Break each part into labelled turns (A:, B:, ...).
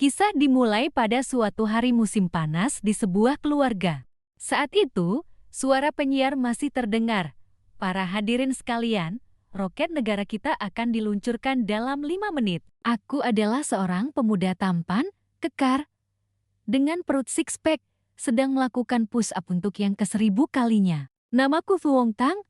A: Kisah dimulai pada suatu hari musim panas di sebuah keluarga. Saat itu, suara penyiar masih terdengar. Para hadirin sekalian, roket negara kita akan diluncurkan dalam 5 menit. Aku adalah seorang pemuda tampan, kekar, dengan perut six-pack, sedang melakukan push-up untuk yang ke-1000 kalinya. Namaku Fu Wongtang,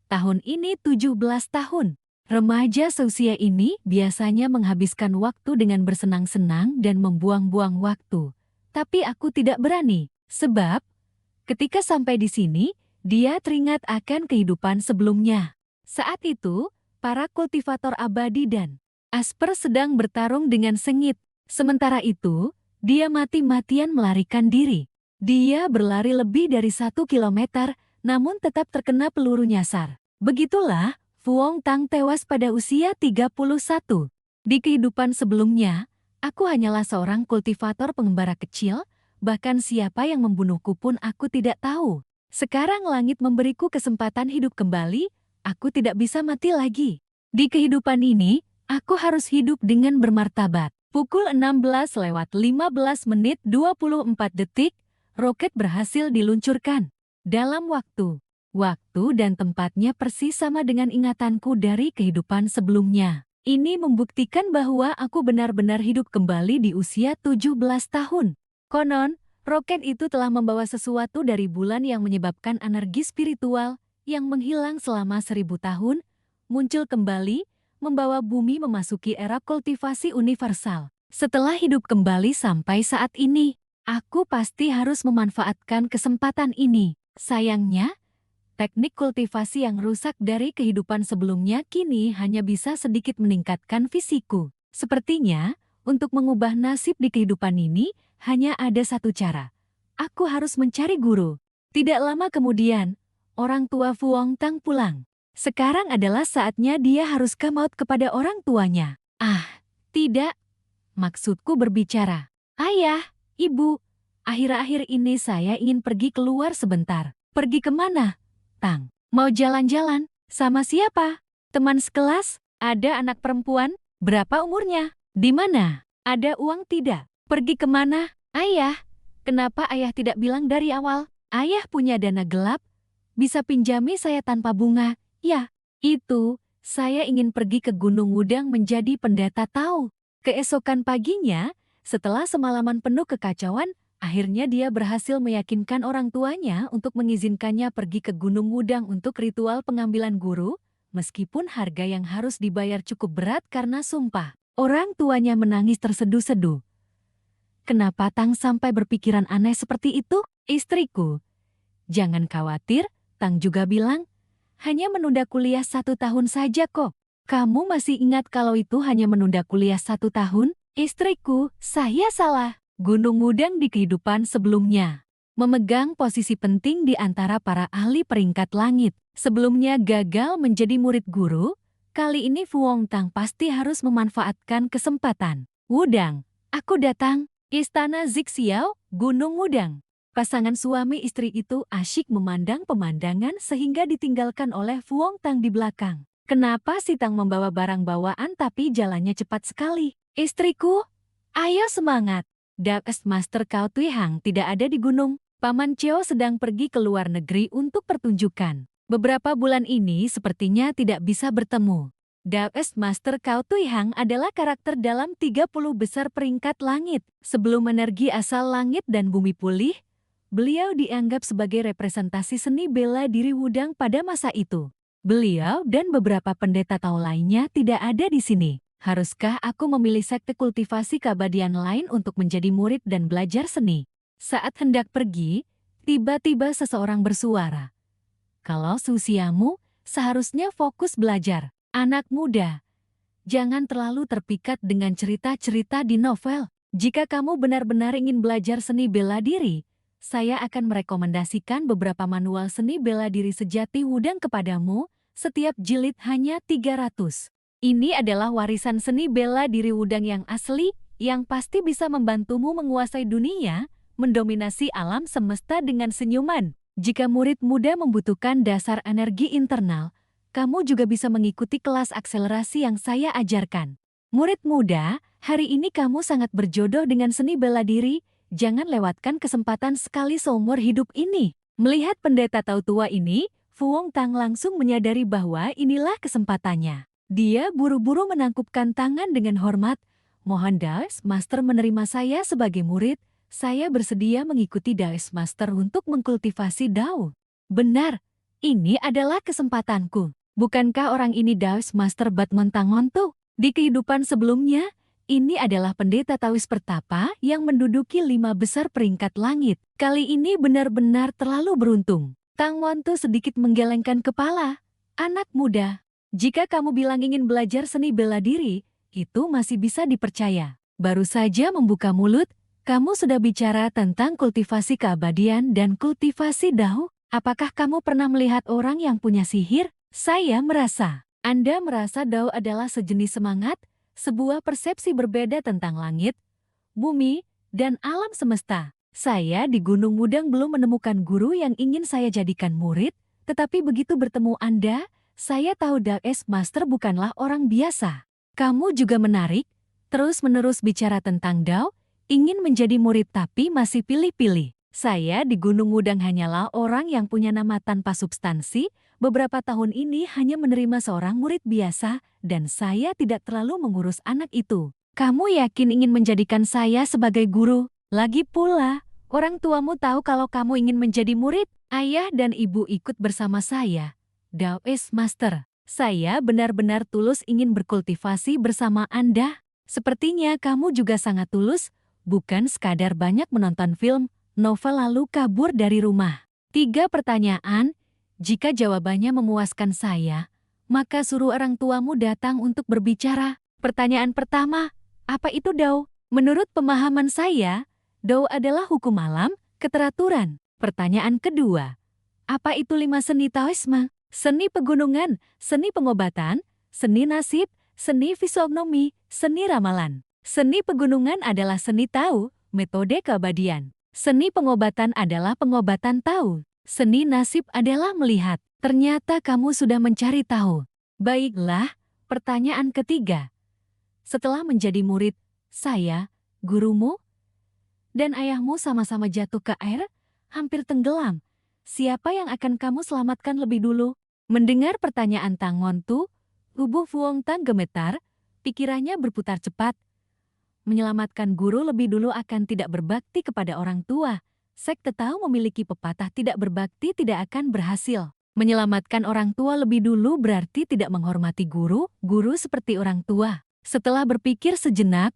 A: tahun ini 17 tahun. Remaja seusia ini biasanya menghabiskan waktu dengan bersenang-senang dan membuang-buang waktu. Tapi aku tidak berani, sebab ketika sampai di sini, dia teringat akan kehidupan sebelumnya. Saat itu, para kultivator abadi dan Asper sedang bertarung dengan sengit. Sementara itu, dia mati-matian melarikan diri. Dia berlari lebih dari 1 kilometer, namun tetap terkena peluru nyasar. Begitulah, Fu Wongtang tewas pada usia 31. Di kehidupan sebelumnya, aku hanyalah seorang kultivator pengembara kecil, bahkan siapa yang membunuhku pun aku tidak tahu. Sekarang langit memberiku kesempatan hidup kembali, aku tidak bisa mati lagi. Di kehidupan ini, aku harus hidup dengan bermartabat. Pukul 16:15:24, roket berhasil diluncurkan. Dalam waktu dan tempatnya persis sama dengan ingatanku dari kehidupan sebelumnya. Ini membuktikan bahwa aku benar-benar hidup kembali di usia 17 tahun. Konon, roket itu telah membawa sesuatu dari bulan yang menyebabkan energi spiritual yang menghilang selama 1000 tahun, muncul kembali, membawa bumi memasuki era kultivasi universal. Setelah hidup kembali sampai saat ini, aku pasti harus memanfaatkan kesempatan ini. Sayangnya, teknik kultivasi yang rusak dari kehidupan sebelumnya kini hanya bisa sedikit meningkatkan fisikku. Sepertinya, untuk mengubah nasib di kehidupan ini, hanya ada satu cara. Aku harus mencari guru. Tidak lama kemudian, orang tua Fu Wongtang pulang. Sekarang adalah saatnya dia harus come out kepada orang tuanya. Tidak. Maksudku berbicara. Ayah, ibu, akhir-akhir ini saya ingin pergi keluar sebentar. Pergi kemana? Tang, mau jalan-jalan? Sama siapa? Teman sekelas? Ada anak perempuan? Berapa umurnya? Di mana? Ada uang tidak? Pergi kemana? Ayah, kenapa ayah tidak bilang dari awal? Ayah punya dana gelap? Bisa pinjami saya tanpa bunga? Ya, itu, saya ingin pergi ke Gunung Wudang menjadi pendeta Tao. Keesokan paginya, setelah semalaman penuh kekacauan, akhirnya dia berhasil meyakinkan orang tuanya untuk mengizinkannya pergi ke Gunung Wudang untuk ritual pengambilan guru, meskipun harga yang harus dibayar cukup berat karena sumpah. Orang tuanya menangis terseduh-seduh. Kenapa Tang sampai berpikiran aneh seperti itu? Istriku, jangan khawatir, Tang juga bilang, hanya menunda kuliah 1 tahun saja kok. Kamu masih ingat kalau itu hanya menunda kuliah 1 tahun? Istriku, saya salah. Gunung Wudang di kehidupan sebelumnya memegang posisi penting di antara para ahli peringkat langit. Sebelumnya gagal menjadi murid guru, kali ini Fu Wongtang pasti harus memanfaatkan kesempatan. Wudang, aku datang. Istana Zixiao, Gunung Wudang. Pasangan suami istri itu asyik memandang pemandangan sehingga ditinggalkan oleh Fu Wongtang di belakang. Kenapa si Tang membawa barang bawaan tapi jalannya cepat sekali? Istriku, ayo semangat. Darkest Master Cao Tuihang tidak ada di gunung. Paman Cheo sedang pergi ke luar negeri untuk pertunjukan. Beberapa bulan ini sepertinya tidak bisa bertemu. Darkest Master Cao Tuihang adalah karakter dalam 30 besar peringkat langit. Sebelum energi asal langit dan bumi pulih, beliau dianggap sebagai representasi seni bela diri Wudang pada masa itu. Beliau dan beberapa pendeta Tao lainnya tidak ada di sini. Haruskah aku memilih sekte kultivasi keabadian lain untuk menjadi murid dan belajar seni? Saat hendak pergi, tiba-tiba seseorang bersuara. Kalau seusiamu, seharusnya fokus belajar. Anak muda, jangan terlalu terpikat dengan cerita-cerita di novel. Jika kamu benar-benar ingin belajar seni bela diri, saya akan merekomendasikan beberapa manual seni bela diri sejati Wudang kepadamu, setiap jilid hanya 300. Ini adalah warisan seni bela diri Wudang yang asli, yang pasti bisa membantumu menguasai dunia, mendominasi alam semesta dengan senyuman. Jika murid muda membutuhkan dasar energi internal, kamu juga bisa mengikuti kelas akselerasi yang saya ajarkan. Murid muda, Hari ini kamu sangat berjodoh dengan seni bela diri, jangan lewatkan kesempatan sekali seumur hidup ini. Melihat pendeta tahu tua ini, Fu Hongtang langsung menyadari bahwa inilah kesempatannya. Dia buru-buru menangkupkan tangan dengan hormat. Mohon Daos Master menerima saya sebagai murid, saya bersedia mengikuti Daos Master untuk mengkultivasi Dao. Benar, ini adalah kesempatanku. Bukankah orang ini Daos Master Batmontang Ngontu? Di kehidupan sebelumnya, ini adalah pendeta Taois pertapa yang menduduki 5 besar peringkat langit. Kali ini benar-benar terlalu beruntung. Tang Ngontu sedikit menggelengkan kepala. Anak muda, jika kamu bilang ingin belajar seni bela diri, itu masih bisa dipercaya. Baru saja membuka mulut, kamu sudah bicara tentang kultivasi keabadian dan kultivasi Dao. Apakah kamu pernah melihat orang yang punya sihir? Saya merasa, Anda merasa Dao adalah sejenis semangat, sebuah persepsi berbeda tentang langit, bumi, dan alam semesta. Saya di Gunung Wudang belum menemukan guru yang ingin saya jadikan murid, tetapi begitu bertemu Anda, saya tahu Daos Master bukanlah orang biasa. Kamu juga menarik, terus-menerus bicara tentang Dao, ingin menjadi murid tapi masih pilih-pilih. Saya di Gunung Wudang hanyalah orang yang punya nama tanpa substansi, beberapa tahun ini hanya menerima seorang murid biasa, dan saya tidak terlalu mengurus anak itu. Kamu yakin ingin menjadikan saya sebagai guru? Lagi pula, orang tuamu tahu kalau kamu ingin menjadi murid. Ayah dan ibu ikut bersama saya. Daos Master, saya benar-benar tulus ingin berkultivasi bersama Anda. Sepertinya kamu juga sangat tulus, bukan sekadar banyak menonton film, novel lalu kabur dari rumah. 3 pertanyaan, jika jawabannya memuaskan saya, maka suruh orang tuamu datang untuk berbicara. Pertanyaan pertama, apa itu Dao? Menurut pemahaman saya, Dao adalah hukum alam, keteraturan. Pertanyaan kedua, apa itu 5 seni Taoisme? Seni pegunungan, seni pengobatan, seni nasib, seni fisiognomi, seni ramalan. Seni pegunungan adalah seni Tao, metode keabadian. Seni pengobatan adalah pengobatan Tao. Seni nasib adalah melihat. Ternyata kamu sudah mencari tahu. Baiklah, pertanyaan ketiga. Setelah menjadi murid, saya, gurumu, dan ayahmu sama-sama jatuh ke air, hampir tenggelam. Siapa yang akan kamu selamatkan lebih dulu? Mendengar pertanyaan Tang Ngontu, tubuh Fu Hongtang gemetar, pikirannya berputar cepat. Menyelamatkan guru lebih dulu akan tidak berbakti kepada orang tua. Sekte Tao memiliki pepatah tidak berbakti tidak akan berhasil. Menyelamatkan orang tua lebih dulu berarti tidak menghormati guru seperti orang tua. Setelah berpikir sejenak,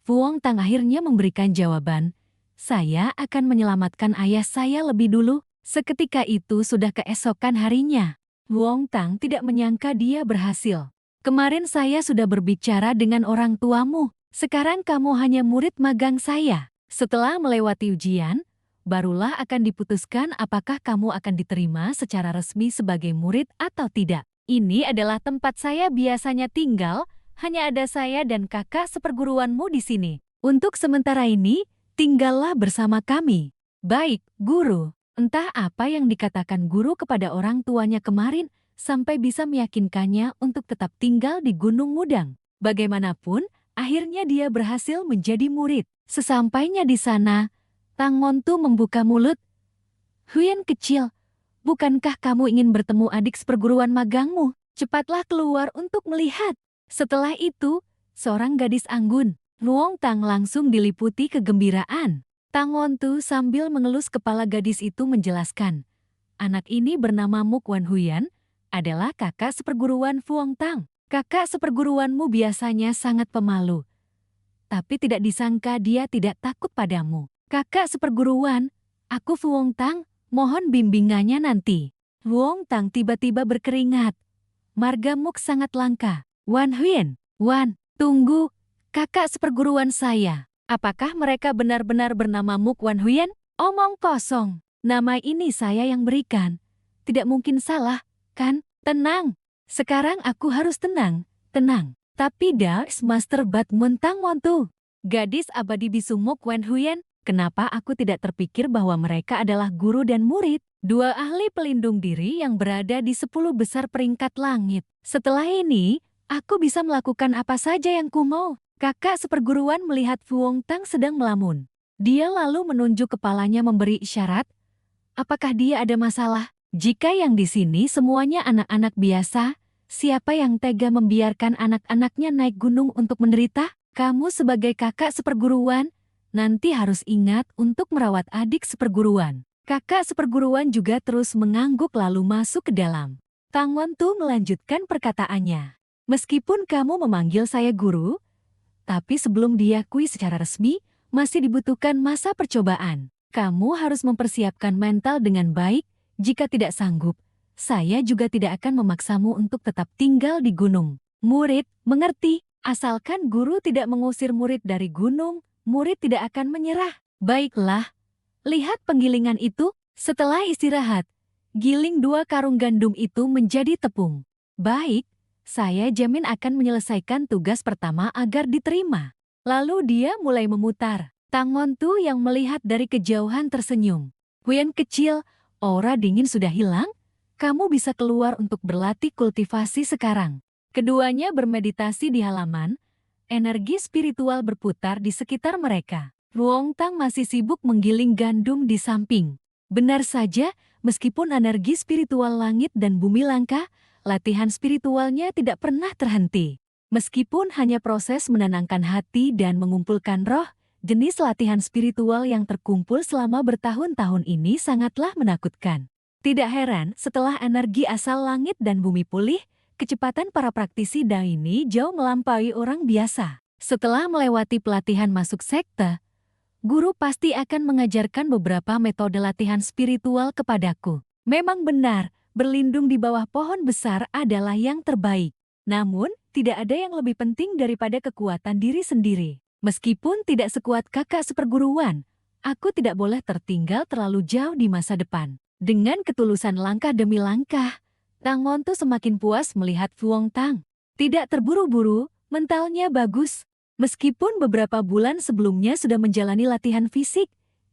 A: Fu Hongtang akhirnya memberikan jawaban. Saya akan menyelamatkan ayah saya lebih dulu. Seketika itu sudah keesokan harinya. Fu Hongtang tidak menyangka dia berhasil. Kemarin saya sudah berbicara dengan orang tuamu. Sekarang kamu hanya murid magang saya. Setelah melewati ujian, barulah akan diputuskan apakah kamu akan diterima secara resmi sebagai murid atau tidak. Ini adalah tempat saya biasanya tinggal, hanya ada saya dan kakak seperguruanmu di sini. Untuk sementara ini, tinggallah bersama kami. Baik, guru. Entah apa yang dikatakan guru kepada orang tuanya kemarin, sampai bisa meyakinkannya untuk tetap tinggal di Gunung Wudang. Bagaimanapun, akhirnya dia berhasil menjadi murid. Sesampainya di sana, Tang Ngontu membuka mulut. Huyan kecil, bukankah kamu ingin bertemu adik seperguruan magangmu? Cepatlah keluar untuk melihat. Setelah itu, seorang gadis anggun, Fu Hongtang langsung diliputi kegembiraan. Tang Ngontu sambil mengelus kepala gadis itu menjelaskan. Anak ini bernama Muk Wan Huyan, adalah kakak seperguruan Fu Hongtang. Kakak seperguruanmu biasanya sangat pemalu. Tapi tidak disangka dia tidak takut padamu. Kakak seperguruan, aku Fu Hongtang, mohon bimbingannya nanti. Fu Hongtang tiba-tiba berkeringat. Marga Muk sangat langka. Wan Huyan, Wan, tunggu, kakak seperguruan saya. Apakah mereka benar-benar bernama Muk Wan Huyan? Omong kosong. Nama ini saya yang berikan. Tidak mungkin salah, kan? Tenang. Sekarang aku harus tenang. Tapi Daos Master Batmontang Ngontu, gadis abadi bisu Muk Wan Huyan, kenapa aku tidak terpikir bahwa mereka adalah guru dan murid? 2 ahli pelindung diri yang berada di 10 besar peringkat langit. Setelah ini, aku bisa melakukan apa saja yang ku mau. Kakak seperguruan melihat Fuong Tang sedang melamun. Dia lalu menunjuk kepalanya memberi isyarat. Apakah dia ada masalah? Jika yang di sini semuanya anak-anak biasa, siapa yang tega membiarkan anak-anaknya naik gunung untuk menderita? Kamu sebagai kakak seperguruan, nanti harus ingat untuk merawat adik seperguruan. Kakak seperguruan juga terus mengangguk lalu masuk ke dalam. Tang Wontu melanjutkan perkataannya. Meskipun kamu memanggil saya guru, tapi sebelum diakui secara resmi, masih dibutuhkan masa percobaan. Kamu harus mempersiapkan mental dengan baik. Jika tidak sanggup, saya juga tidak akan memaksamu untuk tetap tinggal di gunung. Murid, mengerti? Asalkan guru tidak mengusir murid dari gunung, murid tidak akan menyerah. Baiklah, lihat penggilingan itu. Setelah istirahat, giling 2 karung gandum itu menjadi tepung. Baik. Saya jamin akan menyelesaikan tugas pertama agar diterima. Lalu dia mulai memutar. Tang Wontu yang melihat dari kejauhan tersenyum. Huyan kecil, aura dingin sudah hilang? Kamu bisa keluar untuk berlatih kultivasi sekarang. Keduanya bermeditasi di halaman. Energi spiritual berputar di sekitar mereka. Fuong Tang masih sibuk menggiling gandum di samping. Benar saja, meskipun energi spiritual langit dan bumi langka, latihan spiritualnya tidak pernah terhenti. Meskipun hanya proses menenangkan hati dan mengumpulkan roh, jenis latihan spiritual yang terkumpul selama bertahun-tahun ini sangatlah menakutkan. Tidak heran setelah energi asal langit dan bumi pulih, kecepatan para praktisi Dao ini jauh melampaui orang biasa. Setelah melewati pelatihan masuk sekte, guru pasti akan mengajarkan beberapa metode latihan spiritual kepadaku. Memang benar, berlindung di bawah pohon besar adalah yang terbaik. Namun, tidak ada yang lebih penting daripada kekuatan diri sendiri. Meskipun tidak sekuat kakak seperguruan, aku tidak boleh tertinggal terlalu jauh di masa depan. Dengan ketulusan langkah demi langkah, Tang Wontu semakin puas melihat Fuong Tang. Tidak terburu-buru, mentalnya bagus. Meskipun beberapa bulan sebelumnya sudah menjalani latihan fisik,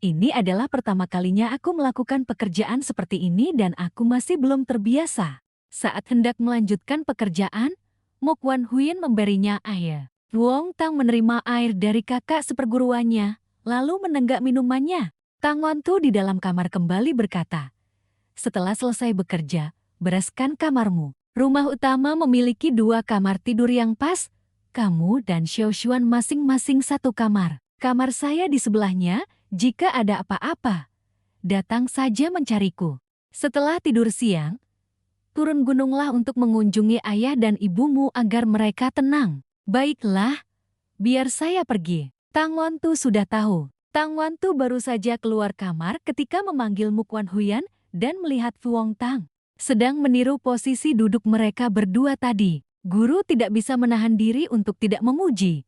A: ini adalah pertama kalinya aku melakukan pekerjaan seperti ini dan aku masih belum terbiasa. Saat hendak melanjutkan pekerjaan, Mok Wan Huyen memberinya air. Fuong Tang menerima air dari kakak seperguruannya, lalu menenggak minumannya. Tang Wontu di dalam kamar kembali berkata, setelah selesai bekerja, bereskan kamarmu. Rumah utama memiliki 2 kamar tidur yang pas. Kamu dan Xiao Xuan masing-masing 1 kamar. Kamar saya di sebelahnya. Jika ada apa-apa, datang saja mencariku. Setelah tidur siang, turun gununglah untuk mengunjungi ayah dan ibumu agar mereka tenang. Baiklah, biar saya pergi. Tang Wontu sudah tahu. Tang Wontu baru saja keluar kamar ketika memanggil Mok Wan Huyen dan melihat Fuong Tang sedang meniru posisi duduk mereka berdua tadi. Guru tidak bisa menahan diri untuk tidak memuji.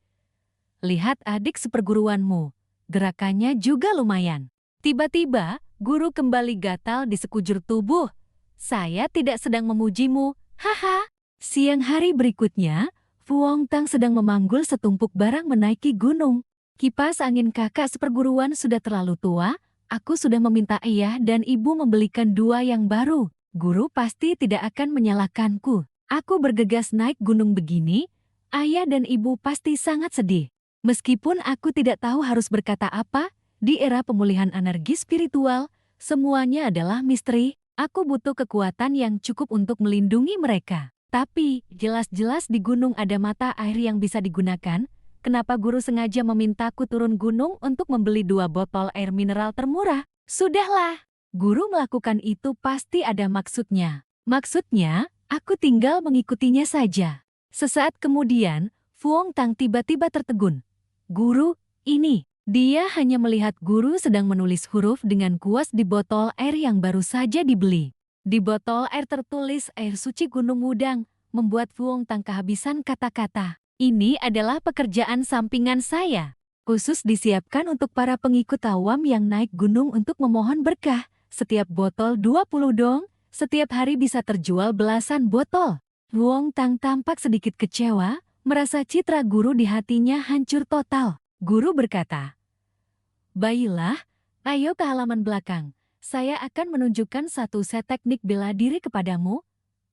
A: Lihat adik seperguruanmu. Gerakannya juga lumayan. Tiba-tiba, guru kembali gatal di sekujur tubuh. Saya tidak sedang memujimu, haha. Siang hari berikutnya, Fuong Tang sedang memanggul setumpuk barang menaiki gunung. Kipas angin kakak seperguruan sudah terlalu tua, aku sudah meminta ayah dan ibu membelikan 2 yang baru. Guru pasti tidak akan menyalahkanku. Aku bergegas naik gunung begini, ayah dan ibu pasti sangat sedih. Meskipun aku tidak tahu harus berkata apa, di era pemulihan energi spiritual, semuanya adalah misteri. Aku butuh kekuatan yang cukup untuk melindungi mereka. Tapi, jelas-jelas di gunung ada mata air yang bisa digunakan. Kenapa guru sengaja memintaku turun gunung untuk membeli 2 botol air mineral termurah? Sudahlah, guru melakukan itu pasti ada maksudnya. Maksudnya, aku tinggal mengikutinya saja. Sesaat kemudian, Fuong Tang tiba-tiba tertegun. Guru, ini. Dia hanya melihat guru sedang menulis huruf dengan kuas di botol air yang baru saja dibeli. Di botol air tertulis air suci Gunung Wudang, membuat Fuong Tang kehabisan kata-kata. Ini adalah pekerjaan sampingan saya. Khusus disiapkan untuk para pengikut awam yang naik gunung untuk memohon berkah. Setiap botol 20 dong, setiap hari bisa terjual belasan botol. Fuong Tang tampak sedikit kecewa. Merasa citra guru di hatinya hancur total. Guru berkata, baiklah, ayo ke halaman belakang. Saya akan menunjukkan 1 set teknik bela diri kepadamu.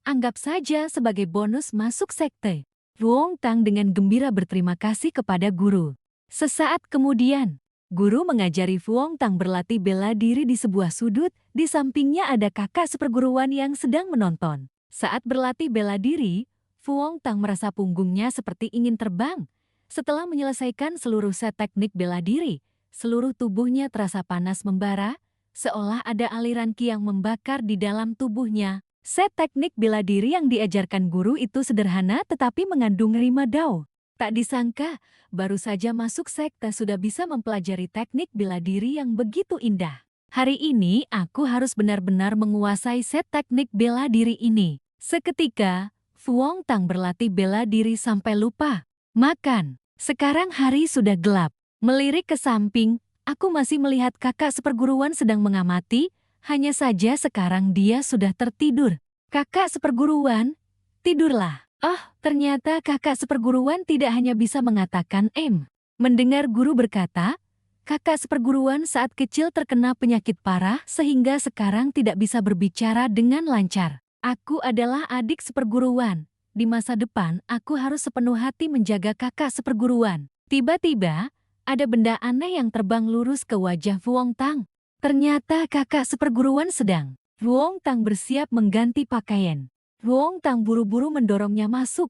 A: Anggap saja sebagai bonus masuk sekte. Luong Tang dengan gembira berterima kasih kepada guru. Sesaat kemudian, guru mengajari Luong Tang berlatih bela diri di sebuah sudut, di sampingnya ada kakak seperguruan yang sedang menonton. Saat berlatih bela diri, Luong Tang merasa punggungnya seperti ingin terbang. Setelah menyelesaikan seluruh set teknik bela diri, seluruh tubuhnya terasa panas membara, seolah ada aliran qi yang membakar di dalam tubuhnya. Set teknik bela diri yang diajarkan guru itu sederhana tetapi mengandung rima dao. Tak disangka, baru saja masuk sekte sudah bisa mempelajari teknik bela diri yang begitu indah. Hari ini aku harus benar-benar menguasai set teknik bela diri ini. Seketika, Luong Tang berlatih bela diri sampai lupa makan. Sekarang hari sudah gelap. Melirik ke samping, aku masih melihat kakak seperguruan sedang mengamati, hanya saja sekarang dia sudah tertidur. Kakak seperguruan, tidurlah. Oh, ternyata kakak seperguruan tidak hanya bisa mengatakan Mendengar guru berkata, kakak seperguruan saat kecil terkena penyakit parah sehingga sekarang tidak bisa berbicara dengan lancar. Aku adalah adik seperguruan. Di masa depan, aku harus sepenuh hati menjaga kakak seperguruan. Tiba-tiba, ada benda aneh yang terbang lurus ke wajah Luong Tang. Ternyata kakak seperguruan sedang. Luong Tang bersiap mengganti pakaian. Luong Tang buru-buru mendorongnya masuk.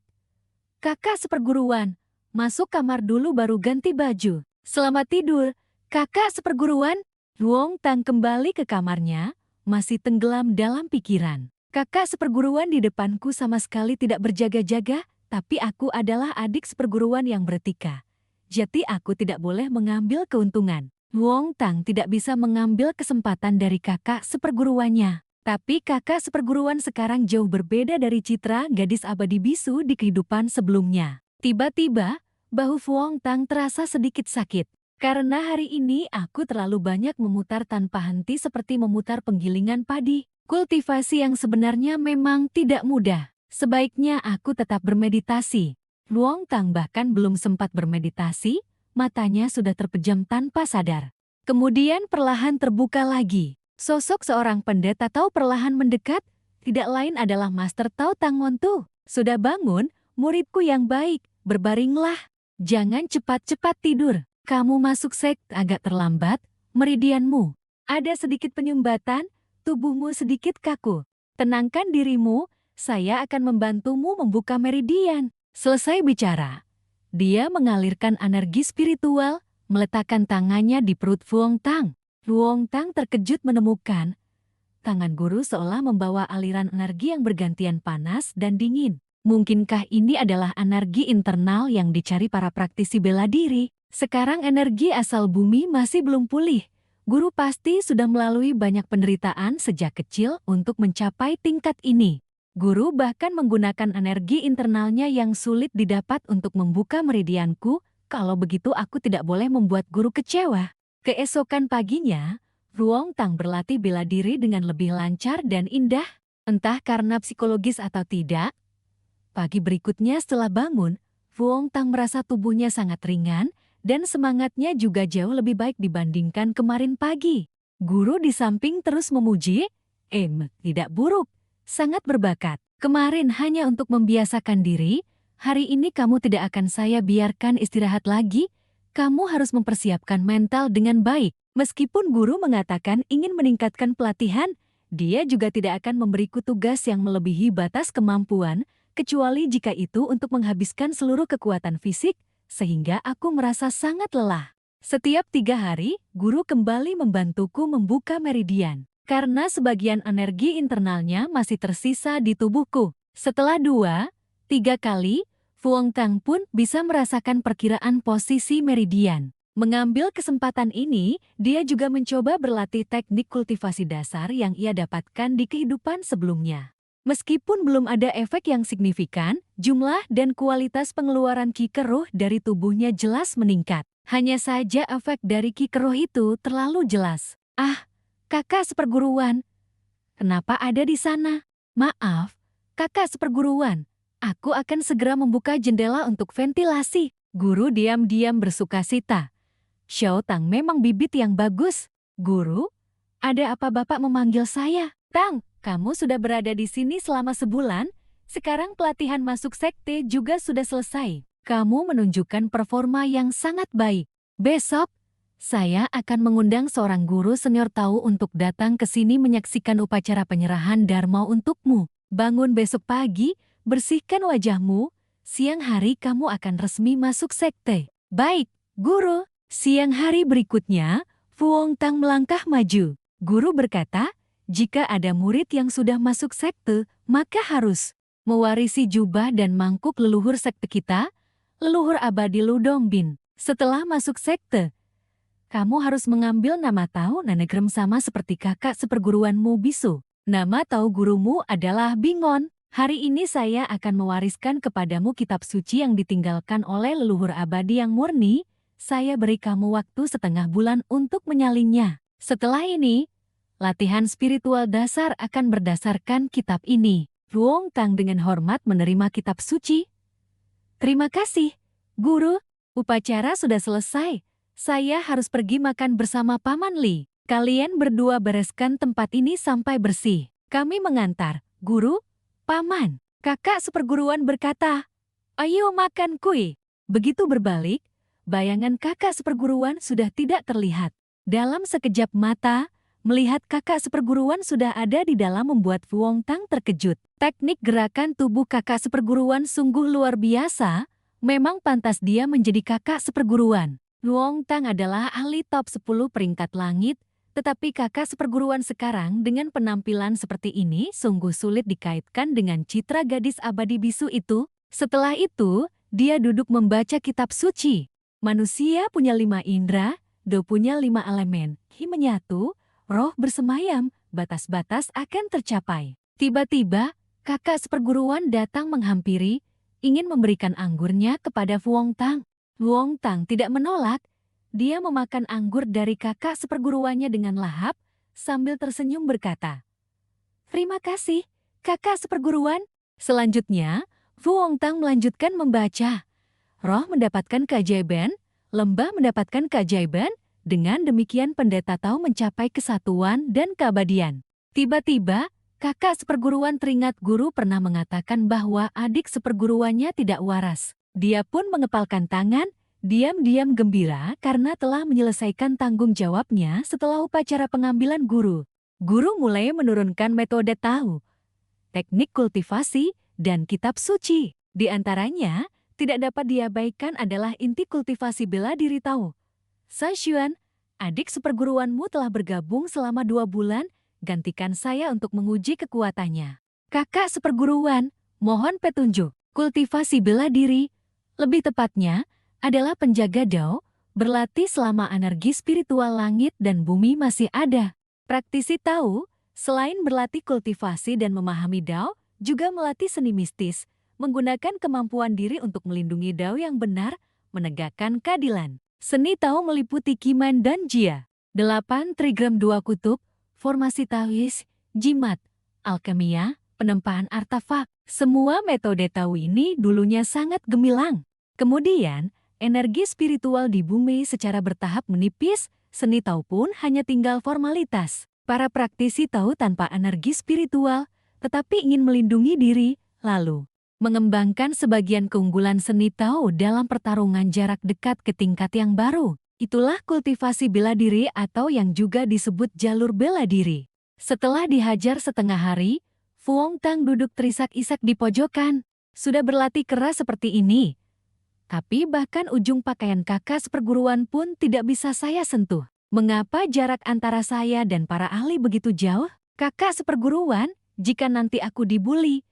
A: Kakak seperguruan, masuk kamar dulu baru ganti baju. Selamat tidur, kakak seperguruan. Luong Tang kembali ke kamarnya, masih tenggelam dalam pikiran. Kakak seperguruan di depanku sama sekali tidak berjaga-jaga, tapi aku adalah adik seperguruan yang beretika. Jadi aku tidak boleh mengambil keuntungan. Luong Tang tidak bisa mengambil kesempatan dari kakak seperguruannya. Tapi kakak seperguruan sekarang jauh berbeda dari citra gadis abadi bisu di kehidupan sebelumnya. Tiba-tiba, bahu Luong Tang terasa sedikit sakit. Karena hari ini aku terlalu banyak memutar tanpa henti seperti memutar penggilingan padi. Kultivasi yang sebenarnya memang tidak mudah. Sebaiknya aku tetap bermeditasi. Luong Tang bahkan belum sempat bermeditasi, matanya sudah terpejam tanpa sadar. Kemudian perlahan terbuka lagi. Sosok seorang pendeta Tao perlahan mendekat, tidak lain adalah Master Tao Tang Montu. Sudah bangun, muridku yang baik, berbaringlah. Jangan cepat-cepat tidur. Kamu masuk sekte agak terlambat, meridianmu ada sedikit penyumbatan, tubuhmu sedikit kaku. Tenangkan dirimu, saya akan membantumu membuka meridian. Selesai bicara, dia mengalirkan energi spiritual, meletakkan tangannya di perut Luong Tang. Luong Tang terkejut menemukan tangan guru seolah membawa aliran energi yang bergantian panas dan dingin. Mungkinkah ini adalah energi internal yang dicari para praktisi bela diri? Sekarang energi asal bumi masih belum pulih. Guru pasti sudah melalui banyak penderitaan sejak kecil untuk mencapai tingkat ini. Guru bahkan menggunakan energi internalnya yang sulit didapat untuk membuka meridianku, kalau begitu aku tidak boleh membuat guru kecewa. Keesokan paginya, Luong Tang berlatih bela diri dengan lebih lancar dan indah. Entah karena psikologis atau tidak, pagi berikutnya setelah bangun, Luong Tang merasa tubuhnya sangat ringan, dan semangatnya juga jauh lebih baik dibandingkan kemarin pagi. Guru di samping terus memuji, tidak buruk, sangat berbakat. Kemarin hanya untuk membiasakan diri, hari ini kamu tidak akan saya biarkan istirahat lagi, kamu harus mempersiapkan mental dengan baik. Meskipun guru mengatakan ingin meningkatkan pelatihan, dia juga tidak akan memberiku tugas yang melebihi batas kemampuan, kecuali jika itu untuk menghabiskan seluruh kekuatan fisik, sehingga aku merasa sangat lelah. Setiap 3 hari, guru kembali membantuku membuka meridian. Karena sebagian energi internalnya masih tersisa di tubuhku. Setelah 2-3 kali, Luong Tang pun bisa merasakan perkiraan posisi meridian. Mengambil kesempatan ini, dia juga mencoba berlatih teknik kultivasi dasar yang ia dapatkan di kehidupan sebelumnya. Meskipun belum ada efek yang signifikan, jumlah dan kualitas pengeluaran qi keruh dari tubuhnya jelas meningkat. Hanya saja efek dari qi keruh itu terlalu jelas. Kakak seperguruan, kenapa ada di sana? Maaf, kakak seperguruan, aku akan segera membuka jendela untuk ventilasi. Guru diam-diam bersukacita. Xiao Tang memang bibit yang bagus. Guru, ada apa Bapak memanggil saya? Tang, kamu sudah berada di sini selama sebulan, Sekarang pelatihan masuk sekte juga sudah selesai. Kamu menunjukkan performa yang sangat baik. Besok, saya akan mengundang seorang guru senior tahu untuk datang ke sini menyaksikan upacara penyerahan Dharma untukmu. Bangun besok pagi, bersihkan wajahmu. Siang hari kamu akan resmi masuk sekte. Baik, guru. Siang hari berikutnya, Fuong Tang melangkah maju. Guru berkata, jika ada murid yang sudah masuk sekte, maka harus mewarisi jubah dan mangkuk leluhur sekte kita, leluhur abadi Ludong Bin. Setelah masuk sekte, kamu harus mengambil nama Tao Nanegrem sama seperti kakak seperguruanmu Bisu. Nama Tao gurumu adalah Bingon. Hari ini saya akan mewariskan kepadamu kitab suci yang ditinggalkan oleh leluhur abadi yang murni. Saya beri kamu waktu setengah bulan untuk menyalinnya. Setelah ini, latihan spiritual dasar akan berdasarkan kitab ini. Fuong Tang dengan hormat menerima kitab suci. Terima kasih, Guru. Upacara sudah selesai. Saya harus pergi makan bersama Paman Li. Kalian berdua bereskan tempat ini sampai bersih. Kami mengantar, Guru. Paman, kakak seperguruan berkata, ayo makan kue. Begitu berbalik, bayangan kakak seperguruan sudah tidak terlihat. Dalam sekejap mata, melihat kakak seperguruan sudah ada di dalam membuat Fuong Tang terkejut. Teknik gerakan tubuh kakak seperguruan sungguh luar biasa, memang pantas dia menjadi kakak seperguruan. Fuong Tang adalah ahli top 10 peringkat langit, tetapi kakak seperguruan sekarang dengan penampilan seperti ini sungguh sulit dikaitkan dengan citra gadis abadi bisu itu. Setelah itu, dia duduk membaca kitab suci. Manusia punya 5 indera, Do punya 5 elemen. Hi menyatu, roh bersemayam, batas-batas akan tercapai. Tiba-tiba, kakak seperguruan datang menghampiri, ingin memberikan anggurnya kepada Fuong Tang. Fuong Tang tidak menolak, dia memakan anggur dari kakak seperguruannya dengan lahap, sambil tersenyum berkata, terima kasih, kakak seperguruan. Selanjutnya, Fuong Tang melanjutkan membaca. Roh mendapatkan keajaiban, lembah mendapatkan keajaiban, dengan demikian pendeta Tao mencapai kesatuan dan keabadian. Tiba-tiba, kakak seperguruan teringat guru pernah mengatakan bahwa adik seperguruannya tidak waras. Dia pun mengepalkan tangan, diam-diam gembira karena telah menyelesaikan tanggung jawabnya setelah upacara pengambilan guru. Guru mulai menurunkan metode Tao, teknik kultivasi, dan kitab suci. Di antaranya, tidak dapat diabaikan adalah inti kultivasi bela diri Tao. Saishuan, adik seperguruanmu telah bergabung selama 2 bulan, gantikan saya untuk menguji kekuatannya. Kakak seperguruan, mohon petunjuk. Kultivasi bela diri, lebih tepatnya, adalah penjaga Dao, berlatih selama energi spiritual langit dan bumi masih ada. Praktisi Tao, selain berlatih kultivasi dan memahami Dao, juga melatih seni mistis, menggunakan kemampuan diri untuk melindungi Dao yang benar, menegakkan keadilan. Seni Tao meliputi Kiman dan Jia. 8 trigram 2 kutub, formasi Taois, jimat, alkemia, penempaan artefak. Semua metode Tao ini dulunya sangat gemilang. Kemudian, energi spiritual di bumi secara bertahap menipis, seni Tao pun hanya tinggal formalitas. Para praktisi Tao tanpa energi spiritual, tetapi ingin melindungi diri, lalu mengembangkan sebagian keunggulan seni Tao dalam pertarungan jarak dekat ke tingkat yang baru. Itulah kultivasi bela diri atau yang juga disebut jalur bela diri. Setelah dihajar setengah hari, Fuong Tang duduk terisak-isak di pojokan. Sudah berlatih keras seperti ini. Tapi bahkan ujung pakaian kakak seperguruan pun tidak bisa saya sentuh. Mengapa jarak antara saya dan para ahli begitu jauh? Kakak seperguruan, jika nanti aku dibully,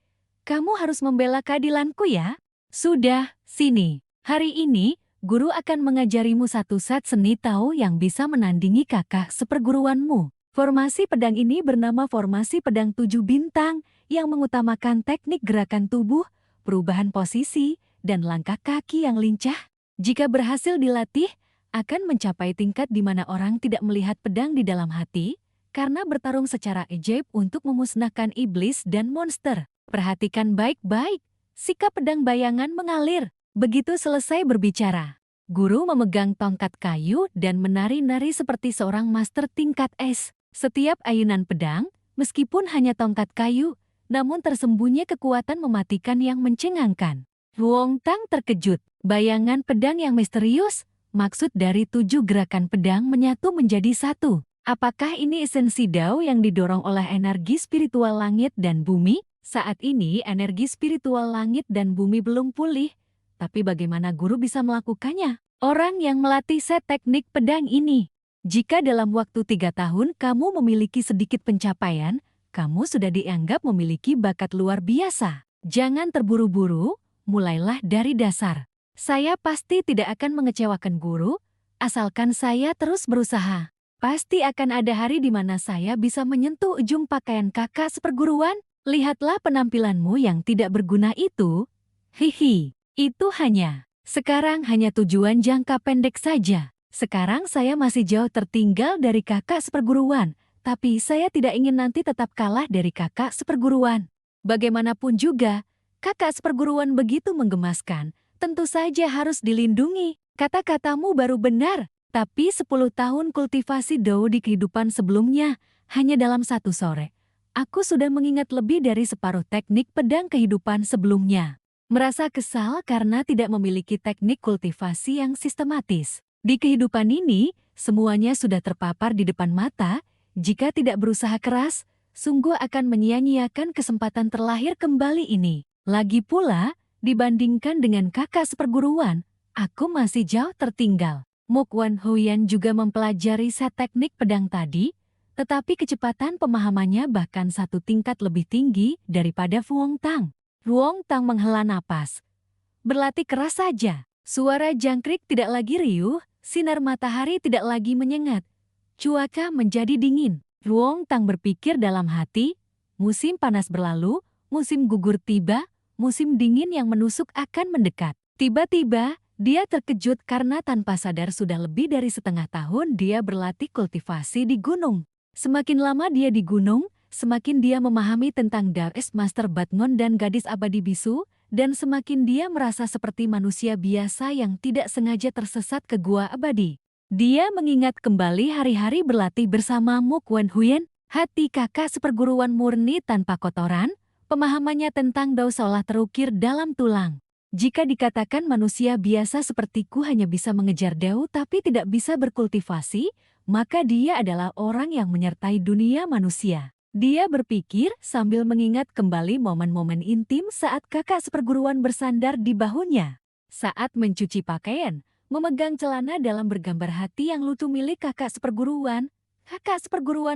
A: kamu harus membela keadilanku ya. Sudah, sini. Hari ini, guru akan mengajarimu 1 set seni Tao yang bisa menandingi kakak seperguruanmu. Formasi pedang ini bernama formasi pedang 7 bintang yang mengutamakan teknik gerakan tubuh, perubahan posisi, dan langkah kaki yang lincah. Jika berhasil dilatih, akan mencapai tingkat di mana orang tidak melihat pedang di dalam hati, karena bertarung secara ajaib untuk memusnahkan iblis dan monster. Perhatikan baik-baik, sikap pedang bayangan mengalir. Begitu selesai berbicara, guru memegang tongkat kayu dan menari-nari seperti seorang master tingkat es. Setiap ayunan pedang, meskipun hanya tongkat kayu, namun tersembunyi kekuatan mematikan yang mencengangkan. Luong Tang terkejut. Bayangan pedang yang misterius, maksud dari 7 gerakan pedang menyatu menjadi satu. Apakah ini esensi Dao yang didorong oleh energi spiritual langit dan bumi? Saat ini energi spiritual langit dan bumi belum pulih, tapi bagaimana guru bisa melakukannya? Orang yang melatih set teknik pedang ini. Jika dalam waktu 3 tahun kamu memiliki sedikit pencapaian, kamu sudah dianggap memiliki bakat luar biasa. Jangan terburu-buru, mulailah dari dasar. Saya pasti tidak akan mengecewakan guru, asalkan saya terus berusaha. Pasti akan ada hari di mana saya bisa menyentuh ujung pakaian kakak seperguruan. Lihatlah penampilanmu yang tidak berguna itu. Hihi, itu sekarang hanya tujuan jangka pendek saja. Sekarang saya masih jauh tertinggal dari kakak seperguruan, tapi saya tidak ingin nanti tetap kalah dari kakak seperguruan. Bagaimanapun juga, kakak seperguruan begitu menggemaskan, tentu saja harus dilindungi. Kata-katamu baru benar, tapi 10 tahun kultivasi Dao di kehidupan sebelumnya, hanya dalam satu sore. Aku sudah mengingat lebih dari separuh teknik pedang kehidupan sebelumnya. Merasa kesal karena tidak memiliki teknik kultivasi yang sistematis. Di kehidupan ini, semuanya sudah terpapar di depan mata. Jika tidak berusaha keras, sungguh akan menyia-nyiakan kesempatan terlahir kembali ini. Lagi pula, dibandingkan dengan kakak seperguruan, aku masih jauh tertinggal. Mok Wan Huyan juga mempelajari set teknik pedang tadi, tetapi kecepatan pemahamannya bahkan satu tingkat lebih tinggi daripada Luong Tang. Luong Tang menghela napas. Berlatih keras saja. Suara jangkrik tidak lagi riuh, sinar matahari tidak lagi menyengat. Cuaca menjadi dingin. Luong Tang berpikir dalam hati, musim panas berlalu, musim gugur tiba, musim dingin yang menusuk akan mendekat. Tiba-tiba, dia terkejut karena tanpa sadar sudah lebih dari setengah tahun dia berlatih kultivasi di gunung. Semakin lama dia di gunung, semakin dia memahami tentang Daes Master Batngon dan gadis abadi bisu, dan semakin dia merasa seperti manusia biasa yang tidak sengaja tersesat ke gua abadi. Dia mengingat kembali hari-hari berlatih bersama Mok Wan Huyan, hati kakak seperguruan murni tanpa kotoran, pemahamannya tentang Dao seolah terukir dalam tulang. Jika dikatakan manusia biasa sepertiku hanya bisa mengejar Dao tapi tidak bisa berkultivasi, maka dia adalah orang yang menyertai dunia manusia. Dia berpikir sambil mengingat kembali momen-momen intim saat kakak seperguruan bersandar di bahunya. Saat mencuci pakaian, memegang celana dalam bergambar hati yang lucu milik kakak seperguruan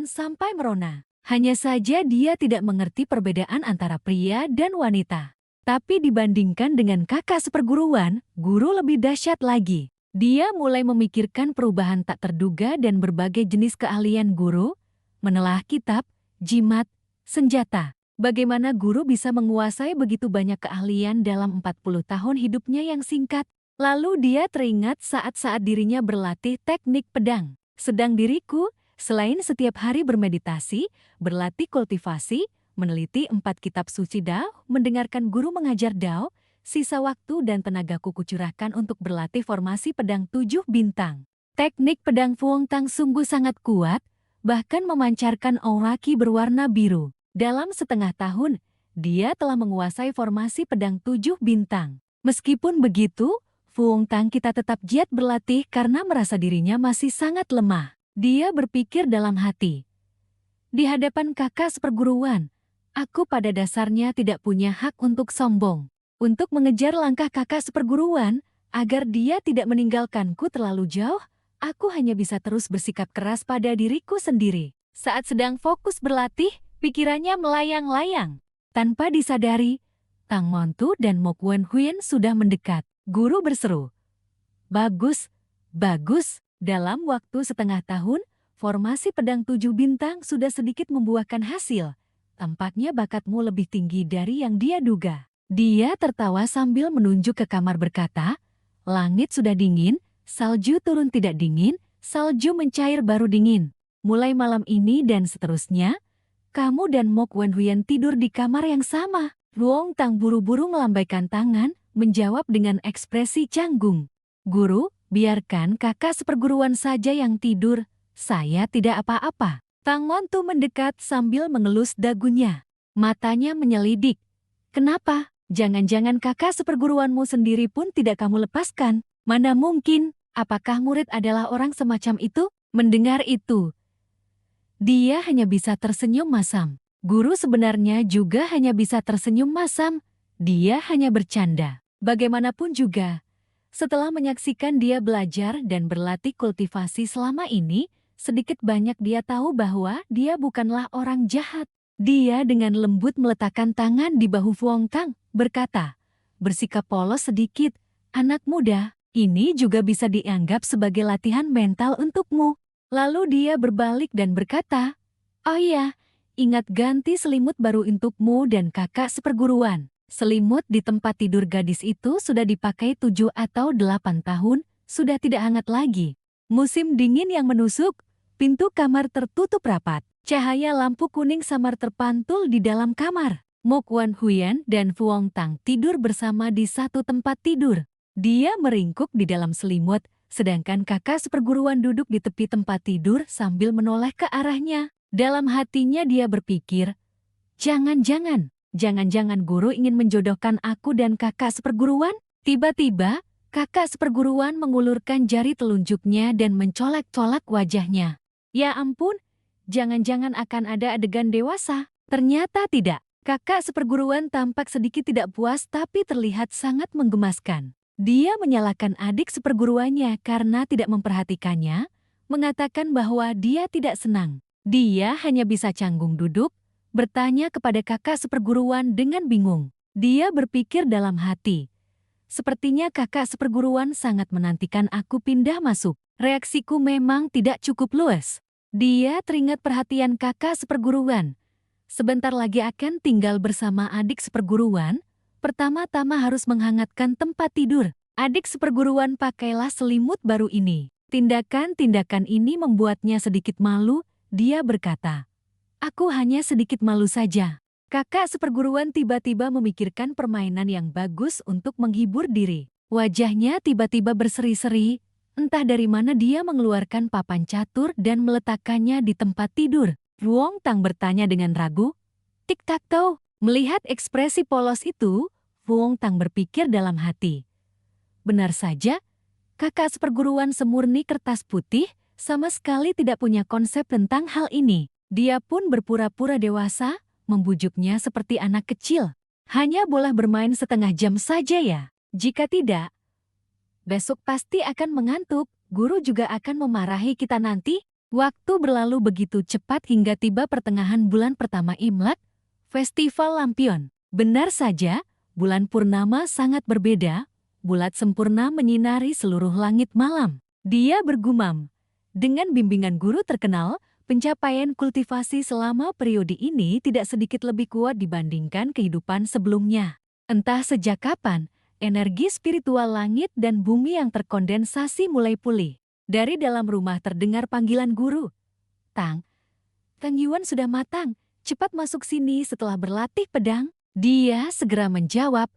A: sampai merona. Hanya saja dia tidak mengerti perbedaan antara pria dan wanita. Tapi dibandingkan dengan kakak seperguruan, guru lebih dahsyat lagi. Dia mulai memikirkan perubahan tak terduga dan berbagai jenis keahlian guru, menelah kitab, jimat, senjata. Bagaimana guru bisa menguasai begitu banyak keahlian dalam 40 tahun hidupnya yang singkat? Lalu dia teringat saat-saat dirinya berlatih teknik pedang. Sedang diriku, selain setiap hari bermeditasi, berlatih kultivasi, meneliti 4 kitab suci Dao, mendengarkan guru mengajar Dao, sisa waktu dan tenagaku kucurahkan untuk berlatih formasi pedang 7 bintang. Teknik pedang Luong Tang sungguh sangat kuat, bahkan memancarkan aura ki berwarna biru. Dalam setengah tahun, dia telah menguasai formasi pedang 7 bintang. Meskipun begitu, Luong Tang kita tetap giat berlatih karena merasa dirinya masih sangat lemah. Dia berpikir dalam hati. Di hadapan kakak seperguruan, aku pada dasarnya tidak punya hak untuk sombong. Untuk mengejar langkah kakak seperguruan, agar dia tidak meninggalkanku terlalu jauh, aku hanya bisa terus bersikap keras pada diriku sendiri. Saat sedang fokus berlatih, pikirannya melayang-layang. Tanpa disadari, Tang Montu dan Mok Wan Huyan sudah mendekat. Guru berseru, "Bagus, bagus." Dalam waktu setengah tahun, formasi pedang 7 bintang sudah sedikit membuahkan hasil. Tampaknya bakatmu lebih tinggi dari yang dia duga. Dia tertawa sambil menunjuk ke kamar berkata, "Langit sudah dingin, salju turun tidak dingin, salju mencair baru dingin. Mulai malam ini dan seterusnya, kamu dan Mok Wan Huyan tidur di kamar yang sama." Luong Tang buru-buru melambaikan tangan, menjawab dengan ekspresi canggung. "Guru, biarkan kakak seperguruan saja yang tidur, saya tidak apa-apa." Tang Montu mendekat sambil mengelus dagunya. Matanya menyelidik. Kenapa? Jangan-jangan kakak seperguruanmu sendiri pun tidak kamu lepaskan? Mana mungkin? Apakah murid adalah orang semacam itu? Mendengar itu, dia hanya bisa tersenyum masam. Guru sebenarnya juga hanya bisa tersenyum masam. Dia hanya bercanda. Bagaimanapun juga, setelah menyaksikan dia belajar dan berlatih kultivasi selama ini, sedikit banyak dia tahu bahwa dia bukanlah orang jahat. Dia dengan lembut meletakkan tangan di bahu Fuong Tang, berkata, bersikap polos sedikit, anak muda, ini juga bisa dianggap sebagai latihan mental untukmu. Lalu dia berbalik dan berkata, oh iya, ingat ganti selimut baru untukmu dan kakak seperguruan. Selimut di tempat tidur gadis itu sudah dipakai 7 atau 8 tahun, sudah tidak hangat lagi. Musim dingin yang menusuk, pintu kamar tertutup rapat. Cahaya lampu kuning samar terpantul di dalam kamar. Mok Wan Huyan dan Fuong Tang tidur bersama di satu tempat tidur. Dia meringkuk di dalam selimut, sedangkan kakak seperguruan duduk di tepi tempat tidur sambil menoleh ke arahnya. Dalam hatinya dia berpikir, jangan-jangan guru ingin menjodohkan aku dan kakak seperguruan? Tiba-tiba, kakak seperguruan mengulurkan jari telunjuknya dan mencolek-colek wajahnya. Ya ampun, jangan-jangan akan ada adegan dewasa. Ternyata tidak. Kakak seperguruan tampak sedikit tidak puas tapi terlihat sangat menggemaskan. Dia menyalahkan adik seperguruannya karena tidak memperhatikannya, mengatakan bahwa dia tidak senang. Dia hanya bisa canggung duduk, bertanya kepada kakak seperguruan dengan bingung. Dia berpikir dalam hati, sepertinya kakak seperguruan sangat menantikan aku pindah masuk. Reaksiku memang tidak cukup luas. Dia teringat perhatian kakak seperguruan. Sebentar lagi akan tinggal bersama adik seperguruan. Pertama-tama harus menghangatkan tempat tidur. Adik seperguruan pakailah selimut baru ini. Tindakan-tindakan ini membuatnya sedikit malu. Dia berkata, aku hanya sedikit malu saja. Kakak seperguruan tiba-tiba memikirkan permainan yang bagus untuk menghibur diri. Wajahnya tiba-tiba berseri-seri. Entah dari mana dia mengeluarkan papan catur dan meletakkannya di tempat tidur. Fuong Tang bertanya dengan ragu. Tik-tak-tau. Melihat ekspresi polos itu, Fuong Tang berpikir dalam hati. Benar saja, kakak seperguruan semurni kertas putih sama sekali tidak punya konsep tentang hal ini. Dia pun berpura-pura dewasa, membujuknya seperti anak kecil. Hanya boleh bermain setengah jam saja ya. Jika tidak, besok pasti akan mengantuk. Guru juga akan memarahi kita nanti. Waktu berlalu begitu cepat hingga tiba pertengahan bulan pertama Imlek, Festival Lampion. Benar saja, bulan purnama sangat berbeda. Bulat sempurna menyinari seluruh langit malam. Dia bergumam. Dengan bimbingan guru terkenal, pencapaian kultivasi selama periode ini tidak sedikit lebih kuat dibandingkan kehidupan sebelumnya. Entah sejak kapan, energi spiritual langit dan bumi yang terkondensasi mulai pulih. Dari dalam rumah terdengar panggilan guru. Tang Yuan sudah matang. Cepat masuk sini setelah berlatih pedang. Dia segera menjawab,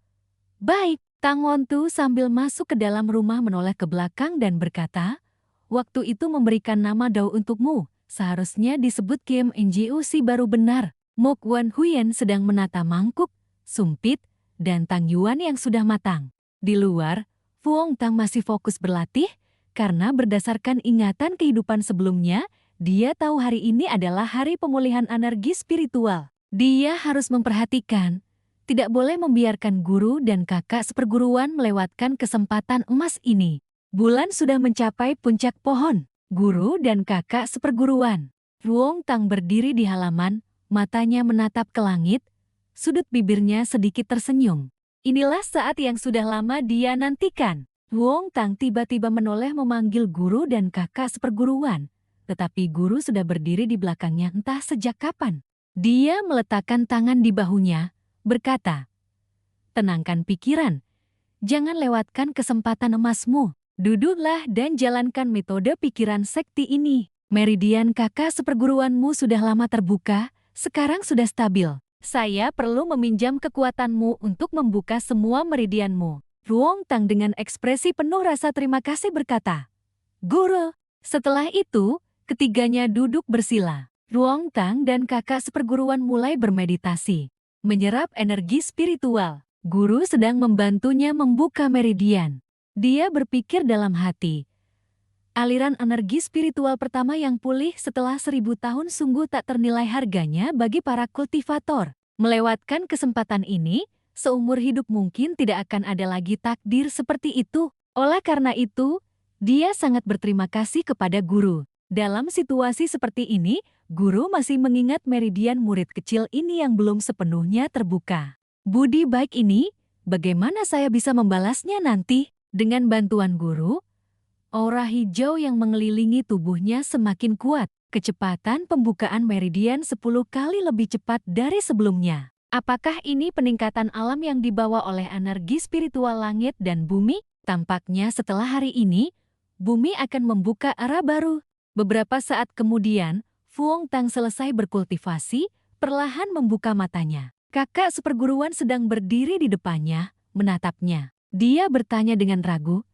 A: baik. Tang Wontu sambil masuk ke dalam rumah menoleh ke belakang dan berkata, waktu itu memberikan nama Dao untukmu. Seharusnya disebut Kim Ngu si baru benar. Mok Wan Huyen sedang menata mangkuk, sumpit, dan Tang Yuan yang sudah matang. Di luar, Fuong Tang masih fokus berlatih, karena berdasarkan ingatan kehidupan sebelumnya, dia tahu hari ini adalah hari pemulihan energi spiritual. Dia harus memperhatikan, tidak boleh membiarkan guru dan kakak seperguruan melewatkan kesempatan emas ini. Bulan sudah mencapai puncak pohon. Guru dan kakak seperguruan. Fuong Tang berdiri di halaman, matanya menatap ke langit, sudut bibirnya sedikit tersenyum. Inilah saat yang sudah lama dia nantikan. Fuong Tang tiba-tiba menoleh memanggil guru dan kakak seperguruan. Tetapi guru sudah berdiri di belakangnya entah sejak kapan. Dia meletakkan tangan di bahunya, berkata, tenangkan pikiran, jangan lewatkan kesempatan emasmu. Duduklah dan jalankan metode pikiran sekti ini. Meridian kakak seperguruanmu sudah lama terbuka, sekarang sudah stabil. Saya perlu meminjam kekuatanmu untuk membuka semua meridianmu. Fuong Tang dengan ekspresi penuh rasa terima kasih berkata, guru. Setelah itu, ketiganya duduk bersila. Fuong Tang dan kakak seperguruan mulai bermeditasi. menyerap energi spiritual. Guru sedang membantunya membuka meridian. Dia berpikir dalam hati, aliran energi spiritual pertama yang pulih setelah 1000 tahun sungguh tak ternilai harganya bagi para kultivator. Melewatkan kesempatan ini, seumur hidup mungkin tidak akan ada lagi takdir seperti itu. Oleh karena itu, dia sangat berterima kasih kepada guru. Dalam situasi seperti ini, guru masih mengingat meridian murid kecil ini yang belum sepenuhnya terbuka. Budi baik ini, bagaimana saya bisa membalasnya nanti? Dengan bantuan guru, aura hijau yang mengelilingi tubuhnya semakin kuat. Kecepatan pembukaan meridian 10 kali lebih cepat dari sebelumnya. Apakah ini peningkatan alam yang dibawa oleh energi spiritual langit dan bumi? Tampaknya setelah hari ini, bumi akan membuka era baru. Beberapa saat kemudian, Fuong Tang selesai berkultivasi, perlahan membuka matanya. Kakak seperguruan sedang berdiri di depannya, menatapnya. Dia bertanya dengan ragu,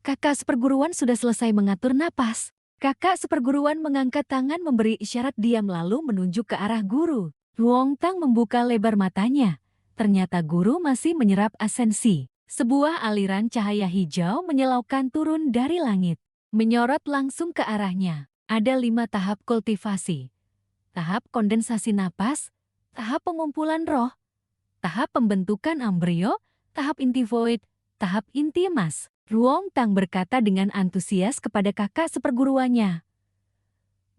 A: "Kakak seperguruan sudah selesai mengatur napas?" Kakak seperguruan mengangkat tangan memberi isyarat diam lalu menunjuk ke arah guru. Fuong Tang membuka lebar matanya. Ternyata guru masih menyerap asensi. Sebuah aliran cahaya hijau menyilaukan turun dari langit, menyorot langsung ke arahnya. Ada 5 tahap kultivasi. Tahap kondensasi napas, tahap pengumpulan roh, tahap pembentukan embrio, tahap inti void, tahap inti emas. Fuong Tang berkata dengan antusias kepada kakak seperguruannya.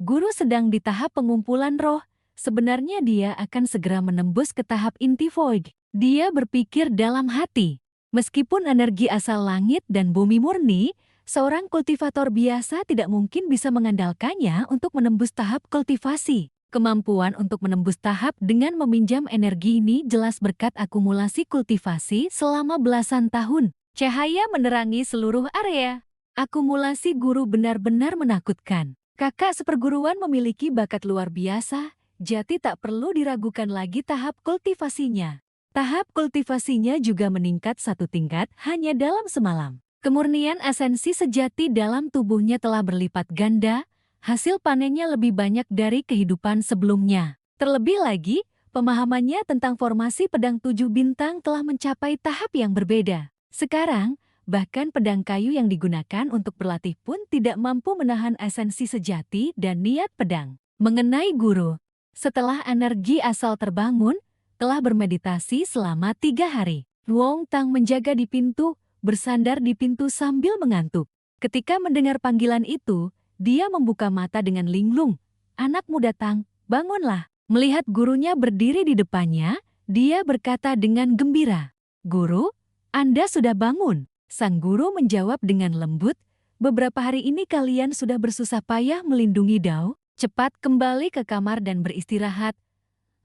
A: Guru sedang di tahap pengumpulan roh, sebenarnya dia akan segera menembus ke tahap inti void. Dia berpikir dalam hati, meskipun energi asal langit dan bumi murni, seorang kultivator biasa tidak mungkin bisa mengandalkannya untuk menembus tahap kultivasi. Kemampuan untuk menembus tahap dengan meminjam energi ini jelas berkat akumulasi kultivasi selama belasan tahun. Cahaya menerangi seluruh area. Akumulasi guru benar-benar menakutkan. Kakak seperguruan memiliki bakat luar biasa, jadi tak perlu diragukan lagi tahap kultivasinya. Tahap kultivasinya juga meningkat 1 tingkat hanya dalam semalam. Kemurnian esensi sejati dalam tubuhnya telah berlipat ganda, hasil panennya lebih banyak dari kehidupan sebelumnya. Terlebih lagi, pemahamannya tentang formasi pedang 7 bintang telah mencapai tahap yang berbeda. Sekarang, bahkan pedang kayu yang digunakan untuk berlatih pun tidak mampu menahan esensi sejati dan niat pedang. Mengenai guru, setelah energi asal terbangun, telah bermeditasi selama 3 hari. Fuong Tang menjaga di pintu, bersandar di pintu sambil mengantuk. Ketika mendengar panggilan itu, dia membuka mata dengan linglung. "Anak muda Tang, bangunlah." Melihat gurunya berdiri di depannya, dia berkata dengan gembira, "Guru, Anda sudah bangun." Sang guru menjawab dengan lembut, "Beberapa hari ini kalian sudah bersusah payah melindungi Dao. Cepat kembali ke kamar dan beristirahat.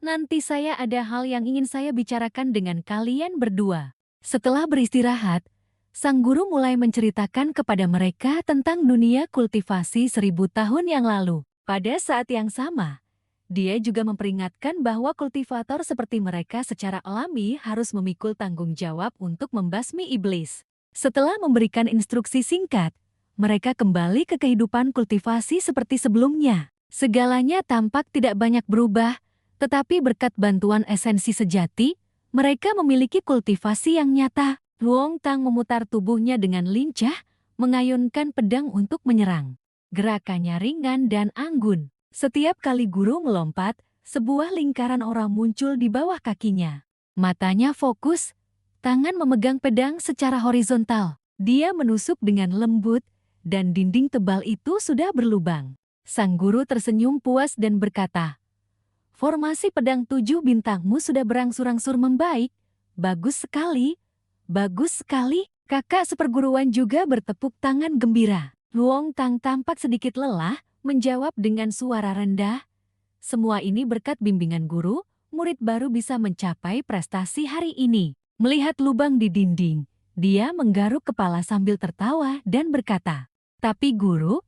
A: Nanti saya ada hal yang ingin saya bicarakan dengan kalian berdua." Setelah beristirahat, sang guru mulai menceritakan kepada mereka tentang dunia kultivasi 1000 tahun yang lalu. Pada saat yang sama, dia juga memperingatkan bahwa kultivator seperti mereka secara alami harus memikul tanggung jawab untuk membasmi iblis. Setelah memberikan instruksi singkat, mereka kembali ke kehidupan kultivasi seperti sebelumnya. Segalanya tampak tidak banyak berubah, tetapi berkat bantuan esensi sejati, mereka memiliki kultivasi yang nyata. Fuong Tang memutar tubuhnya dengan lincah, mengayunkan pedang untuk menyerang. Gerakannya ringan dan anggun. Setiap kali guru melompat, sebuah lingkaran aura muncul di bawah kakinya. Matanya fokus, tangan memegang pedang secara horizontal. Dia menusuk dengan lembut, dan dinding tebal itu sudah berlubang. Sang guru tersenyum puas dan berkata, "Formasi pedang 7 bintangmu sudah berangsur-angsur membaik. Bagus sekali, bagus sekali." Kakak seperguruan juga bertepuk tangan gembira. Fuong Tang tampak sedikit lelah, menjawab dengan suara rendah, "Semua ini berkat bimbingan guru, murid baru bisa mencapai prestasi hari ini." Melihat lubang di dinding, dia menggaruk kepala sambil tertawa dan berkata, "Tapi guru,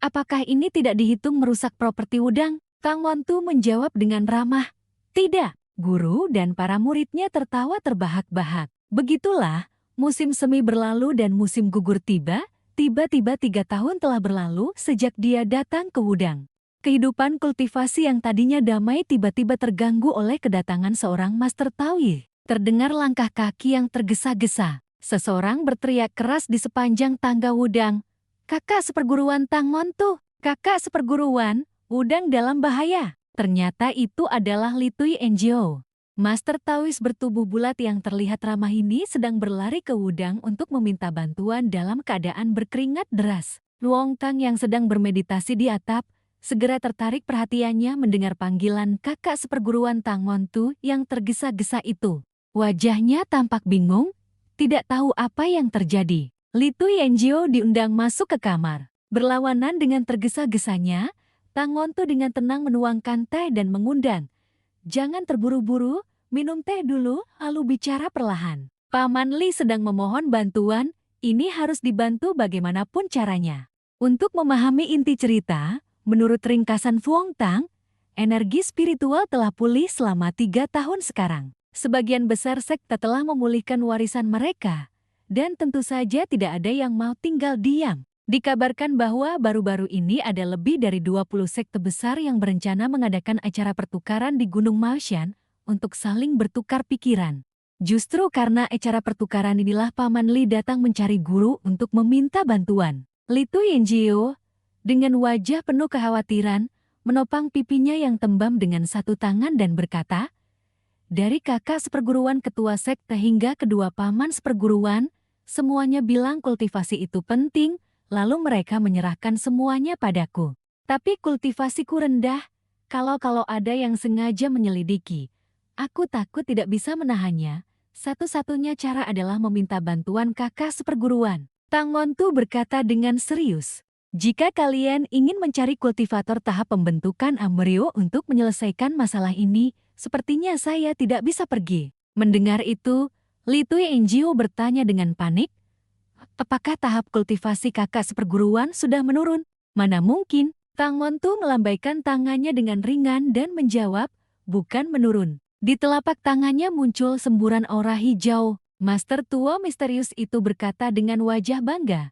A: apakah ini tidak dihitung merusak properti udang?" Tang Wantu menjawab dengan ramah, "Tidak." Guru dan para muridnya tertawa terbahak-bahak. Begitulah, musim semi berlalu dan musim gugur tiba. Tiba-tiba 3 tahun telah berlalu sejak dia datang ke Wudang. Kehidupan kultivasi yang tadinya damai tiba-tiba terganggu oleh kedatangan seorang Master Taoyi. Terdengar langkah kaki yang tergesa-gesa. Seseorang berteriak keras di sepanjang tangga Wudang. "Kakak seperguruan Tang Montu! Kakak seperguruan, Wudang dalam bahaya!" Ternyata itu adalah Li Tui Enjio. Master Taois bertubuh bulat yang terlihat ramah ini sedang berlari ke Wudang untuk meminta bantuan dalam keadaan berkeringat deras. Luong Tang yang sedang bermeditasi di atap, segera tertarik perhatiannya mendengar panggilan kakak seperguruan Tang Montu yang tergesa-gesa itu. Wajahnya tampak bingung, tidak tahu apa yang terjadi. Li Tui Enjio diundang masuk ke kamar. Berlawanan dengan tergesa-gesanya, Tang Montu dengan tenang menuangkan teh dan mengundang. "Jangan terburu-buru, minum teh dulu, lalu bicara perlahan. Paman Li sedang memohon bantuan, ini harus dibantu bagaimanapun caranya." Untuk memahami inti cerita, menurut ringkasan Fuong Tang, energi spiritual telah pulih selama 3 tahun sekarang. Sebagian besar sekte telah memulihkan warisan mereka, dan tentu saja tidak ada yang mau tinggal diam. Dikabarkan bahwa baru-baru ini ada lebih dari 20 sekte besar yang berencana mengadakan acara pertukaran di Gunung Maoshan untuk saling bertukar pikiran. Justru karena acara pertukaran inilah Paman Li datang mencari guru untuk meminta bantuan. Li Tui Enjio, dengan wajah penuh kekhawatiran, menopang pipinya yang tembam dengan satu tangan dan berkata, "Dari kakak seperguruan ketua sekte hingga kedua paman seperguruan, semuanya bilang kultivasi itu penting, lalu mereka menyerahkan semuanya padaku. Tapi kultivasiku rendah, kalau ada yang sengaja menyelidiki, aku takut tidak bisa menahannya. Satu-satunya cara adalah meminta bantuan kakak seperguruan." Tang Montu berkata dengan serius, "Jika kalian ingin mencari kultivator tahap pembentukan embrio untuk menyelesaikan masalah ini, sepertinya saya tidak bisa pergi." Mendengar itu, Li Tui Enjio bertanya dengan panik, "Apakah tahap kultivasi kakak seperguruan sudah menurun?" "Mana mungkin?" Tang Montu melambaikan tangannya dengan ringan dan menjawab, "Bukan menurun." Di telapak tangannya muncul semburan aura hijau. Master tua misterius itu berkata dengan wajah bangga,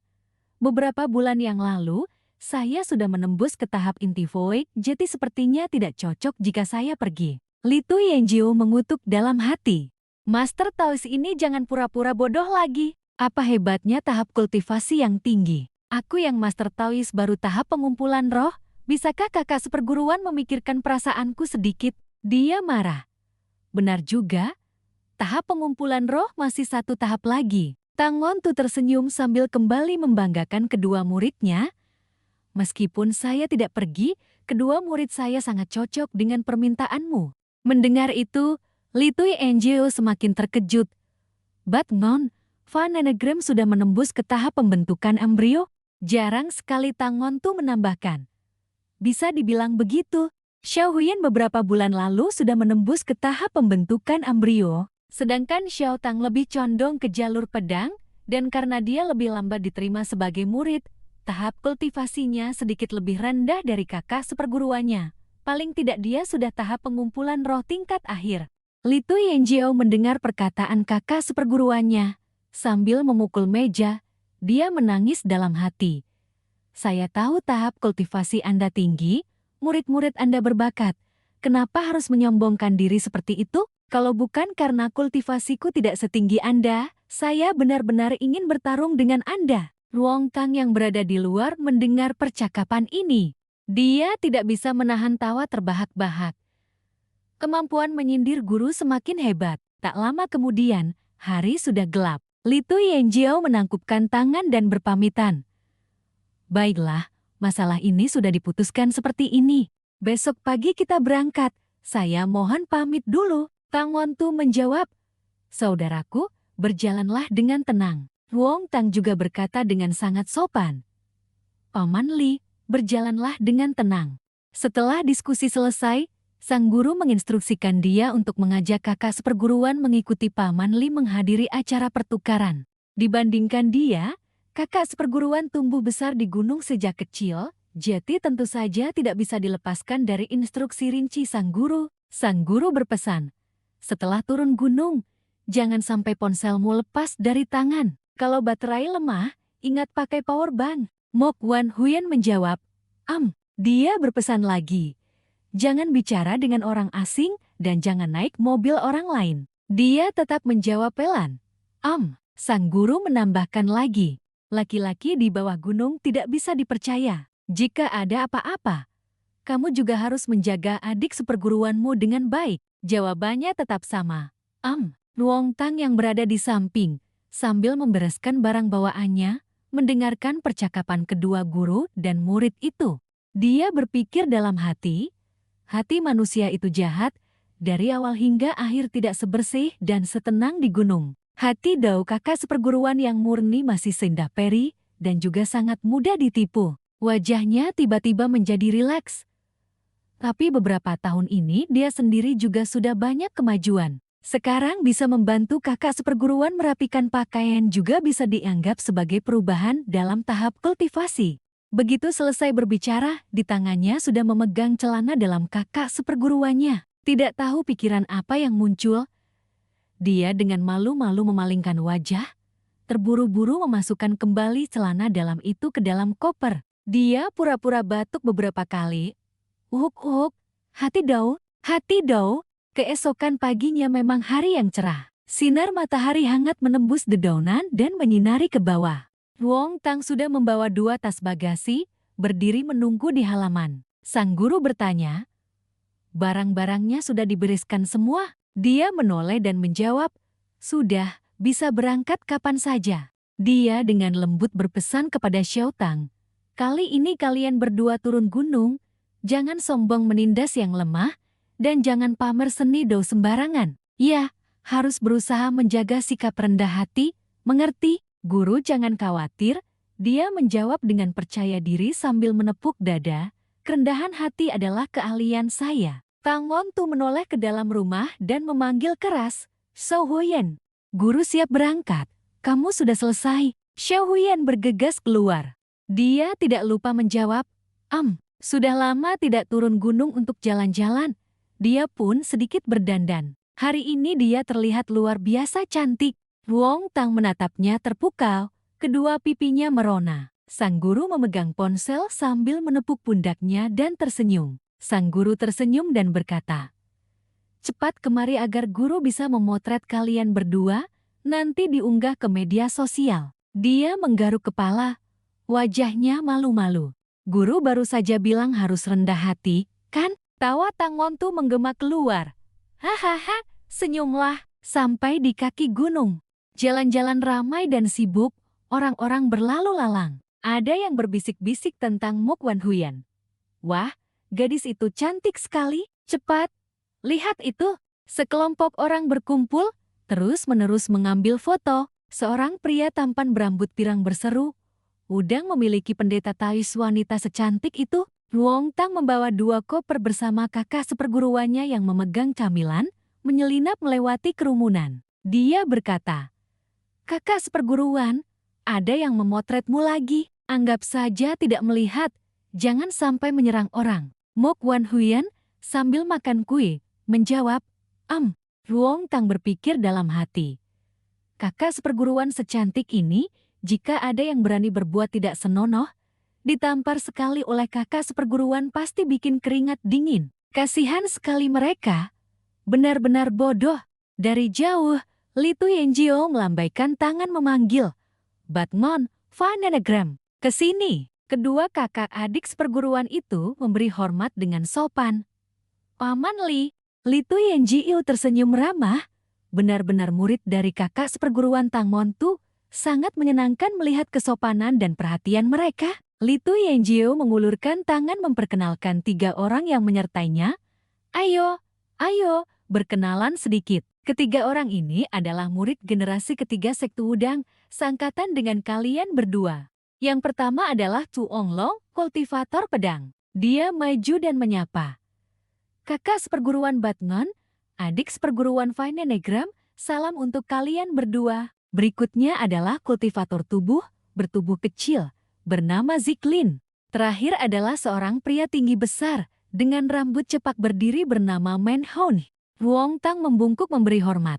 A: "Beberapa bulan yang lalu, saya sudah menembus ke tahap inti void, jadi sepertinya tidak cocok jika saya pergi." Li Tui Enjio mengutuk dalam hati. Master Taois ini jangan pura-pura bodoh lagi. Apa hebatnya tahap kultivasi yang tinggi? Aku yang Master Taois baru tahap pengumpulan roh, bisakah kakak seperguruan memikirkan perasaanku sedikit? Dia marah. Benar juga. Tahap pengumpulan roh masih satu tahap lagi. Tang Montu tersenyum sambil kembali membanggakan kedua muridnya. "Meskipun saya tidak pergi, kedua murid saya sangat cocok dengan permintaanmu." Mendengar itu, Li Tui Enjio semakin terkejut. "But non, Van Enegram sudah menembus ke tahap pembentukan embrio?" Jarang sekali Tang Montu menambahkan. "Bisa dibilang begitu. Xiao Huyan beberapa bulan lalu sudah menembus ke tahap pembentukan embrio. Sedangkan Xiao Tang lebih condong ke jalur pedang, dan karena dia lebih lambat diterima sebagai murid, tahap kultivasinya sedikit lebih rendah dari kakak seperguruannya. Paling tidak dia sudah tahap pengumpulan roh tingkat akhir." Li Tui Enjio mendengar perkataan kakak seperguruannya. Sambil memukul meja, dia menangis dalam hati. "Saya tahu tahap kultivasi Anda tinggi, murid-murid Anda berbakat. Kenapa harus menyombongkan diri seperti itu? Kalau bukan karena kultivasiku tidak setinggi Anda, saya benar-benar ingin bertarung dengan Anda." Luong Tang yang berada di luar mendengar percakapan ini. Dia tidak bisa menahan tawa terbahak-bahak. Kemampuan menyindir guru semakin hebat. Tak lama kemudian, hari sudah gelap. Li Tui Enjio menangkupkan tangan dan berpamitan. "Baiklah, masalah ini sudah diputuskan seperti ini. Besok pagi kita berangkat. Saya mohon pamit dulu." Tang Montu menjawab, "Saudaraku, berjalanlah dengan tenang." Luong Tang juga berkata dengan sangat sopan, "Paman Li, berjalanlah dengan tenang." Setelah diskusi selesai, sang guru menginstruksikan dia untuk mengajak kakak seperguruan mengikuti Paman Li menghadiri acara pertukaran. Dibandingkan dia, kakak seperguruan tumbuh besar di gunung sejak kecil, jadi tentu saja tidak bisa dilepaskan dari instruksi rinci sang guru. Sang guru berpesan, "Setelah turun gunung, jangan sampai ponselmu lepas dari tangan. Kalau baterai lemah, ingat pakai power bank." Mok Wan Huyen menjawab, Dia berpesan lagi, jangan bicara dengan orang asing dan jangan naik mobil orang lain. Dia tetap menjawab pelan. Sang guru menambahkan lagi, laki-laki di bawah gunung tidak bisa dipercaya. Jika ada apa-apa, kamu juga harus menjaga adik seperguruanmu dengan baik. Jawabannya tetap sama. Luong Tang yang berada di samping, sambil membereskan barang bawaannya, mendengarkan percakapan kedua guru dan murid itu. Dia berpikir dalam hati manusia itu jahat, dari awal hingga akhir tidak sebersih dan setenang di gunung. Hati Dao kakak seperguruan yang murni masih seindah peri dan juga sangat mudah ditipu. Wajahnya tiba-tiba menjadi rileks. Tapi beberapa tahun ini dia sendiri juga sudah banyak kemajuan. Sekarang bisa membantu kakak seperguruan merapikan pakaian juga bisa dianggap sebagai perubahan dalam tahap kultivasi. Begitu selesai berbicara, di tangannya sudah memegang celana dalam kakak seperguruannya. Tidak tahu pikiran apa yang muncul. Dia dengan malu-malu memalingkan wajah, terburu-buru memasukkan kembali celana dalam itu ke dalam koper. Dia pura-pura batuk beberapa kali. Uhuk, hati Dao. Keesokan paginya memang hari yang cerah. Sinar matahari hangat menembus dedaunan dan menyinari ke bawah. Luong Tang sudah membawa 2 tas bagasi, berdiri menunggu di halaman. Sang guru bertanya, barang-barangnya sudah dibereskan semua? Dia menoleh dan menjawab, sudah, bisa berangkat kapan saja. Dia dengan lembut berpesan kepada Xiao Tang, kali ini kalian berdua turun gunung, jangan sombong menindas yang lemah, dan jangan pamer seni Dao sembarangan. Ya, harus berusaha menjaga sikap rendah hati, mengerti? Guru jangan khawatir, dia menjawab dengan percaya diri sambil menepuk dada, kerendahan hati adalah keahlian saya. Tang Montu menoleh ke dalam rumah dan memanggil keras, Xiao Huyan. Guru siap berangkat, kamu sudah selesai. Xiao Huyan bergegas keluar. Dia tidak lupa menjawab, sudah lama tidak turun gunung untuk jalan-jalan. Dia pun sedikit berdandan. Hari ini dia terlihat luar biasa cantik. Luong Tang menatapnya terpukau, kedua pipinya merona. Sang guru memegang ponsel sambil menepuk pundaknya dan tersenyum. Sang guru tersenyum dan berkata, cepat kemari agar guru bisa memotret kalian berdua, nanti diunggah ke media sosial. Dia menggaruk kepala, wajahnya malu-malu. Guru baru saja bilang harus rendah hati, kan? Tawa Tang Montu menggema keluar. Hahaha, senyumlah. Sampai di kaki gunung. Jalan-jalan ramai dan sibuk, orang-orang berlalu lalang. Ada yang berbisik-bisik tentang Mok Wan Huyan. Wah, gadis itu cantik sekali. Cepat, lihat itu. Sekelompok orang berkumpul, terus-menerus mengambil foto. Seorang pria tampan berambut pirang berseru, udang memiliki pendeta Taois wanita secantik itu. Luong Tang membawa 2 koper bersama kakak seperguruannya yang memegang camilan, menyelinap melewati kerumunan. Dia berkata, kakak seperguruan, ada yang memotretmu lagi. Anggap saja tidak melihat, jangan sampai menyerang orang. Mok Wan Huyan sambil makan kue, menjawab, Luong Tang berpikir dalam hati. Kakak seperguruan secantik ini, jika ada yang berani berbuat tidak senonoh, ditampar sekali oleh kakak seperguruan pasti bikin keringat dingin. Kasihan sekali mereka. Benar-benar bodoh. Dari jauh, Li Tuyenjio melambaikan tangan memanggil, Batmon, Vanenagram, ke sini. Kedua kakak adik seperguruan itu memberi hormat dengan sopan. Paman Li Tuyenjio tersenyum ramah. Benar-benar murid dari kakak seperguruan Tang Montu, sangat menyenangkan melihat kesopanan dan perhatian mereka. Li Tuyenjio mengulurkan tangan memperkenalkan 3 orang yang menyertainya. Ayo, berkenalan sedikit. Ketiga orang ini adalah murid generasi ketiga sekte Wudang, seangkatan dengan kalian berdua. Yang pertama adalah Tu Onglong, kultivator pedang. Dia maju dan menyapa. Kakak seperguruan Batman, adik seperguruan Vanenagram, salam untuk kalian berdua. Berikutnya adalah kultivator tubuh, bertubuh kecil, bernama Ziklin. Terakhir adalah seorang pria tinggi besar, dengan rambut cepak berdiri bernama Manhon. Luong Tang membungkuk memberi hormat.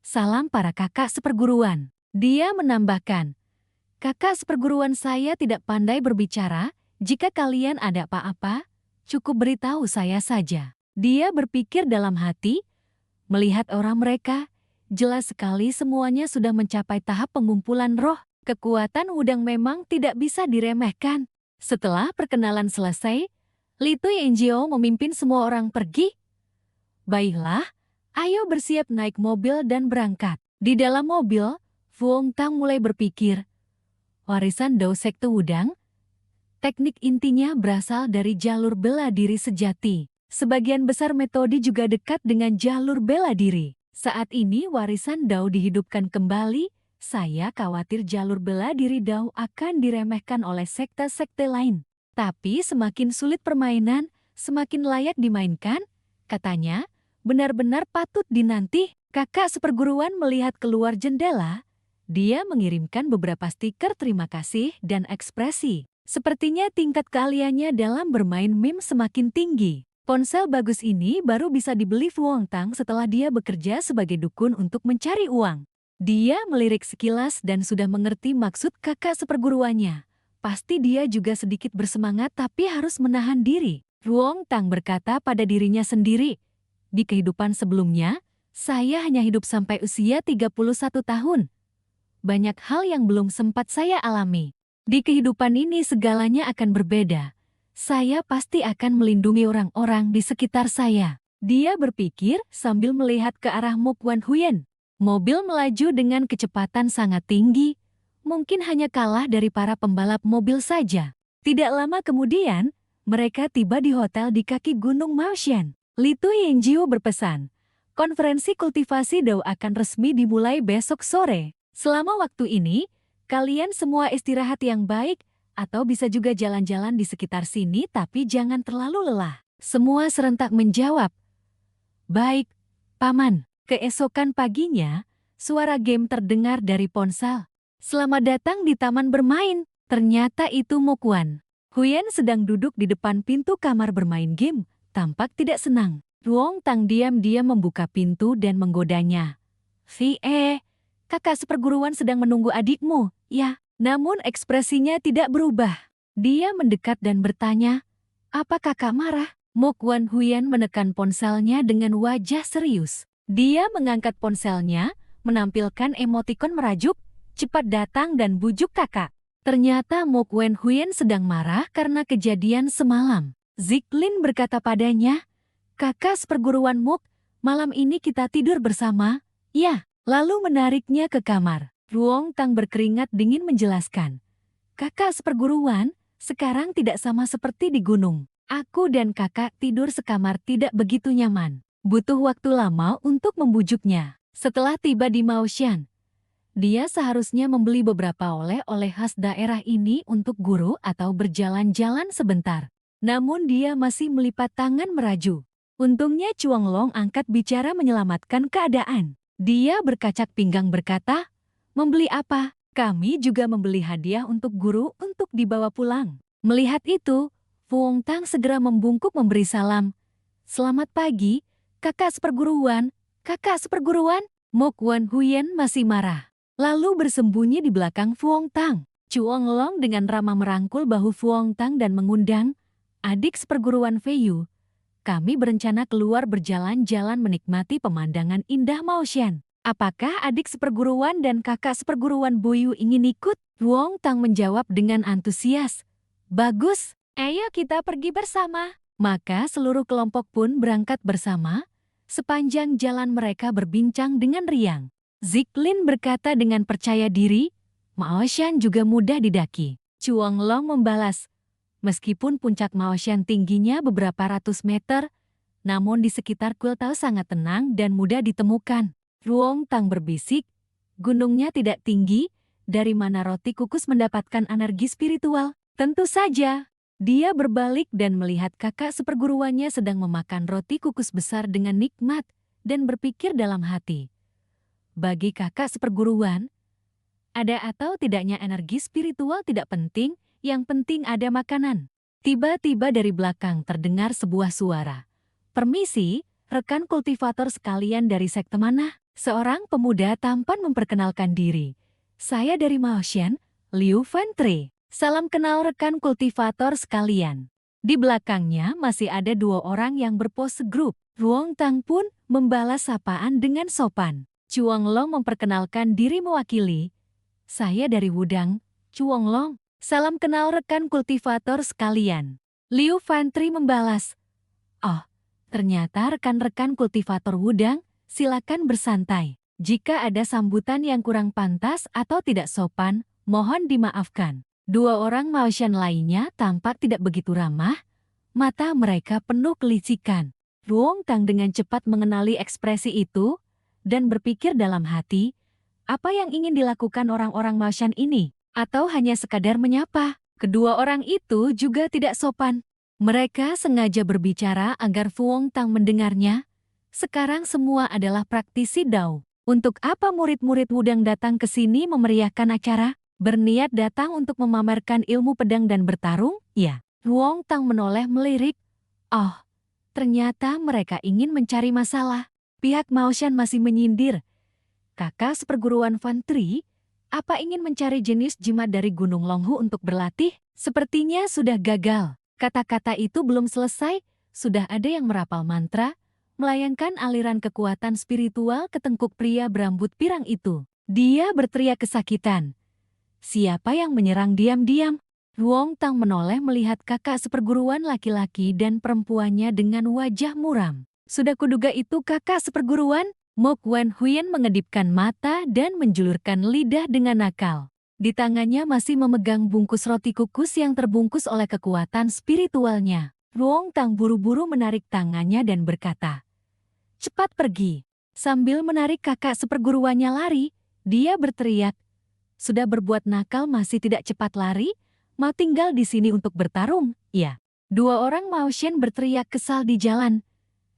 A: Salam para kakak seperguruan. Dia menambahkan, kakak seperguruan saya tidak pandai berbicara, Jika kalian ada apa-apa, cukup beritahu saya saja. Dia berpikir dalam hati, melihat orang mereka, jelas sekali semuanya sudah mencapai tahap pengumpulan roh. Kekuatan Wudang memang tidak bisa diremehkan. Setelah perkenalan selesai, Li Tui Enjio memimpin semua orang pergi. Baiklah, ayo bersiap naik mobil dan berangkat. Di dalam mobil, Fuong Tang mulai berpikir, warisan Dao Sekte Wudang, teknik intinya berasal dari jalur bela diri sejati. Sebagian besar metode juga dekat dengan jalur bela diri. Saat ini warisan Dao dihidupkan kembali, saya khawatir jalur bela diri Dao akan diremehkan oleh sekte-sekte lain. Tapi semakin sulit permainan, semakin layak dimainkan, katanya, benar-benar patut dinanti. Kakak seperguruan melihat keluar jendela. Dia mengirimkan beberapa stiker terima kasih dan ekspresi. Sepertinya tingkat keahliannya dalam bermain meme semakin tinggi. Ponsel bagus ini baru bisa dibeli Fuong Tang setelah dia bekerja sebagai dukun untuk mencari uang. Dia melirik sekilas dan sudah mengerti maksud kakak seperguruannya. Pasti dia juga sedikit bersemangat tapi harus menahan diri. Fuong Tang berkata pada dirinya sendiri, di kehidupan sebelumnya, saya hanya hidup sampai usia 31 tahun. Banyak hal yang belum sempat saya alami. Di kehidupan ini segalanya akan berbeda. Saya pasti akan melindungi orang-orang di sekitar saya. Dia berpikir sambil melihat ke arah Mo Quan Huyen. Mobil melaju dengan kecepatan sangat tinggi, mungkin hanya kalah dari para pembalap mobil saja. Tidak lama kemudian, mereka tiba di hotel di kaki Gunung Maoshan. Li Tui Enjio berpesan, konferensi kultivasi Dao akan resmi dimulai besok sore. Selama waktu ini, kalian semua istirahat yang baik, atau bisa juga jalan-jalan di sekitar sini tapi jangan terlalu lelah. Semua serentak menjawab, baik, Paman. Keesokan paginya, suara game terdengar dari ponsel. Selamat datang di taman bermain. Ternyata itu Mo Quan Huyen sedang duduk di depan pintu kamar bermain game, tampak tidak senang. Fuong Tang diam-diam membuka pintu dan menggodanya. Kakak seperguruan sedang menunggu adikmu, ya. Namun ekspresinya tidak berubah. Dia mendekat dan bertanya, apa kakak marah? Mo Quan Huyen menekan ponselnya dengan wajah serius. Dia mengangkat ponselnya, menampilkan emotikon merajuk, cepat datang dan bujuk kakak. Ternyata Mo Quan Huyen sedang marah karena kejadian semalam. Ziklin berkata padanya, kakak seperguruan Mok, malam ini kita tidur bersama, ya. Lalu menariknya ke kamar. Fuong Tang berkeringat dingin menjelaskan, kakak seperguruan, sekarang tidak sama seperti di gunung. Aku dan kakak tidur sekamar tidak begitu nyaman. Butuh waktu lama untuk membujuknya. Setelah tiba di Maoshan, dia seharusnya membeli beberapa oleh-oleh khas daerah ini untuk guru atau berjalan-jalan sebentar. Namun dia masih melipat tangan meraju. Untungnya Chuang Long angkat bicara menyelamatkan keadaan. Dia berkacak pinggang berkata, membeli apa? Kami juga membeli hadiah untuk guru untuk dibawa pulang. Melihat itu, Fuong Tang segera membungkuk memberi salam. Selamat pagi. Kakak seperguruan, Mo Quan Huyen masih marah. Lalu bersembunyi di belakang Fuong Tang. Chuang Long dengan ramah merangkul bahu Fuong Tang dan mengundang, adik seperguruan Fei Yu, kami berencana keluar berjalan-jalan menikmati pemandangan indah Maoshan. Apakah adik seperguruan dan kakak seperguruan Boyu ingin ikut? Fuong Tang menjawab dengan antusias. Bagus, ayo kita pergi bersama. Maka seluruh kelompok pun berangkat bersama. Sepanjang jalan mereka berbincang dengan riang. Ziklin berkata dengan percaya diri, Maoshan juga mudah didaki. Chuang Long membalas, meskipun puncak Maoshan tingginya beberapa ratus meter, namun di sekitar Kultao sangat tenang dan mudah ditemukan. Fuong Tang berbisik, gunungnya tidak tinggi, dari mana roti kukus mendapatkan energi spiritual? Tentu saja. Dia berbalik dan melihat kakak seperguruannya sedang memakan roti kukus besar dengan nikmat dan berpikir dalam hati. Bagi kakak seperguruan, ada atau tidaknya energi spiritual tidak penting, yang penting ada makanan. Tiba-tiba dari belakang terdengar sebuah suara. Permisi, rekan kultivator sekalian dari sekte mana? Seorang pemuda tampan memperkenalkan diri. Saya dari Maoshan, Liu Fan Tre. Salam kenal rekan kultivator sekalian. Di belakangnya masih ada dua orang yang berpose grup. Ruong Tang pun membalas sapaan dengan sopan. Chuang Long memperkenalkan diri mewakili. Saya dari Wudang, Chuang Long. Salam kenal rekan kultivator sekalian. Liu Fantri membalas. Oh, ternyata rekan-rekan kultivator Wudang, silakan bersantai. Jika ada sambutan yang kurang pantas atau tidak sopan, mohon dimaafkan. Dua orang Maoshan lainnya tampak tidak begitu ramah, mata mereka penuh kelicikan. Ruong Tang dengan cepat mengenali ekspresi itu, dan berpikir dalam hati, apa yang ingin dilakukan orang-orang Maoshan ini? Atau hanya sekadar menyapa? Kedua orang itu juga tidak sopan. Mereka sengaja berbicara agar Ruong Tang mendengarnya. Sekarang semua adalah praktisi Dao. Untuk apa murid-murid Wudang datang ke sini memeriahkan acara? Berniat datang untuk memamerkan ilmu pedang dan bertarung? Ya. Ruong Tang menoleh melirik. Oh, ternyata mereka ingin mencari masalah. Pihak Maoshan masih menyindir. Kakak seperguruan Fantri, apa ingin mencari jenis jimat dari Gunung Longhu untuk berlatih? Sepertinya sudah gagal. Kata-kata itu belum selesai, sudah ada yang merapal mantra, melayangkan aliran kekuatan spiritual ke tengkuk pria berambut pirang itu. Dia berteriak kesakitan. Siapa yang menyerang diam-diam? Ruong Tang menoleh melihat kakak seperguruan laki-laki dan perempuannya dengan wajah muram. Sudah kuduga itu kakak seperguruan? Mo Wen Huyen mengedipkan mata dan menjulurkan lidah dengan nakal. Di tangannya masih memegang bungkus roti kukus yang terbungkus oleh kekuatan spiritualnya. Ruong Tang buru-buru menarik tangannya dan berkata, "Cepat pergi." Sambil menarik kakak seperguruannya lari, dia berteriak, "Sudah berbuat nakal masih tidak cepat lari? Mau tinggal di sini untuk bertarung?" Ya. Dua orang Maoshan berteriak kesal di jalan.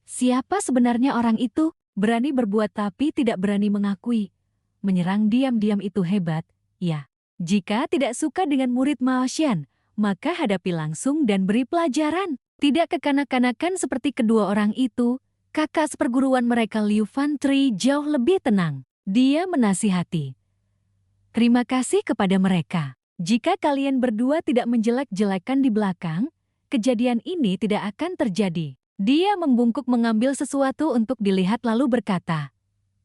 A: Siapa sebenarnya orang itu? Berani berbuat tapi tidak berani mengakui. Menyerang diam-diam itu hebat, ya. Jika tidak suka dengan murid Maoshan, maka hadapi langsung dan beri pelajaran. Tidak kekanak-kanakan seperti kedua orang itu, kakak seperguruan mereka Liu Fantri jauh lebih tenang. Dia menasihati. Terima kasih kepada mereka. Jika kalian berdua tidak menjelek-jelekan di belakang, kejadian ini tidak akan terjadi. Dia membungkuk mengambil sesuatu untuk dilihat lalu berkata,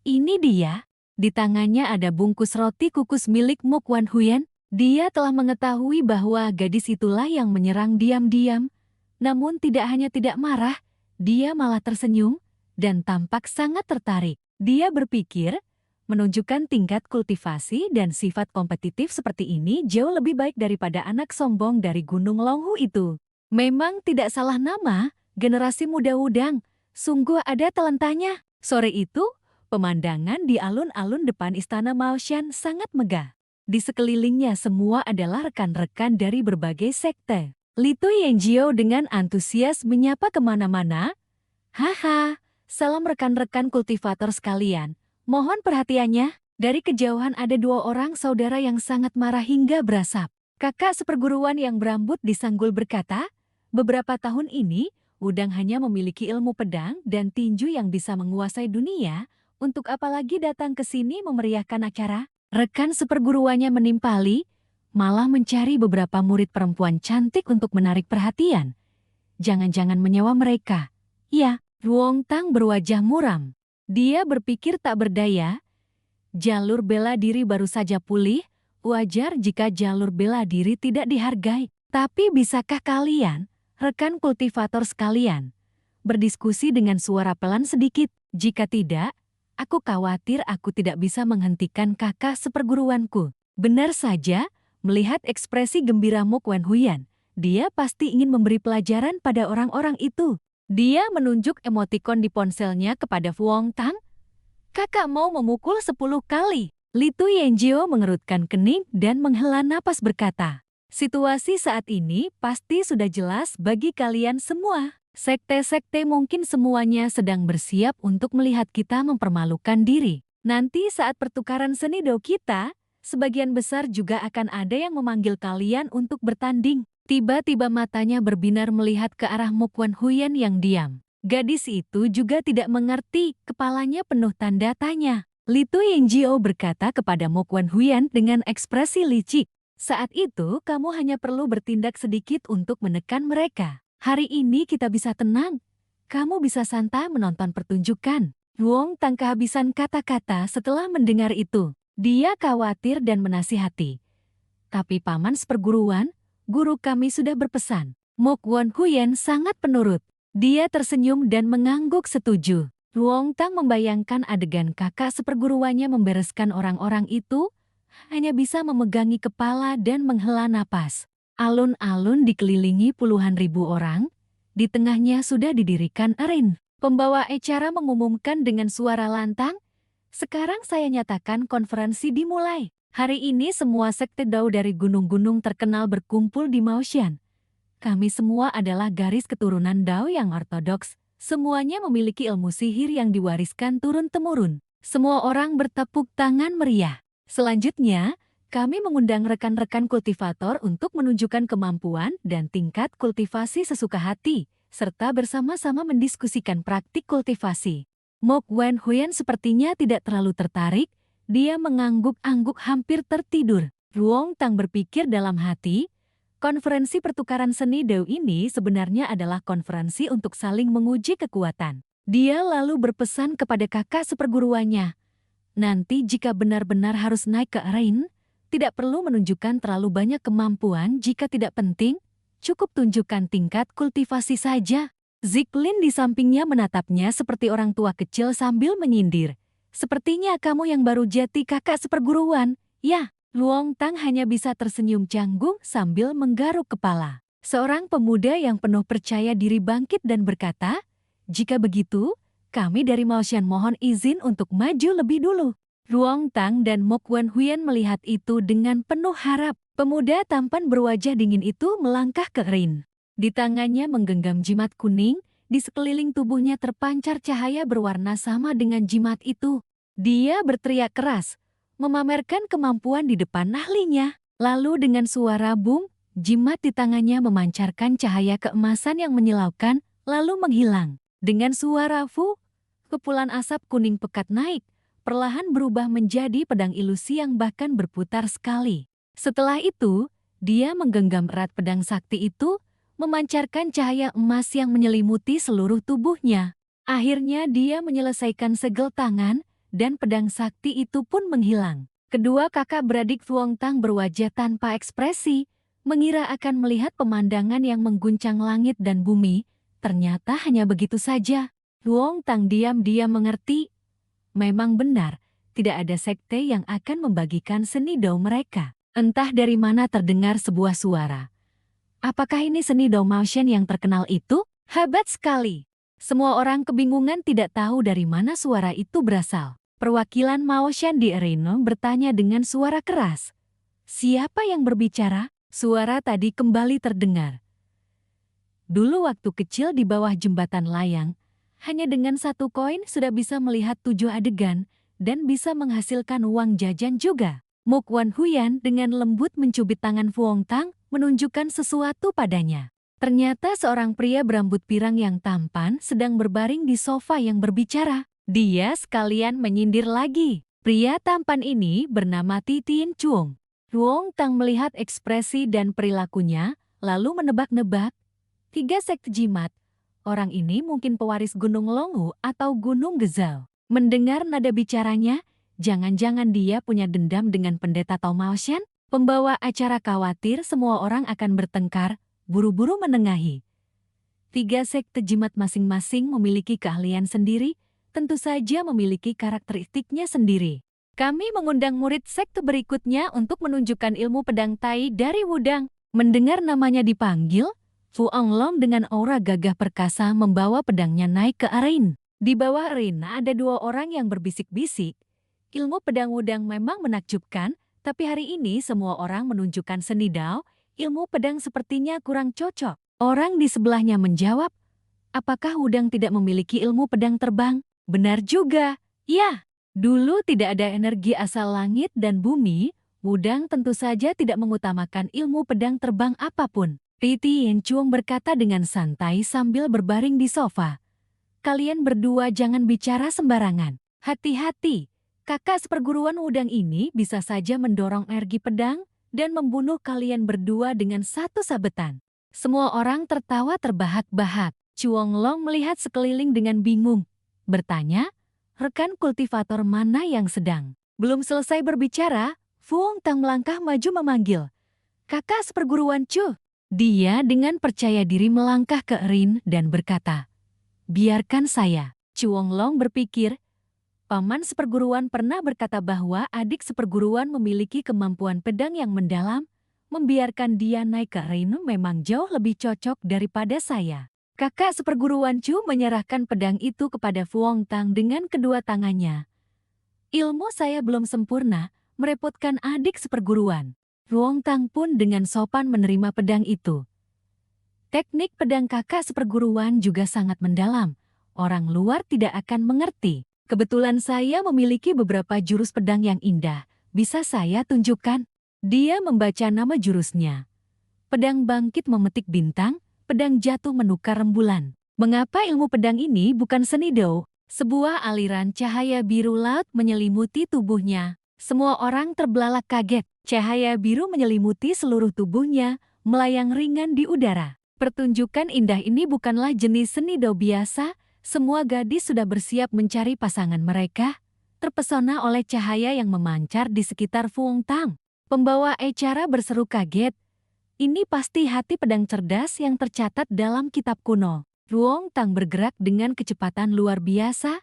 A: "Ini dia." Di tangannya ada bungkus roti kukus milik Mo Wen Huyen. Dia telah mengetahui bahwa gadis itulah yang menyerang diam-diam. Namun tidak hanya tidak marah, dia malah tersenyum dan tampak sangat tertarik. Dia berpikir, menunjukkan tingkat kultivasi dan sifat kompetitif seperti ini jauh lebih baik daripada anak sombong dari Gunung Longhu itu. Memang tidak salah nama, generasi muda Wudang, sungguh ada talentanya. Sore itu, pemandangan di alun-alun depan istana Maoshan sangat megah. Di sekelilingnya semua adalah rekan-rekan dari berbagai sekte. Li Tu Yenjio dengan antusias menyapa kemana-mana. "Haha, salam rekan-rekan kultivator sekalian. Mohon perhatiannya, dari kejauhan ada dua orang saudara yang sangat marah hingga berasap." Kakak seperguruan yang berambut disanggul berkata, "Beberapa tahun ini, Wudang hanya memiliki ilmu pedang dan tinju yang bisa menguasai dunia. Untuk apa lagi datang ke sini memeriahkan acara?" Rekan seperguruannya menimpali, malah mencari beberapa murid perempuan cantik untuk menarik perhatian. Jangan-jangan menyewa mereka. Ya, Ruong Tang berwajah muram. Dia berpikir tak berdaya. Jalur bela diri baru saja pulih, wajar jika jalur bela diri tidak dihargai. Tapi bisakah kalian, rekan kultivator sekalian, berdiskusi dengan suara pelan sedikit? Jika tidak, aku khawatir aku tidak bisa menghentikan kakak seperguruanku. Benar saja, melihat ekspresi gembira Mo Wen Huyen, dia pasti ingin memberi pelajaran pada orang-orang itu. Dia menunjuk emotikon di ponselnya kepada Ruong Tang. "Kakak mau memukul 10 kali." Li Tu Yenjio mengerutkan kening dan menghela napas berkata, "Situasi saat ini pasti sudah jelas bagi kalian semua. Sekte-sekte mungkin semuanya sedang bersiap untuk melihat kita mempermalukan diri. Nanti saat pertukaran seni do kita, sebagian besar juga akan ada yang memanggil kalian untuk bertanding." Tiba-tiba matanya berbinar melihat ke arah Mo Wen Huyen yang diam. Gadis itu juga tidak mengerti, kepalanya penuh tanda tanya. Li Tu Yenjio berkata kepada Mo Wen Huyen dengan ekspresi licik, Saat itu kamu hanya perlu bertindak sedikit untuk menekan mereka. Hari ini kita bisa tenang. Kamu bisa santai menonton pertunjukan. Luong Tang kehabisan kata-kata setelah mendengar itu. Dia khawatir dan menasihati. Tapi paman seperguruan, guru kami sudah berpesan. Mok Wan Huyen sangat penurut. Dia tersenyum dan mengangguk setuju. Luong Tang membayangkan adegan kakak seperguruannya membereskan orang-orang itu, hanya bisa memegangi kepala dan menghela napas. Alun-alun dikelilingi puluhan ribu orang, di tengahnya sudah didirikan arena. Pembawa acara mengumumkan dengan suara lantang, "Sekarang saya nyatakan konferensi dimulai. Hari ini semua sekte Dao dari gunung-gunung terkenal berkumpul di Maoshan. Kami semua adalah garis keturunan Dao yang ortodoks. Semuanya memiliki ilmu sihir yang diwariskan turun-temurun." Semua orang bertepuk tangan meriah. Selanjutnya, kami mengundang rekan-rekan kultivator untuk menunjukkan kemampuan dan tingkat kultivasi sesuka hati, serta bersama-sama mendiskusikan praktik kultivasi. Mok Wan Huyen sepertinya tidak terlalu tertarik. Dia mengangguk-angguk hampir tertidur. Luong Tang berpikir dalam hati, konferensi pertukaran seni Dao ini sebenarnya adalah konferensi untuk saling menguji kekuatan. Dia lalu berpesan kepada kakak seperguruannya, "Nanti jika benar-benar harus naik ke arena, tidak perlu menunjukkan terlalu banyak kemampuan jika tidak penting, cukup tunjukkan tingkat kultivasi saja." Ziklin di sampingnya menatapnya seperti orang tua kecil sambil menyindir. "Sepertinya kamu yang baru jati kakak seperguruan, ya?" Luong Tang hanya bisa tersenyum canggung sambil menggaruk kepala. Seorang pemuda yang penuh percaya diri bangkit dan berkata, "Jika begitu, kami dari Maoshan mohon izin untuk maju lebih dulu." Luong Tang dan Mok Wan Huyen melihat itu dengan penuh harap. Pemuda tampan berwajah dingin itu melangkah ke ring. Di tangannya menggenggam jimat kuning, di sekeliling tubuhnya terpancar cahaya berwarna sama dengan jimat itu. Dia berteriak keras, memamerkan kemampuan di depan ahlinya. Lalu dengan suara boom, jimat di tangannya memancarkan cahaya keemasan yang menyilaukan, lalu menghilang. Dengan suara fu, kepulan asap kuning pekat naik, perlahan berubah menjadi pedang ilusi yang bahkan berputar sekali. Setelah itu, dia menggenggam erat pedang sakti itu, memancarkan cahaya emas yang menyelimuti seluruh tubuhnya. Akhirnya dia menyelesaikan segel tangan, dan pedang sakti itu pun menghilang. Kedua kakak beradik Luong Tang berwajah tanpa ekspresi, mengira akan melihat pemandangan yang mengguncang langit dan bumi. Ternyata hanya begitu saja. Luong Tang diam-diam mengerti. Memang benar, tidak ada sekte yang akan membagikan seni Dao mereka. Entah dari mana terdengar sebuah suara. Apakah ini seni Dao Maoshan yang terkenal itu? Hebat sekali. Semua orang kebingungan tidak tahu dari mana suara itu berasal. Perwakilan Maoshan di arena bertanya dengan suara keras. "Siapa yang berbicara?" Suara tadi kembali terdengar. "Dulu waktu kecil di bawah jembatan layang, hanya dengan 1 koin sudah bisa melihat 7 adegan dan bisa menghasilkan uang jajan juga." Mok Wan Huyen dengan lembut mencubit tangan Luong Tang, menunjukkan sesuatu padanya. Ternyata seorang pria berambut pirang yang tampan sedang berbaring di sofa yang berbicara. Dia sekalian menyindir lagi. Pria tampan ini bernama Titin Chung. Luong Tang melihat ekspresi dan perilakunya, lalu menebak-nebak. 3 sekte jimat. Orang ini mungkin pewaris Gunung Longu atau Gunung Gezao. Mendengar nada bicaranya, jangan-jangan dia punya dendam dengan pendeta Tao Maoshan? Pembawa acara khawatir semua orang akan bertengkar, buru-buru menengahi. 3 sekte jimat masing-masing memiliki keahlian sendiri, tentu saja memiliki karakteristiknya sendiri. Kami mengundang murid sekte berikutnya untuk menunjukkan ilmu pedang Tai dari Wudang. Mendengar namanya dipanggil, Fu Onglong dengan aura gagah perkasa membawa pedangnya naik ke arena. Di bawah arena ada 2 orang yang berbisik-bisik. Ilmu pedang Wudang memang menakjubkan, tapi hari ini semua orang menunjukkan seni Dao, ilmu pedang sepertinya kurang cocok. Orang di sebelahnya menjawab, "Apakah Wudang tidak memiliki ilmu pedang terbang?" Benar juga, ya. Dulu tidak ada energi asal langit dan bumi, Wudang tentu saja tidak mengutamakan ilmu pedang terbang apapun. Titin Chung berkata dengan santai sambil berbaring di sofa. "Kalian berdua jangan bicara sembarangan. Hati-hati. Kakak seperguruan Wudang ini bisa saja mendorong energi pedang, dan membunuh kalian berdua dengan satu sabetan." Semua orang tertawa terbahak-bahak. Chuang Long melihat sekeliling dengan bingung. Bertanya, rekan kultivator mana yang sedang? Belum selesai berbicara, Fu Hongtang melangkah maju memanggil, "Kakak seperguruan Chu." Dia dengan percaya diri melangkah ke Rin dan berkata, "Biarkan saya." Chuang Long berpikir, paman seperguruan pernah berkata bahwa adik seperguruan memiliki kemampuan pedang yang mendalam. Membiarkan dia naik ke Rin memang jauh lebih cocok daripada saya. Kakak seperguruan Chu menyerahkan pedang itu kepada Fu Hongtang dengan kedua tangannya. "Ilmu saya belum sempurna, merepotkan adik seperguruan." Fu Hongtang pun dengan sopan menerima pedang itu. Teknik pedang kakak seperguruan juga sangat mendalam. Orang luar tidak akan mengerti. Kebetulan saya memiliki beberapa jurus pedang yang indah. Bisa saya tunjukkan? Dia membaca nama jurusnya. Pedang bangkit memetik bintang, pedang jatuh menukar rembulan. Mengapa ilmu pedang ini bukan seni Do? Sebuah aliran cahaya biru laut menyelimuti tubuhnya. Semua orang terbelalak kaget. Cahaya biru menyelimuti seluruh tubuhnya, melayang ringan di udara. Pertunjukan indah ini bukanlah jenis seni Do biasa. Semua gadis sudah bersiap mencari pasangan mereka, terpesona oleh cahaya yang memancar di sekitar Fu Hongtang. Pembawa acara berseru kaget. Ini pasti hati pedang cerdas yang tercatat dalam kitab kuno. Fu Hongtang bergerak dengan kecepatan luar biasa,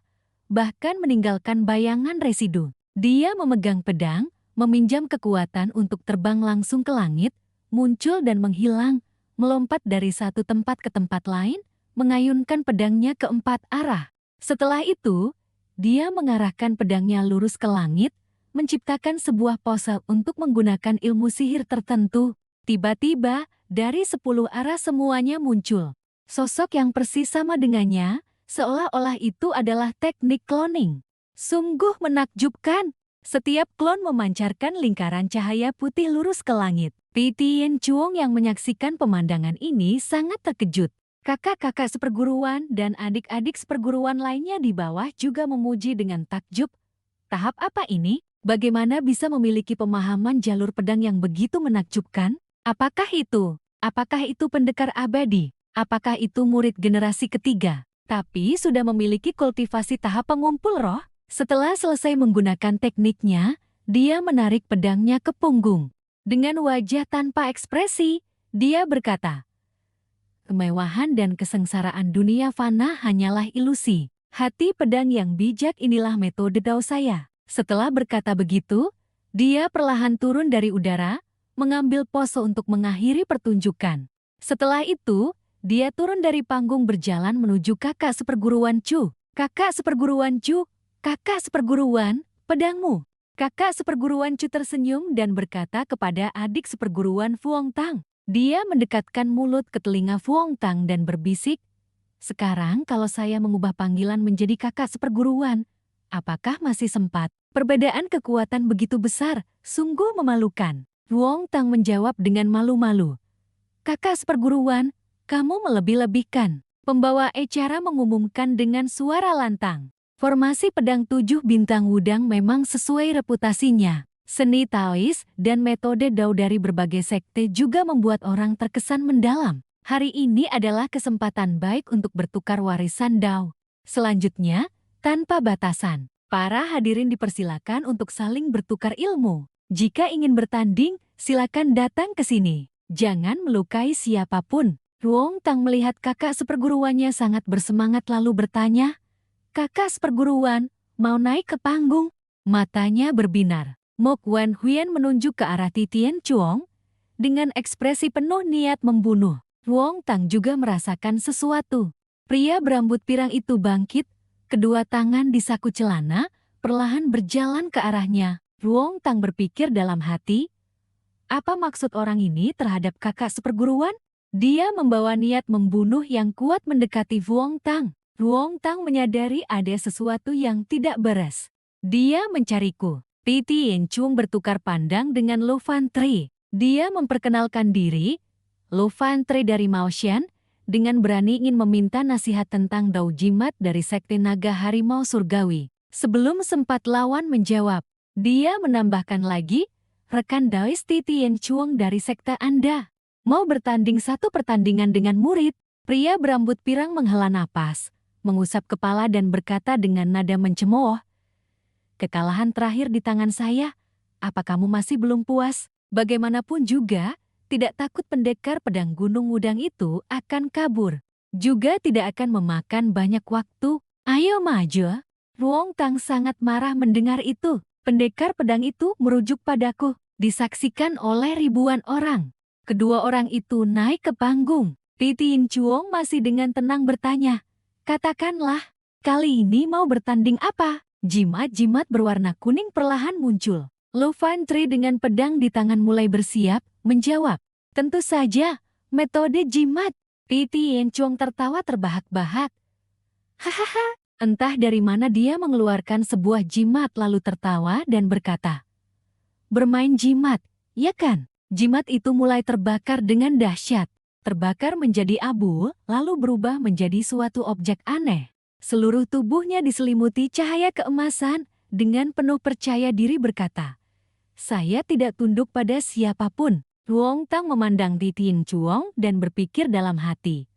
A: bahkan meninggalkan bayangan residu. Dia memegang pedang, meminjam kekuatan untuk terbang langsung ke langit, muncul dan menghilang, melompat dari satu tempat ke tempat lain, mengayunkan pedangnya ke 4 arah. Setelah itu, dia mengarahkan pedangnya lurus ke langit, menciptakan sebuah pose untuk menggunakan ilmu sihir tertentu. Tiba-tiba, dari 10 arah semuanya muncul. Sosok yang persis sama dengannya, seolah-olah itu adalah teknik cloning. Sungguh menakjubkan. Setiap klon memancarkan lingkaran cahaya putih lurus ke langit. Tien Chuang yang menyaksikan pemandangan ini sangat terkejut. Kakak-kakak seperguruan dan adik-adik seperguruan lainnya di bawah juga memuji dengan takjub. Tahap apa ini? Bagaimana bisa memiliki pemahaman jalur pedang yang begitu menakjubkan? Apakah itu? Apakah itu pendekar abadi? Apakah itu murid generasi ketiga? Tapi sudah memiliki kultivasi tahap pengumpul roh? Setelah selesai menggunakan tekniknya, dia menarik pedangnya ke punggung. Dengan wajah tanpa ekspresi, dia berkata, "Kemewahan dan kesengsaraan dunia fana hanyalah ilusi. Hati pedang yang bijak inilah metode Dao saya." Setelah berkata begitu, dia perlahan turun dari udara, mengambil pose untuk mengakhiri pertunjukan. Setelah itu, dia turun dari panggung berjalan menuju kakak seperguruan Chu. "Kakak seperguruan Chu, kakak seperguruan, pedangmu." Kakak seperguruan Chu tersenyum dan berkata kepada adik seperguruan Fu Hongtang. Dia mendekatkan mulut ke telinga Fu Hongtang dan berbisik, "Sekarang kalau saya mengubah panggilan menjadi kakak seperguruan, apakah masih sempat?" Perbedaan kekuatan begitu besar, sungguh memalukan. Fu Hongtang menjawab dengan malu-malu, "Kakak seperguruan, kamu melebih-lebihkan." Pembawa acara mengumumkan dengan suara lantang. Formasi pedang 7 bintang Wudang memang sesuai reputasinya. Seni Taois dan metode Dao dari berbagai sekte juga membuat orang terkesan mendalam. Hari ini adalah kesempatan baik untuk bertukar warisan Dao. Selanjutnya, tanpa batasan, para hadirin dipersilakan untuk saling bertukar ilmu. Jika ingin bertanding, silakan datang ke sini. Jangan melukai siapapun. Fu Hongtang melihat kakak seperguruannya sangat bersemangat lalu bertanya, "Kakak seperguruan, mau naik ke panggung?" Matanya berbinar. Mok Wan Huyen menunjuk ke arah Tien Chuang dengan ekspresi penuh niat membunuh. Fu Hongtang juga merasakan sesuatu. Pria berambut pirang itu bangkit, kedua tangan di saku celana, perlahan berjalan ke arahnya. Fu Hongtang berpikir dalam hati, apa maksud orang ini terhadap kakak seperguruan? Dia membawa niat membunuh yang kuat mendekati Fu Hongtang. Fu Hongtang menyadari ada sesuatu yang tidak beres. Dia mencariku. Tien Chuang bertukar pandang dengan Lu Fan Tri. Dia memperkenalkan diri, Lu Fan Tri dari Maoshan, dengan berani ingin meminta nasihat tentang Dao Jimat dari Sekte Naga Harimau Surgawi. Sebelum sempat lawan menjawab, dia menambahkan lagi, rekan Daois Titian Chuang dari sekte Anda. Mau bertanding satu pertandingan dengan murid? Pria berambut pirang menghela napas, mengusap kepala dan berkata dengan nada mencemooh, "Kekalahan terakhir di tangan saya. Apa kamu masih belum puas? Bagaimanapun juga, tidak takut pendekar pedang Gunung Wudang itu akan kabur. Juga tidak akan memakan banyak waktu. Ayo maju." Ruong Tang sangat marah mendengar itu. Pendekar pedang itu merujuk padaku, disaksikan oleh ribuan orang. Kedua orang itu naik ke panggung. Titian Chuang masih dengan tenang bertanya, "Katakanlah, kali ini mau bertanding apa?" Jimat-jimat berwarna kuning perlahan muncul. Lu Fan Tri dengan pedang di tangan mulai bersiap, menjawab, "Tentu saja, metode jimat." Titian Chuang tertawa terbahak-bahak. Hahaha, entah dari mana dia mengeluarkan sebuah jimat lalu tertawa dan berkata, "Bermain jimat, ya kan?" Jimat itu mulai terbakar dengan dahsyat. Terbakar menjadi abu, lalu berubah menjadi suatu objek aneh. Seluruh tubuhnya diselimuti cahaya keemasan, dengan penuh percaya diri berkata, "Saya tidak tunduk pada siapapun." Ruong Tang memandang Titian Chuang dan berpikir dalam hati.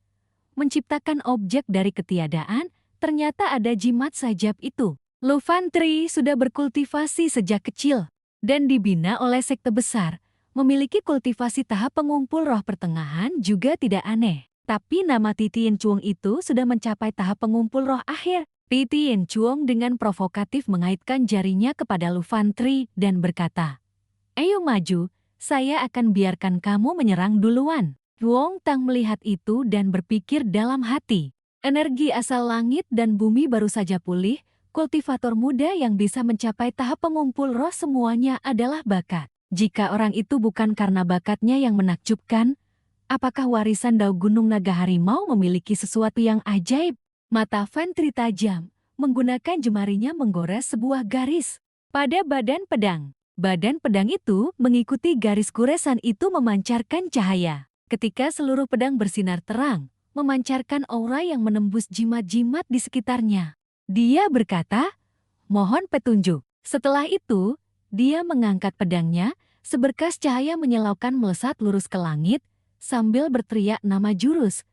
A: Menciptakan objek dari ketiadaan, ternyata ada jimat sajab itu. Lu Fan Tri sudah berkultivasi sejak kecil dan dibina oleh sekte besar. Memiliki kultivasi tahap pengumpul roh pertengahan juga tidak aneh. Tapi nama Titian Chuang itu sudah mencapai tahap pengumpul roh akhir. Titian Chuang dengan provokatif mengaitkan jarinya kepada Lu Fan Tri dan berkata, "Ayo maju, saya akan biarkan kamu menyerang duluan." Ruong Tang melihat itu dan berpikir dalam hati. Energi asal langit dan bumi baru saja pulih, kultivator muda yang bisa mencapai tahap pengumpul roh semuanya adalah bakat. Jika orang itu bukan karena bakatnya yang menakjubkan, apakah warisan Dao Gunung Naga Harimau memiliki sesuatu yang ajaib? Mata Fan Tri tajam, menggunakan jemarinya menggores sebuah garis pada badan pedang. Badan pedang itu mengikuti garis goresan itu memancarkan cahaya. Ketika seluruh pedang bersinar terang, memancarkan aura yang menembus jimat-jimat di sekitarnya. Dia berkata, "Mohon petunjuk." Setelah itu, dia mengangkat pedangnya, seberkas cahaya menyilaukan melesat lurus ke langit, sambil berteriak nama jurus.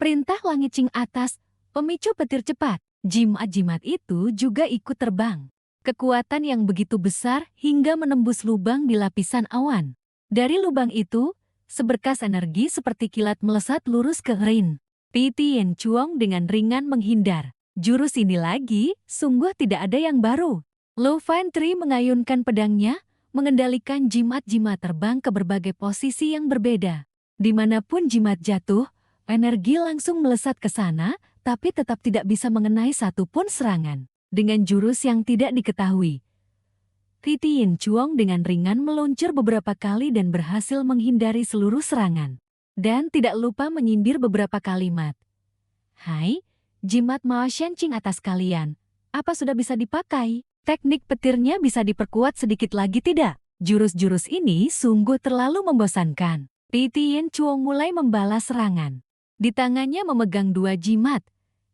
A: Perintah langit Cing atas, pemicu petir cepat. Jimat-jimat itu juga ikut terbang. Kekuatan yang begitu besar hingga menembus lubang di lapisan awan. Dari lubang itu, seberkas energi seperti kilat melesat lurus ke Rin. Titian Chuang dengan ringan menghindar. Jurus ini lagi, sungguh tidak ada yang baru. Lu Fan Tri mengayunkan pedangnya, mengendalikan jimat-jimat terbang ke berbagai posisi yang berbeda. Dimanapun jimat jatuh, energi langsung melesat ke sana, tapi tetap tidak bisa mengenai satupun serangan. Dengan jurus yang tidak diketahui, Titian Chuang dengan ringan meluncur beberapa kali dan berhasil menghindari seluruh serangan. Dan tidak lupa menyindir beberapa kalimat. "Hai, jimat Mao Shan Qing atas kalian, apa sudah bisa dipakai? Teknik petirnya bisa diperkuat sedikit lagi tidak? Jurus-jurus ini sungguh terlalu membosankan." Titian Chuang mulai membalas serangan. Di tangannya memegang dua jimat,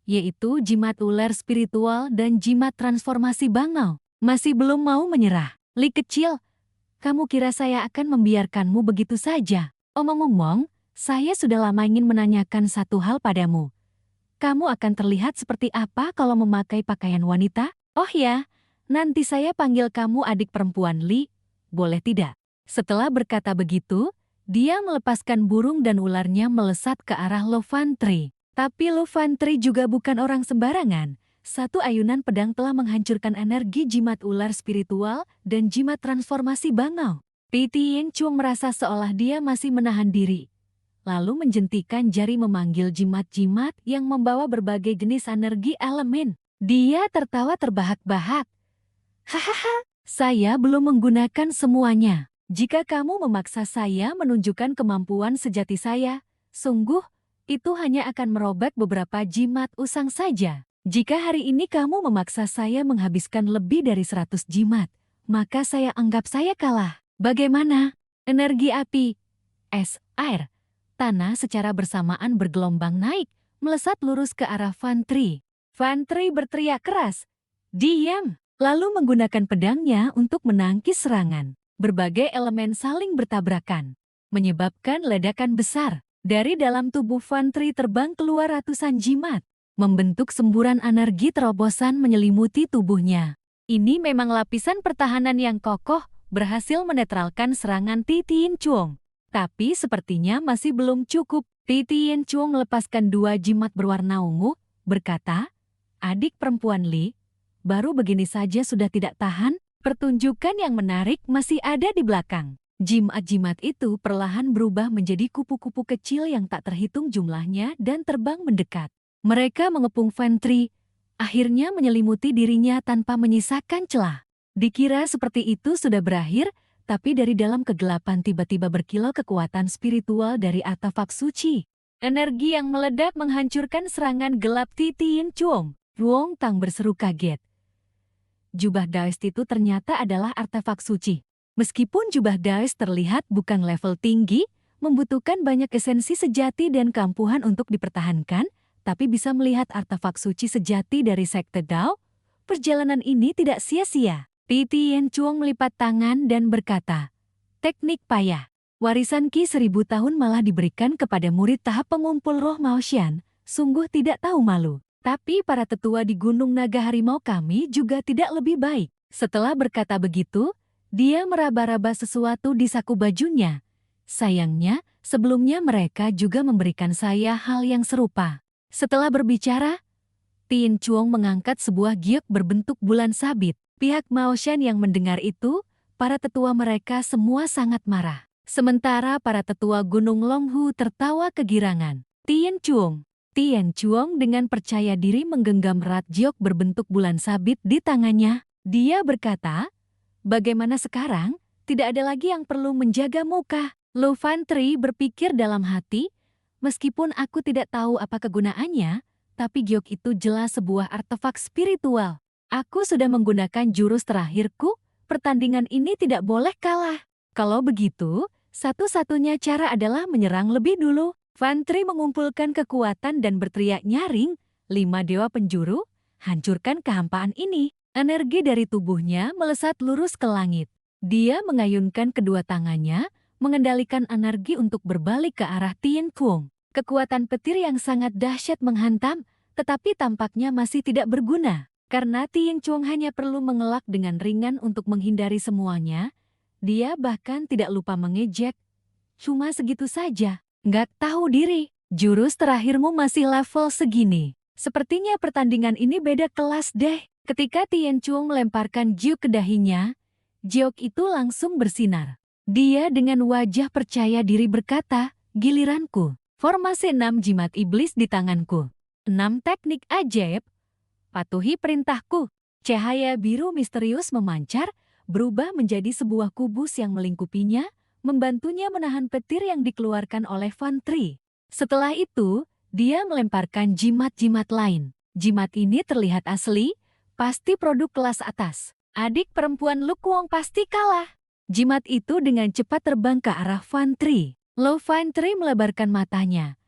A: yaitu jimat ular spiritual dan jimat transformasi bangau. Masih belum mau menyerah. "Li kecil, kamu kira saya akan membiarkanmu begitu saja? Omong-omong, saya sudah lama ingin menanyakan satu hal padamu. Kamu akan terlihat seperti apa kalau memakai pakaian wanita? Oh ya, nanti saya panggil kamu adik perempuan Li, boleh tidak?" Setelah berkata begitu, dia melepaskan burung dan ularnya melesat ke arah Lu Fan Tri. Tapi Lu Fan Tri juga bukan orang sembarangan. Satu ayunan pedang telah menghancurkan energi jimat ular spiritual dan jimat transformasi bangau. Titian Chuang merasa seolah dia masih menahan diri. Lalu menjentikan jari memanggil jimat-jimat yang membawa berbagai jenis energi elemen. Dia tertawa terbahak-bahak. "Hahaha, saya belum menggunakan semuanya. Jika kamu memaksa saya menunjukkan kemampuan sejati saya, sungguh, itu hanya akan merobek beberapa jimat usang saja. Jika hari ini kamu memaksa saya menghabiskan lebih dari 100 jimat, maka saya anggap saya kalah. Bagaimana?" Energi api, es, air, tanah secara bersamaan bergelombang naik, melesat lurus ke arah Fan Tri. Fan Tri berteriak keras, "Diam!" Lalu menggunakan pedangnya untuk menangkis serangan. berbagai elemen saling bertabrakan, menyebabkan ledakan besar. Dari dalam tubuh Van Tri terbang keluar ratusan jimat, membentuk semburan energi terobosan menyelimuti tubuhnya. Ini memang lapisan pertahanan yang kokoh, berhasil menetralkan serangan Ti Tianquan. Tapi sepertinya masih belum cukup. Ti Tianquan melepaskan 2 jimat berwarna ungu, berkata, "Adik perempuan Li, baru begini saja sudah tidak tahan?" Pertunjukan yang menarik masih ada di belakang. Jimat-jimat itu perlahan berubah menjadi kupu-kupu kecil yang tak terhitung jumlahnya dan terbang mendekat. Mereka mengepung Van Tri, akhirnya menyelimuti dirinya tanpa menyisakan celah. Dikira seperti itu sudah berakhir, tapi dari dalam kegelapan tiba-tiba berkilau kekuatan spiritual dari artefak suci. Energi yang meledak menghancurkan serangan gelap Ti Tianquan. Ruong Tang berseru kaget. Jubah Daoist itu ternyata adalah artefak suci. Meskipun jubah Daoist terlihat bukan level tinggi, membutuhkan banyak esensi sejati dan keampuhan untuk dipertahankan, tapi bisa melihat artefak suci sejati dari Sekte Dao, perjalanan ini tidak sia-sia. Ti Tianquan melipat tangan dan berkata, "Teknik payah. Warisan Ki 1000 tahun malah diberikan kepada murid tahap pengumpul roh Maoshan, sungguh tidak tahu malu. Tapi para tetua di Gunung Naga Harimau kami juga tidak lebih baik." Setelah berkata begitu, dia meraba-raba sesuatu di saku bajunya. Sayangnya, sebelumnya mereka juga memberikan saya hal yang serupa. Setelah berbicara, Tianquan mengangkat sebuah giok berbentuk bulan sabit. Pihak Maoshan yang mendengar itu, para tetua mereka semua sangat marah. Sementara para tetua Gunung Longhu tertawa kegirangan. Tianquan dengan percaya diri menggenggam erat giok berbentuk bulan sabit di tangannya. Dia berkata, "Bagaimana sekarang? Tidak ada lagi yang perlu menjaga muka." Lu Van Tri berpikir dalam hati, "Meskipun aku tidak tahu apa kegunaannya, tapi giok itu jelas sebuah artefak spiritual. Aku sudah menggunakan jurus terakhirku, pertandingan ini tidak boleh kalah. Kalau begitu, satu-satunya cara adalah menyerang lebih dulu." Van Tri mengumpulkan kekuatan dan berteriak nyaring, "5 dewa penjuru, hancurkan kehampaan ini." Energi dari tubuhnya melesat lurus ke langit. Dia mengayunkan kedua tangannya, mengendalikan energi untuk berbalik ke arah Tianquan. Kekuatan petir yang sangat dahsyat menghantam, tetapi tampaknya masih tidak berguna. Karena Tianquan hanya perlu mengelak dengan ringan untuk menghindari semuanya, dia bahkan tidak lupa mengejek, "Cuma segitu saja. Nggak tahu diri, jurus terakhirmu masih level segini. Sepertinya pertandingan ini beda kelas deh." Ketika Tianquan melemparkan giok ke dahinya, giok itu langsung bersinar. Dia dengan wajah percaya diri berkata, "Giliranku. Formasi 6 jimat iblis di tanganku. 6 teknik ajaib. Patuhi perintahku." Cahaya biru misterius memancar, berubah menjadi sebuah kubus yang melingkupinya, membantunya menahan petir yang dikeluarkan oleh Van Tri. Setelah itu, dia melemparkan jimat-jimat lain. Jimat ini terlihat asli, pasti produk kelas atas. Adik perempuan Lu Kuang pasti kalah. Jimat itu dengan cepat terbang ke arah Van Tri. Lu Van Tri melebarkan matanya.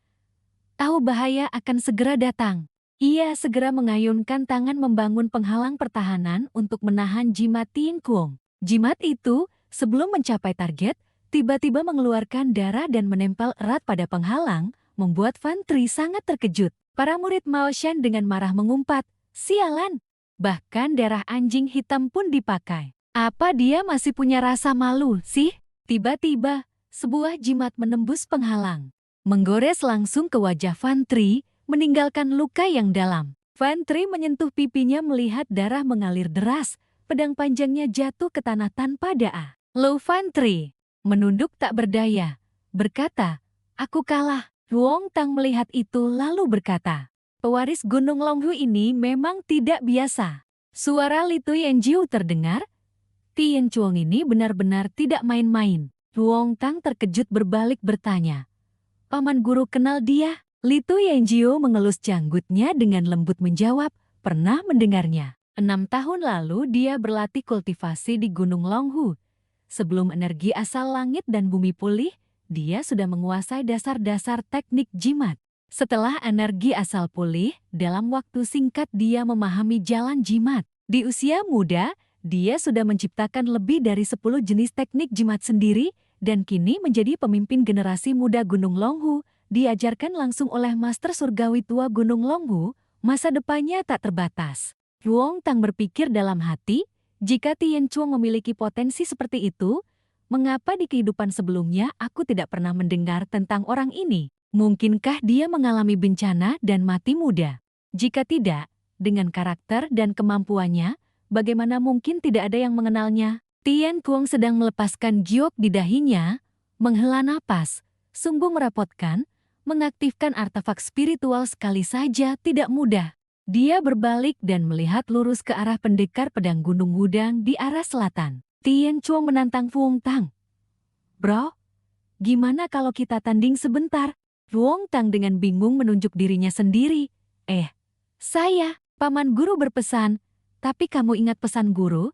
A: Tahu bahaya akan segera datang. Ia segera mengayunkan tangan membangun penghalang pertahanan untuk menahan jimat Tianquan. Jimat itu, sebelum mencapai target, tiba-tiba mengeluarkan darah dan menempel erat pada penghalang, membuat Van Tri sangat terkejut. Para murid Maoshan dengan marah mengumpat, "Sialan! Bahkan darah anjing hitam pun dipakai. Apa dia masih punya rasa malu sih?" Tiba-tiba, sebuah jimat menembus penghalang, menggores langsung ke wajah Van Tri, meninggalkan luka yang dalam. Van Tri menyentuh pipinya melihat darah mengalir deras, pedang panjangnya jatuh ke tanah tanpa da'a. Lu Van Tri menunduk tak berdaya, berkata, "Aku kalah." Ruong Tang melihat itu lalu berkata, "Pewaris Gunung Longhu ini memang tidak biasa." Suara Li Tuyanjiu terdengar. Tianquan ini benar-benar tidak main-main. Ruong Tang terkejut berbalik bertanya, "Paman guru kenal dia?" Li Tuyanjiu mengelus janggutnya dengan lembut menjawab, "Pernah mendengarnya. 6 tahun lalu dia berlatih kultivasi di Gunung Longhu. Sebelum energi asal langit dan bumi pulih, dia sudah menguasai dasar-dasar teknik jimat. Setelah energi asal pulih, dalam waktu singkat dia memahami jalan jimat. Di usia muda, Dia sudah menciptakan lebih dari 10 jenis teknik jimat sendiri dan kini menjadi pemimpin generasi muda Gunung Longhu. Diajarkan langsung oleh Master Surgawi Tua Gunung Longhu, masa depannya tak terbatas. Luong Tang berpikir dalam hati, jika Tian Chuang memiliki potensi seperti itu, mengapa di kehidupan sebelumnya aku tidak pernah mendengar tentang orang ini? Mungkinkah dia mengalami bencana dan mati muda? Jika tidak, dengan karakter dan kemampuannya, bagaimana mungkin tidak ada yang mengenalnya? Tian Chuang sedang melepaskan giok di dahinya, menghela napas, sungguh merepotkan, mengaktifkan artefak spiritual sekali saja tidak mudah. Dia berbalik dan melihat lurus ke arah pendekar pedang Gunung Wudang di arah selatan. Tian Chuang menantang Fuong Tang. Bro, gimana kalau kita tanding sebentar? Fuong Tang dengan bingung menunjuk dirinya sendiri. Saya, Paman Guru berpesan, tapi kamu ingat pesan Guru?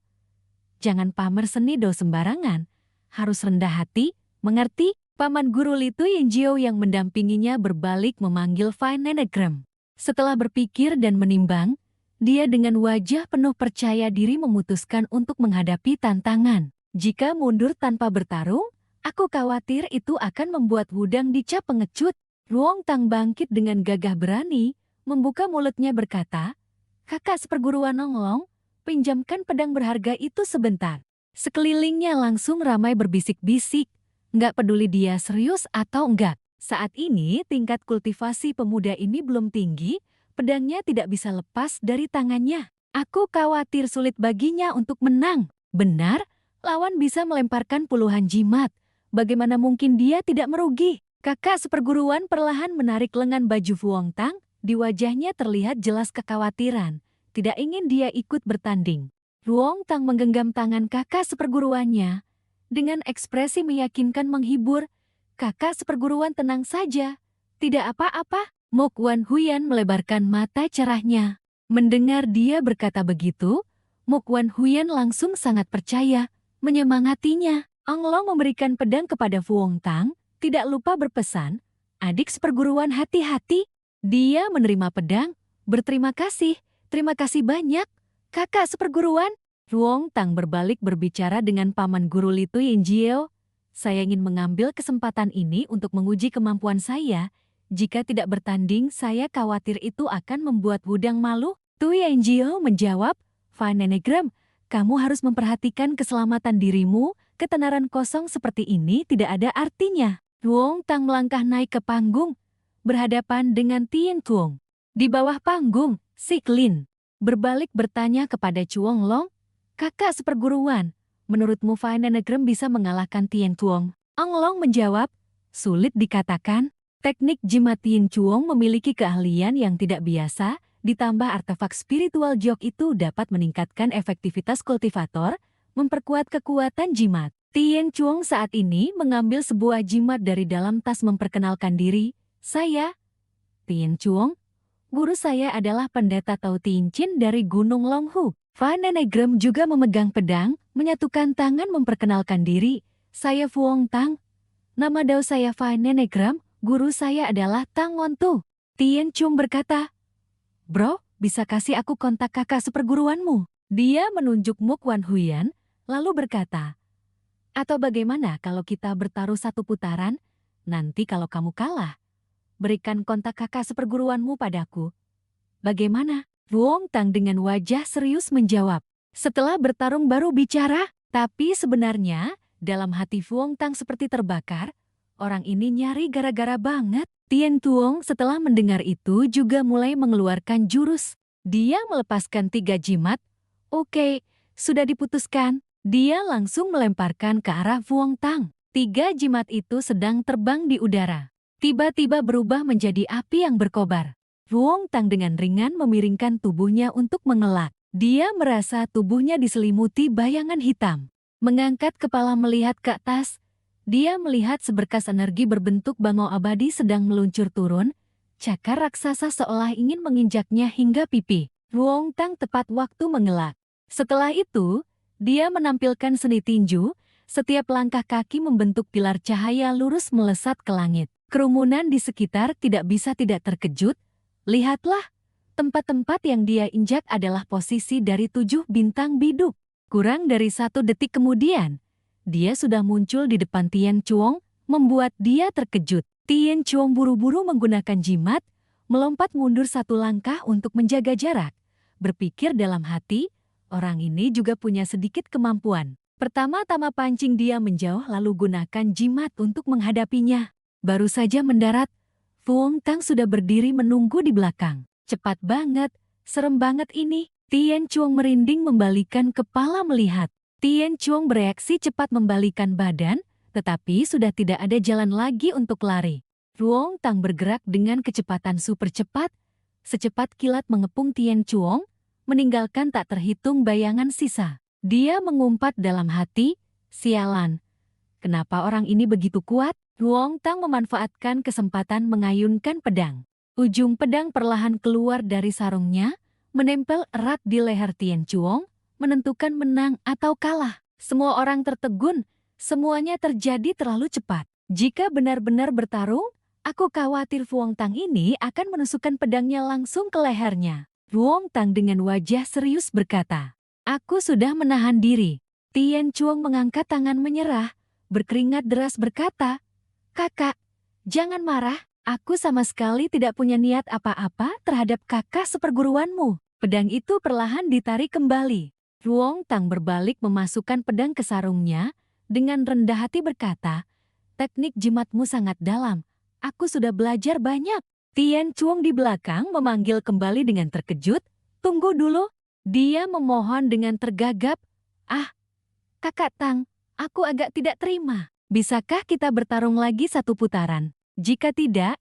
A: Jangan pamer seni do sembarangan, harus rendah hati, mengerti? Paman Guru Litu Yinjiao yang mendampinginya berbalik memanggil Fine Nenegram. Setelah berpikir dan menimbang, dia dengan wajah penuh percaya diri memutuskan untuk menghadapi tantangan. Jika mundur tanpa bertarung, aku khawatir itu akan membuat Wudang dicap pengecut. Luong Tang bangkit dengan gagah berani, membuka mulutnya berkata, "Kakak seperguruan Nonglong, pinjamkan pedang berharga itu sebentar." Sekelilingnya langsung ramai berbisik-bisik. Nggak peduli dia serius atau enggak. Saat ini tingkat kultivasi pemuda ini belum tinggi, pedangnya tidak bisa lepas dari tangannya. Aku khawatir sulit baginya untuk menang. Benar, lawan bisa melemparkan puluhan jimat. Bagaimana mungkin dia tidak merugi? Kakak seperguruan perlahan menarik lengan baju Fuong Tang, di wajahnya terlihat jelas kekhawatiran. Tidak ingin dia ikut bertanding. Fuong Tang menggenggam tangan kakak seperguruannya. Dengan ekspresi meyakinkan menghibur, kakak seperguruan tenang saja. Tidak apa-apa. Mok Wan Huyan melebarkan mata cerahnya. Mendengar dia berkata begitu, Mok Wan Huyan langsung sangat percaya, menyemangatinya. Anglong memberikan pedang kepada Fuong Tang, tidak lupa berpesan, adik seperguruan hati-hati. Dia menerima pedang, berterima kasih, terima kasih banyak, kakak seperguruan. Fuong Tang berbalik berbicara dengan Paman Guru Litu Yinjiao. Saya ingin mengambil kesempatan ini untuk menguji kemampuan saya. Jika tidak bertanding, saya khawatir itu akan membuat Wudang malu. Tu Yinjiao menjawab, Fine Nenegram, kamu harus memperhatikan keselamatan dirimu, ketenaran kosong seperti ini tidak ada artinya. Fuong Tang melangkah naik ke panggung, berhadapan dengan Tian Chuang. Di bawah panggung, Siklin berbalik bertanya kepada Chuang Long, kakak seperguruan, menurutmu Fine Nenegram bisa mengalahkan Tian Chuang? Anglong menjawab, sulit dikatakan. Teknik jimat Tian Chuang memiliki keahlian yang tidak biasa, ditambah artefak spiritual Giok itu dapat meningkatkan efektivitas kultivator, memperkuat kekuatan jimat. Tian Chuang saat ini mengambil sebuah jimat dari dalam tas memperkenalkan diri. Saya, Tian Chuang, guru saya adalah pendeta Tao Tin Chin dari Gunung Longhu. Fine Nenegram juga memegang pedang, menyatukan tangan memperkenalkan diri. Saya Fuong Tang. Nama dao saya Fine Nenegram, guru saya adalah Tang Wontu. Tian Chuang berkata, Bro, bisa kasih aku kontak kakak seperguruanmu? Dia menunjuk Mok Wan Huyan, lalu berkata, atau bagaimana kalau kita bertaruh satu putaran? Nanti kalau kamu kalah, berikan kontak kakak seperguruanmu padaku. Bagaimana? Fuong Tang dengan wajah serius menjawab. Setelah bertarung baru bicara, tapi sebenarnya dalam hati Fuong Tang seperti terbakar. Orang ini nyari gara-gara banget. Tian Chuang setelah mendengar itu juga mulai mengeluarkan jurus. Dia melepaskan 3 jimat. Oke, sudah diputuskan. Dia langsung melemparkan ke arah Fuong Tang. 3 jimat itu sedang terbang di udara. Tiba-tiba berubah menjadi api yang berkobar. Fuong Tang dengan ringan memiringkan tubuhnya untuk mengelak. Dia merasa tubuhnya diselimuti bayangan hitam. Mengangkat kepala melihat ke atas, dia melihat seberkas energi berbentuk bangau abadi sedang meluncur turun. Cakar raksasa seolah ingin menginjaknya hingga pipi. Fuong Tang tepat waktu mengelak. Setelah itu, dia menampilkan seni tinju. Setiap langkah kaki membentuk pilar cahaya lurus melesat ke langit. Kerumunan di sekitar tidak bisa tidak terkejut. Lihatlah, tempat-tempat yang dia injak adalah posisi dari 7 bintang biduk. Kurang dari 1 detik kemudian, dia sudah muncul di depan Tian Chuong, membuat dia terkejut. Tian Chuong buru-buru menggunakan jimat, melompat mundur 1 langkah untuk menjaga jarak. Berpikir dalam hati, orang ini juga punya sedikit kemampuan. Pertama-tama pancing dia menjauh lalu gunakan jimat untuk menghadapinya. Baru saja mendarat, Fuong Tang sudah berdiri menunggu di belakang. Cepat banget, serem banget ini. Tian Chuong merinding membalikan kepala melihat. Tian Chuong bereaksi cepat membalikan badan, tetapi sudah tidak ada jalan lagi untuk lari. Fuong Tang bergerak dengan kecepatan super cepat, secepat kilat mengepung Tian Chuong, meninggalkan tak terhitung bayangan sisa. Dia mengumpat dalam hati, sialan. Kenapa orang ini begitu kuat? Fuong Tang memanfaatkan kesempatan mengayunkan pedang. Ujung pedang perlahan keluar dari sarungnya, menempel erat di leher Tian Chuong, menentukan menang atau kalah. Semua orang tertegun, semuanya terjadi terlalu cepat. Jika benar-benar bertarung, aku khawatir Fuong Tang ini akan menusukkan pedangnya langsung ke lehernya. Fuong Tang dengan wajah serius berkata, "Aku sudah menahan diri." Tian Chuong mengangkat tangan menyerah, berkeringat deras berkata, "Kakak, jangan marah. Aku sama sekali tidak punya niat apa-apa terhadap kakak seperguruanmu." Pedang itu perlahan ditarik kembali. Fuong Tang berbalik memasukkan pedang ke sarungnya, dengan rendah hati berkata, "Teknik jimatmu sangat dalam. Aku sudah belajar banyak." Tian Chuong di belakang memanggil kembali dengan terkejut, "Tunggu dulu." Dia memohon dengan tergagap, "Ah, Kakak Tang, aku agak tidak terima. Bisakah kita bertarung lagi 1 putaran? Jika tidak,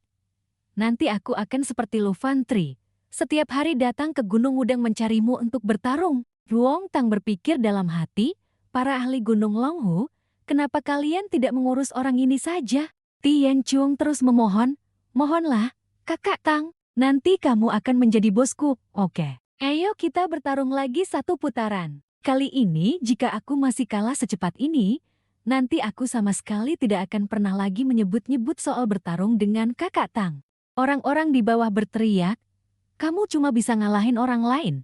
A: nanti aku akan seperti Lu Fantri. Setiap hari datang ke Gunung Wudang mencarimu untuk bertarung." Fuong Tang berpikir dalam hati, para ahli Gunung Longhu, kenapa kalian tidak mengurus orang ini saja? Tian Chuong terus memohon, "Mohonlah, Kakak Tang, nanti kamu akan menjadi bosku, oke? Ayo kita bertarung lagi 1 putaran. Kali ini jika aku masih kalah secepat ini, nanti aku sama sekali tidak akan pernah lagi menyebut-nyebut soal bertarung dengan Kakak Tang." Orang-orang di bawah berteriak, "Kamu cuma bisa ngalahin orang lain.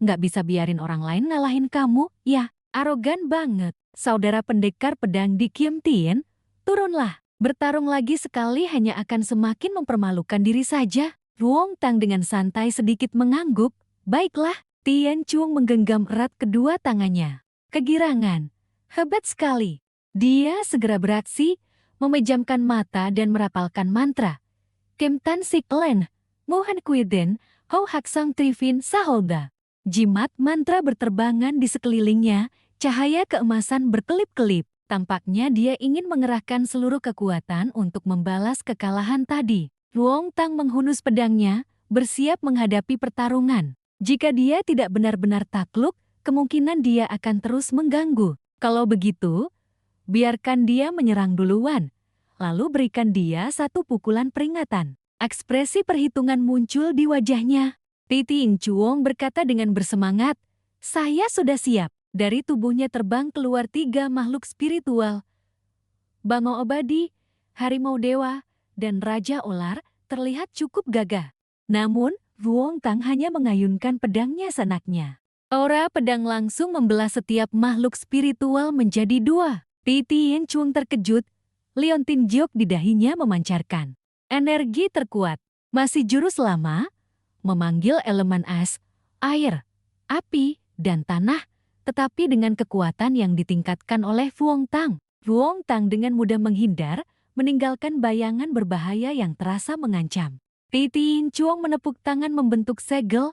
A: Nggak bisa biarin orang lain ngalahin kamu, ya, arogan banget." Saudara pendekar pedang di Kiem Tien, turunlah. Bertarung lagi sekali hanya akan semakin mempermalukan diri saja. Fuong Tang dengan santai sedikit mengangguk, "Baiklah." Tian Chuong menggenggam erat kedua tangannya. Kegirangan, hebat sekali. Dia segera beraksi, memejamkan mata dan merapalkan mantra. "Kem Tan Sik Len, Mohan Kuiden, Ho Hak Sang Trivin Saholda." Jimat mantra berterbangan di sekelilingnya, cahaya keemasan berkelip-kelip. Tampaknya dia ingin mengerahkan seluruh kekuatan untuk membalas kekalahan tadi. Fuong Tang menghunus pedangnya, bersiap menghadapi pertarungan. Jika dia tidak benar-benar takluk, kemungkinan dia akan terus mengganggu. Kalau begitu, biarkan dia menyerang duluan, lalu berikan dia 1 pukulan peringatan. Ekspresi perhitungan muncul di wajahnya. Tian Chuong berkata dengan bersemangat, "Saya sudah siap." Dari tubuhnya terbang keluar 3 makhluk spiritual. Bangau Abadi, Harimau Dewa, dan Raja Ular terlihat cukup gagah. Namun, Fuong Tang hanya mengayunkan pedangnya senaknya. Aura pedang langsung membelah setiap makhluk spiritual menjadi 2. Tian Chuong terkejut, liontin jiok di dahinya memancarkan energi terkuat. Masih jurus lama, memanggil elemen es, air, api, dan tanah, tetapi dengan kekuatan yang ditingkatkan oleh Fuong Tang. Fuong Tang dengan mudah menghindar, meninggalkan bayangan berbahaya yang terasa mengancam. Tian Chuong menepuk tangan membentuk segel.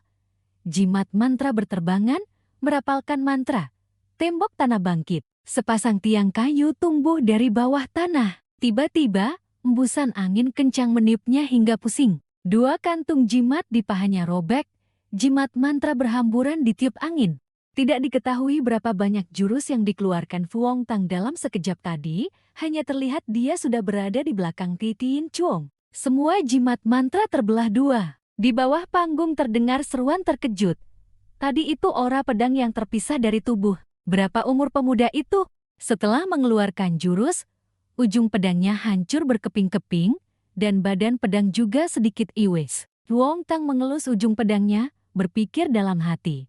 A: Jimat mantra berterbangan, merapalkan mantra. Tembok tanah bangkit. Sepasang tiang kayu tumbuh dari bawah tanah. Tiba-tiba, embusan angin kencang meniupnya hingga pusing. 2 kantung jimat di pahanya robek. Jimat mantra berhamburan ditiup angin. Tidak diketahui berapa banyak jurus yang dikeluarkan Fuong Tang dalam sekejap tadi, hanya terlihat dia sudah berada di belakang Tian Chuong. Semua jimat mantra terbelah 2. Di bawah panggung terdengar seruan terkejut. Tadi itu aura pedang yang terpisah dari tubuh. Berapa umur pemuda itu? Setelah mengeluarkan jurus, ujung pedangnya hancur berkeping-keping, dan badan pedang juga sedikit iwis. Fuong Tang mengelus ujung pedangnya, berpikir dalam hati.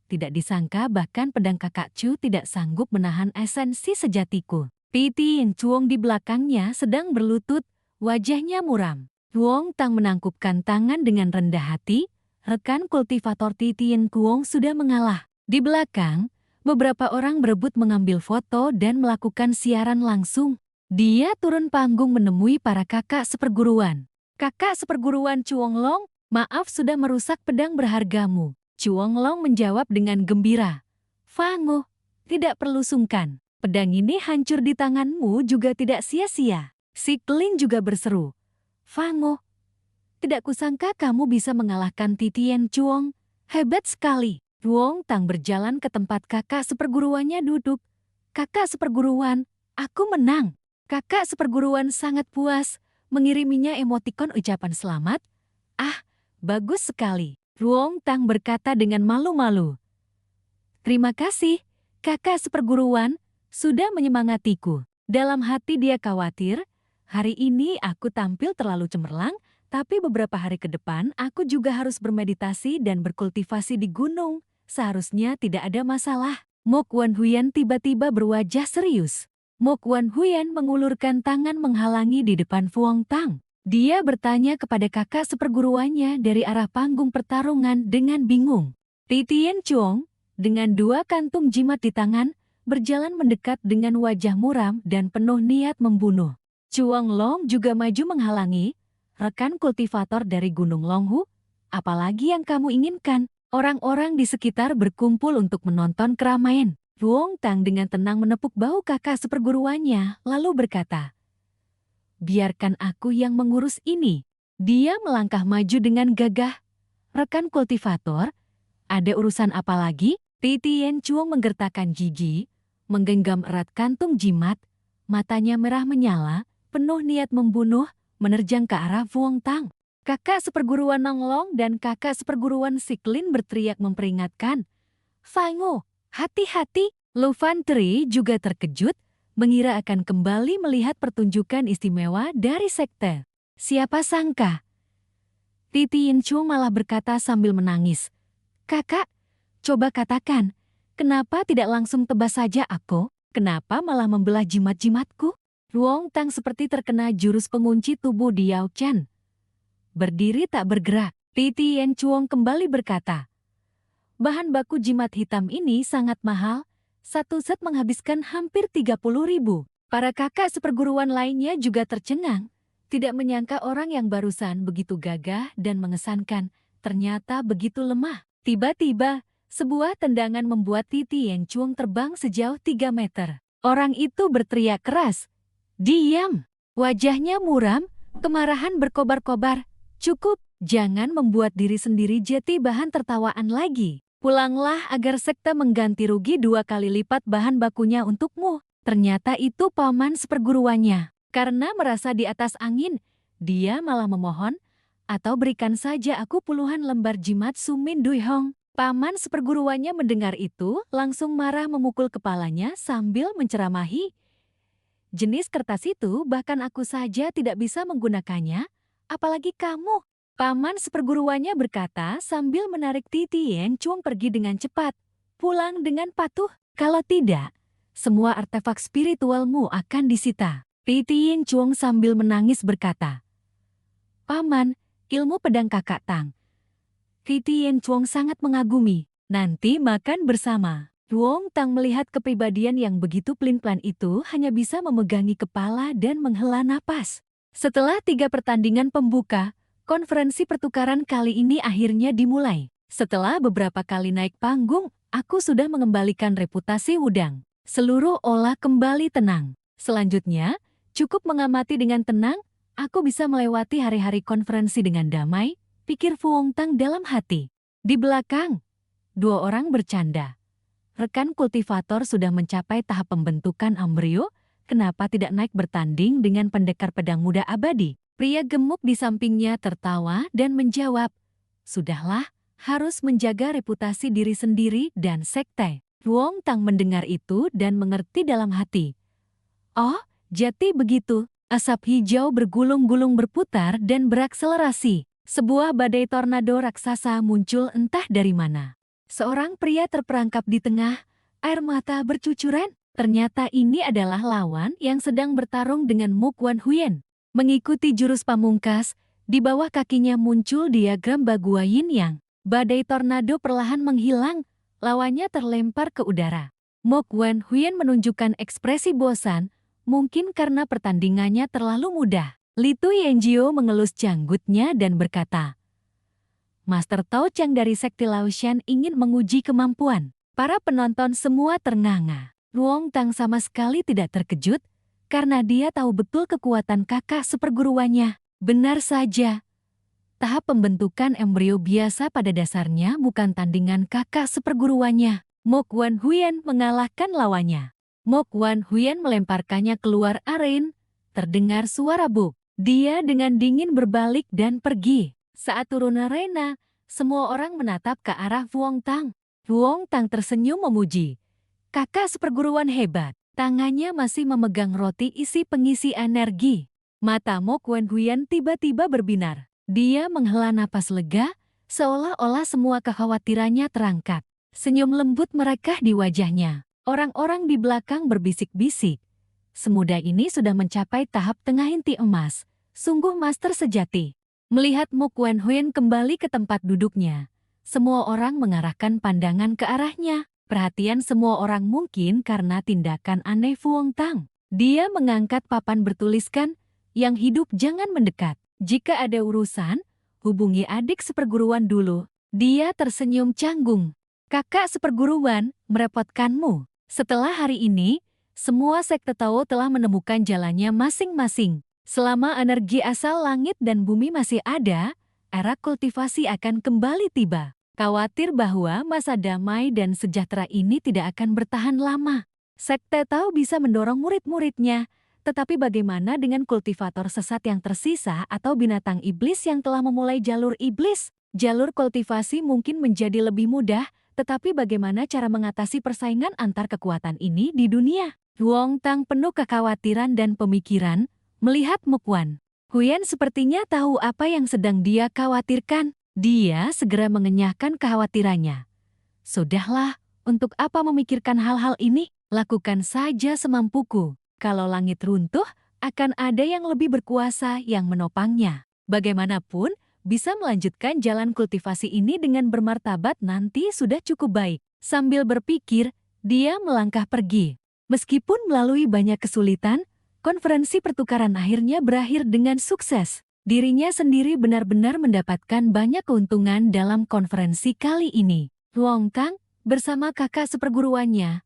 A: Tidak disangka bahkan pedang kakak Chu tidak sanggup menahan esensi sejatiku. Titian Chuong di belakangnya sedang berlutut, wajahnya muram. Wong Tang menangkupkan tangan dengan rendah hati. Rekan kultivator Titian Chuong sudah mengalah. Di belakang, beberapa orang berebut mengambil foto dan melakukan siaran langsung. Dia turun panggung menemui para kakak seperguruan. Kakak seperguruan Chuong Long, maaf sudah merusak pedang berhargamu. Chuong Long menjawab dengan gembira. Fango, tidak perlu sungkan. Pedang ini hancur di tanganmu juga tidak sia-sia. Si Klin juga berseru. Fango, tidak kusangka kamu bisa mengalahkan Titian Chuong. Hebat sekali. Wong Tang berjalan ke tempat kakak seperguruannya duduk. Kakak seperguruan, aku menang. Kakak seperguruan sangat puas, mengiriminya emotikon ucapan selamat. Ah, bagus sekali. Wong Tang berkata dengan malu-malu. Terima kasih, kakak seperguruan, sudah menyemangatiku. Dalam hati dia khawatir, hari ini aku tampil terlalu cemerlang, tapi beberapa hari ke depan aku juga harus bermeditasi dan berkultivasi di gunung. Seharusnya tidak ada masalah. Mok Wan Huyan tiba-tiba berwajah serius. Mok Wan Huyan mengulurkan tangan menghalangi di depan Wong Tang. Dia bertanya kepada kakak seperguruannya dari arah panggung pertarungan dengan bingung. Titian Chuong, dengan dua kantung jimat di tangan, berjalan mendekat dengan wajah muram dan penuh niat membunuh. Chuong Long juga maju menghalangi. Rekan kultivator dari Gunung Longhu, apalagi yang kamu inginkan? Orang-orang di sekitar berkumpul untuk menonton keramaian. Wong Tang dengan tenang menepuk bahu kakak seperguruannya, lalu berkata, biarkan aku yang mengurus ini. Dia melangkah maju dengan gagah. Rekan kultivator, ada urusan apa lagi? Titian Chuong menggertakkan gigi, menggenggam erat kantung jimat, matanya merah menyala, penuh niat membunuh, menerjang ke arah Wong Tang. Kakak seperguruan Nong Long dan kakak seperguruan Si Klin berteriak memperingatkan. Fango, hati-hati. Lu Fan Tri juga terkejut, mengira akan kembali melihat pertunjukan istimewa dari sekte. Siapa sangka? Titian Chuong malah berkata sambil menangis. Kakak, coba katakan, kenapa tidak langsung tebas saja aku? Kenapa malah membelah jimat-jimatku? Wong Tang seperti terkena jurus pengunci tubuh di Yao Chen. Berdiri tak bergerak, Titian Chuong kembali berkata, bahan baku jimat hitam ini sangat mahal, satu set menghabiskan hampir 30.000. Para kakak seperguruan lainnya juga tercengang, tidak menyangka orang yang barusan begitu gagah dan mengesankan, ternyata begitu lemah. Tiba-tiba, sebuah tendangan membuat Titian Chuong terbang sejauh 3 meter. Orang itu berteriak keras, diam! Wajahnya muram, kemarahan berkobar-kobar. Cukup, jangan membuat diri sendiri jadi bahan tertawaan lagi. Pulanglah agar sekte mengganti rugi 2 kali lipat bahan bakunya untukmu. Ternyata itu paman seperguruannya. Karena merasa di atas angin, dia malah memohon, atau berikan saja aku puluhan lembar jimat Sumin Dui Hong. Paman seperguruannya mendengar itu, langsung marah memukul kepalanya sambil menceramahi. Jenis kertas itu bahkan aku saja tidak bisa menggunakannya. Apalagi kamu, paman seperguruannya berkata sambil menarik Titian Chuong pergi dengan cepat. Pulang dengan patuh, kalau tidak, semua artefak spiritualmu akan disita. Titian Chuong sambil menangis berkata, paman, ilmu pedang kakak Tang. Titian Chuong sangat mengagumi, nanti makan bersama. Wong Tang melihat kepribadian yang begitu pelin-pelan itu hanya bisa memegangi kepala dan menghela napas. Setelah 3 pertandingan pembuka, konferensi pertukaran kali ini akhirnya dimulai. Setelah beberapa kali naik panggung, aku sudah mengembalikan reputasi Wudang. Seluruh olah kembali tenang. Selanjutnya, cukup mengamati dengan tenang, aku bisa melewati hari-hari konferensi dengan damai, pikir Wong Tang dalam hati. Di belakang, 2 orang bercanda. Rekan kultivator sudah mencapai tahap pembentukan embrio. Kenapa tidak naik bertanding dengan pendekar pedang muda abadi? Pria gemuk di sampingnya tertawa dan menjawab, sudahlah, harus menjaga reputasi diri sendiri dan sekte. Wong Tang mendengar itu dan mengerti dalam hati. Oh, jadi begitu. Asap hijau bergulung-gulung berputar dan berakselerasi. Sebuah badai tornado raksasa muncul entah dari mana. Seorang pria terperangkap di tengah, air mata bercucuran. Ternyata ini adalah lawan yang sedang bertarung dengan Mokwan Huyen. Mengikuti jurus pamungkas, di bawah kakinya muncul diagram Bagua Yin Yang. Badai tornado perlahan menghilang, lawannya terlempar ke udara. Mokwan Huyen menunjukkan ekspresi bosan, mungkin karena pertandingannya terlalu mudah. Litu Yenjio mengelus janggutnya dan berkata, Master Tao Chang dari Sekte Laoshan ingin menguji kemampuan. Para penonton semua ternganga. Luong Tang sama sekali tidak terkejut, karena dia tahu betul kekuatan kakak seperguruannya. Benar saja. Tahap pembentukan embrio biasa pada dasarnya bukan tandingan kakak seperguruannya. Mokwan Huyen mengalahkan lawannya. Mokwan Huyen melemparkannya keluar aren. Terdengar suara buk. Dia dengan dingin berbalik dan pergi. Saat turun arena, semua orang menatap ke arah Luong Tang. Luong Tang tersenyum memuji. Kakak seperguruan hebat. Tangannya masih memegang roti isi pengisi energi. Mata Mokwan Huyen tiba-tiba berbinar. Dia menghela napas lega, seolah-olah semua kekhawatirannya terangkat. Senyum lembut merekah di wajahnya. Orang-orang di belakang berbisik-bisik. Semudah ini sudah mencapai tahap tengah inti emas. Sungguh master sejati. Melihat Mokwan Huyen kembali ke tempat duduknya, semua orang mengarahkan pandangan ke arahnya. Perhatian semua orang mungkin karena tindakan aneh Luong Tang. Dia mengangkat papan bertuliskan, yang hidup jangan mendekat. Jika ada urusan, hubungi adik seperguruan dulu. Dia tersenyum canggung. Kakak seperguruan, merepotkanmu. Setelah hari ini, semua sekte Tao telah menemukan jalannya masing-masing. Selama energi asal langit dan bumi masih ada, era kultivasi akan kembali tiba. Khawatir bahwa masa damai dan sejahtera ini tidak akan bertahan lama. Sekte Tao bisa mendorong murid-muridnya, tetapi bagaimana dengan kultivator sesat yang tersisa atau binatang iblis yang telah memulai jalur iblis? Jalur kultivasi mungkin menjadi lebih mudah, tetapi bagaimana cara mengatasi persaingan antar kekuatan ini di dunia? Luong Tang penuh kekhawatiran dan pemikiran, melihat Mokwan Huyen sepertinya tahu apa yang sedang dia khawatirkan. Dia segera mengenyahkan kekhawatirannya. Sudahlah, untuk apa memikirkan hal-hal ini? Lakukan saja semampuku. Kalau langit runtuh, akan ada yang lebih berkuasa yang menopangnya. Bagaimanapun, bisa melanjutkan jalan kultivasi ini dengan bermartabat nanti sudah cukup baik. Sambil berpikir, dia melangkah pergi. Meskipun melalui banyak kesulitan, konferensi pertukaran akhirnya berakhir dengan sukses. Dirinya sendiri benar-benar mendapatkan banyak keuntungan dalam konferensi kali ini. Luong Tang bersama kakak seperguruannya,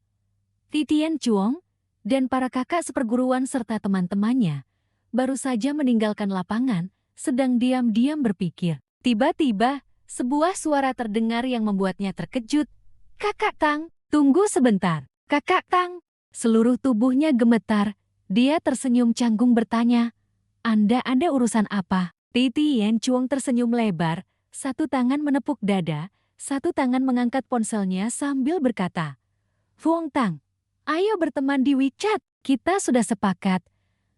A: Titian Chuong, dan para kakak seperguruan serta teman-temannya, baru saja meninggalkan lapangan, sedang diam-diam berpikir. Tiba-tiba, sebuah suara terdengar yang membuatnya terkejut. Kakak Tang, tunggu sebentar. Kakak Tang, seluruh tubuhnya gemetar. Dia tersenyum canggung bertanya, Anda ada urusan apa? Titian Chuong tersenyum lebar, satu tangan menepuk dada, satu tangan mengangkat ponselnya sambil berkata, Luong Tang, ayo berteman di WeChat, kita sudah sepakat.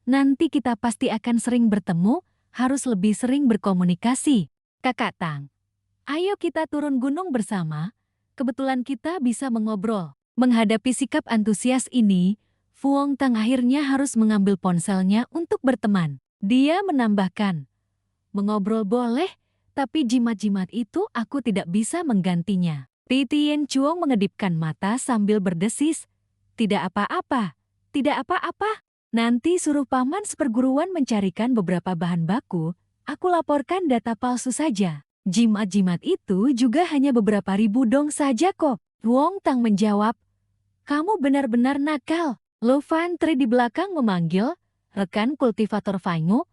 A: Nanti kita pasti akan sering bertemu, harus lebih sering berkomunikasi. Kakak Tang, ayo kita turun gunung bersama, kebetulan kita bisa mengobrol. Menghadapi sikap antusias ini, Luong Tang akhirnya harus mengambil ponselnya untuk berteman. Dia menambahkan, mengobrol boleh, tapi jimat-jimat itu aku tidak bisa menggantinya. Titian Chuong mengedipkan mata sambil berdesis, tidak apa-apa, tidak apa-apa. Nanti suruh paman seperguruan mencarikan beberapa bahan baku, aku laporkan data palsu saja. Jimat-jimat itu juga hanya beberapa ribu dong saja kok. Luong Tang menjawab, kamu benar-benar nakal. Lo Fan Tri di belakang memanggil, rekan kultivator Faingu,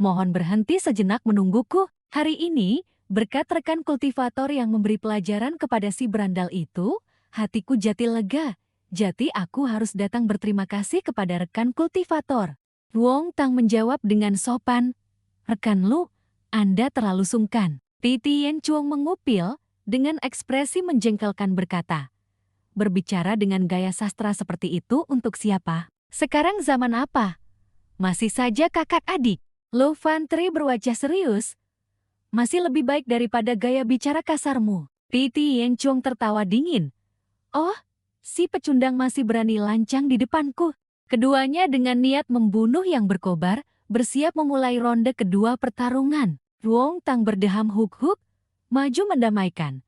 A: mohon berhenti sejenak menungguku. Hari ini, berkat rekan kultivator yang memberi pelajaran kepada si berandal itu, hatiku jati lega. Jadi aku harus datang berterima kasih kepada rekan kultivator. Luong Tang menjawab dengan sopan, rekan lu, Anda terlalu sungkan. Titian Chuong mengupil, dengan ekspresi menjengkelkan berkata, berbicara dengan gaya sastra seperti itu untuk siapa? Sekarang zaman apa? Masih saja kakak adik. Lo Fan Tri berwajah serius. Masih lebih baik daripada gaya bicara kasarmu. Titi Yen Chung tertawa dingin. Oh, si pecundang masih berani lancang di depanku. Keduanya dengan niat membunuh yang berkobar, bersiap memulai ronde kedua pertarungan. Ruong Tang berdeham huk-huk, maju mendamaikan.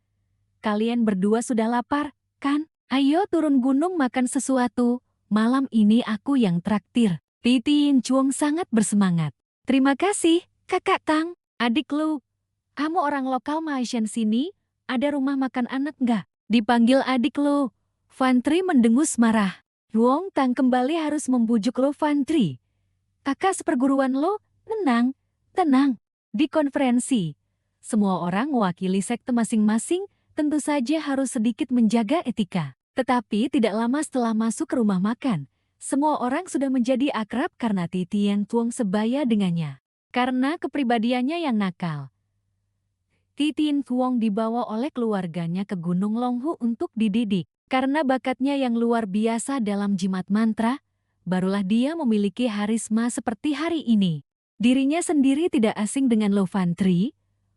A: Kalian berdua sudah lapar, kan? Ayo turun gunung makan sesuatu. Malam ini aku yang traktir. Titi Yen Chung sangat bersemangat. Terima kasih, Kakak Tang. Adik Lu, kamu orang lokal Malaysian sini? Ada rumah makan anak nggak? Dipanggil adik Lu. Fan Tri mendengus marah. Ruong Tang kembali harus membujuk Lu Fan Tri. Kakak seperguruan Lu, tenang, tenang. Di konferensi, semua orang mewakili sekte masing-masing, tentu saja harus sedikit menjaga etika. Tetapi tidak lama setelah masuk ke rumah makan, semua orang sudah menjadi akrab karena Titi Yen Chung sebaya dengannya. Karena kepribadiannya yang nakal, Titi Yen Chung dibawa oleh keluarganya ke Gunung Longhu untuk dididik. Karena bakatnya yang luar biasa dalam jimat mantra, barulah dia memiliki harisma seperti hari ini. Dirinya sendiri tidak asing dengan Lu Fan Tri.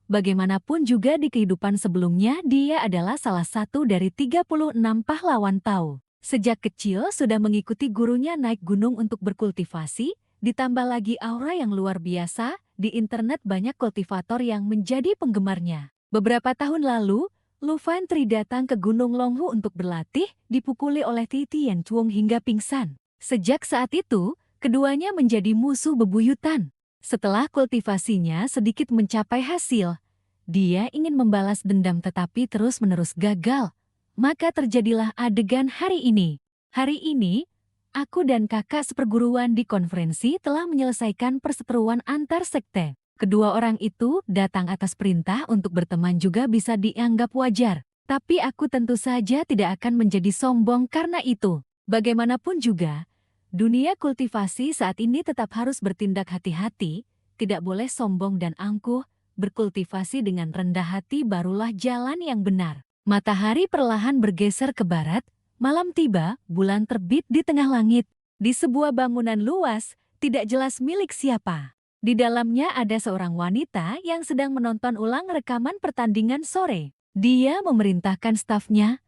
A: Bagaimanapun juga di kehidupan sebelumnya dia adalah salah satu dari 36 pahlawan Tao. Sejak kecil sudah mengikuti gurunya naik gunung untuk berkultivasi, ditambah lagi aura yang luar biasa, di internet banyak kultivator yang menjadi penggemarnya. Beberapa tahun lalu, Lu Fan Tri datang ke Gunung Longhu untuk berlatih, dipukuli oleh Titi Yen Chung hingga pingsan. Sejak saat itu, keduanya menjadi musuh bebuyutan. Setelah kultivasinya sedikit mencapai hasil, dia ingin membalas dendam tetapi terus-menerus gagal. Maka terjadilah adegan hari ini. Hari ini, aku dan kakak seperguruan di konferensi telah menyelesaikan perseteruan antar sekte. Kedua orang itu datang atas perintah untuk berteman juga bisa dianggap wajar. Tapi aku tentu saja tidak akan menjadi sombong karena itu. Bagaimanapun juga, dunia kultivasi saat ini tetap harus bertindak hati-hati, tidak boleh sombong dan angkuh, berkultivasi dengan rendah hati barulah jalan yang benar. Matahari perlahan bergeser ke barat, malam tiba, bulan terbit di tengah langit. Di sebuah bangunan luas, tidak jelas milik siapa. Di dalamnya ada seorang wanita yang sedang menonton ulang rekaman pertandingan sore. Dia memerintahkan stafnya,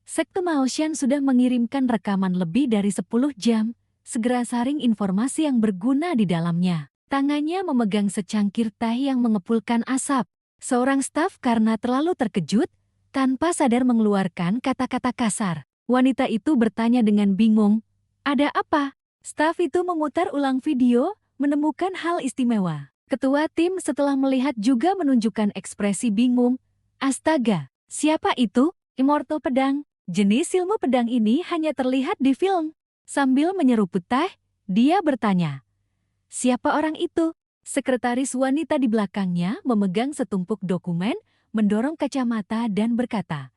A: sekte Maoshan sudah mengirimkan rekaman lebih dari 10 jam, segera saring informasi yang berguna di dalamnya. Tangannya memegang secangkir teh yang mengepulkan asap. Seorang staf karena terlalu terkejut, tanpa sadar mengeluarkan kata-kata kasar. Wanita itu bertanya dengan bingung, "Ada apa?" Staf itu memutar ulang video, menemukan hal istimewa. Ketua tim setelah melihat juga menunjukkan ekspresi bingung. Astaga, siapa itu? Immortal Pedang. Jenis ilmu pedang ini hanya terlihat di film. Sambil menyeruput teh, dia bertanya, "Siapa orang itu?" Sekretaris wanita di belakangnya memegang setumpuk dokumen, mendorong kacamata dan berkata,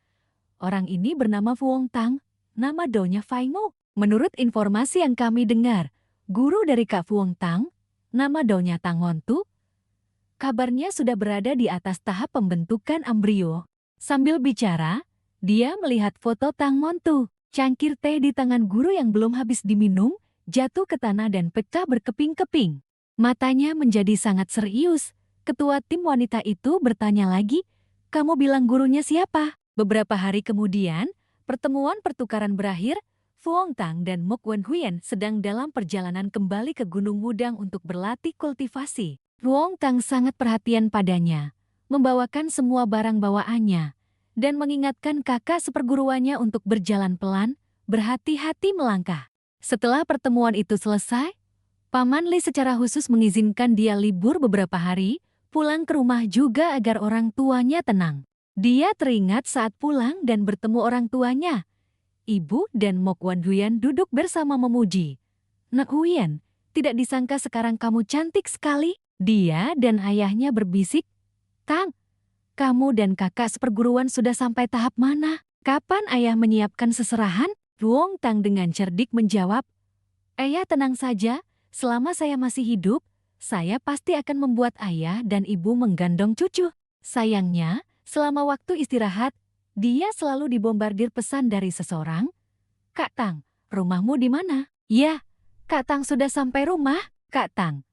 A: "Orang ini bernama Fuong Tang, nama daunnya Fai Mo. Menurut informasi yang kami dengar, guru dari Kak Fuong Tang, nama daunnya Tang Ngontu, kabarnya sudah berada di atas tahap pembentukan embrio." Sambil bicara, dia melihat foto Tang Ngontu. Cangkir teh di tangan guru yang belum habis diminum, jatuh ke tanah dan pecah berkeping-keping. Matanya menjadi sangat serius. Ketua tim wanita itu bertanya lagi, "Kamu bilang gurunya siapa?" Beberapa hari kemudian, pertemuan pertukaran berakhir. Fuong Tang dan Mok Wen Huyen sedang dalam perjalanan kembali ke Gunung Wudang untuk berlatih kultivasi. Fuong Tang sangat perhatian padanya, membawakan semua barang bawaannya, dan mengingatkan kakak seperguruannya untuk berjalan pelan, berhati-hati melangkah. Setelah pertemuan itu selesai, Paman Li secara khusus mengizinkan dia libur beberapa hari, pulang ke rumah juga agar orang tuanya tenang. Dia teringat saat pulang dan bertemu orang tuanya. Ibu dan Mok Wan Huyen duduk bersama memuji. "Nak Huyen, tidak disangka sekarang kamu cantik sekali." Dia dan ayahnya berbisik, "Tang, kamu dan kakak seperguruan sudah sampai tahap mana? Kapan ayah menyiapkan seserahan?" Ruong Tang dengan cerdik menjawab, "Ayah tenang saja, selama saya masih hidup, saya pasti akan membuat ayah dan ibu menggandong cucu." Sayangnya, selama waktu istirahat, dia selalu dibombardir pesan dari seseorang, "Kak Tang, rumahmu di mana?" "Ya, Kak Tang sudah sampai rumah." "Kak Tang,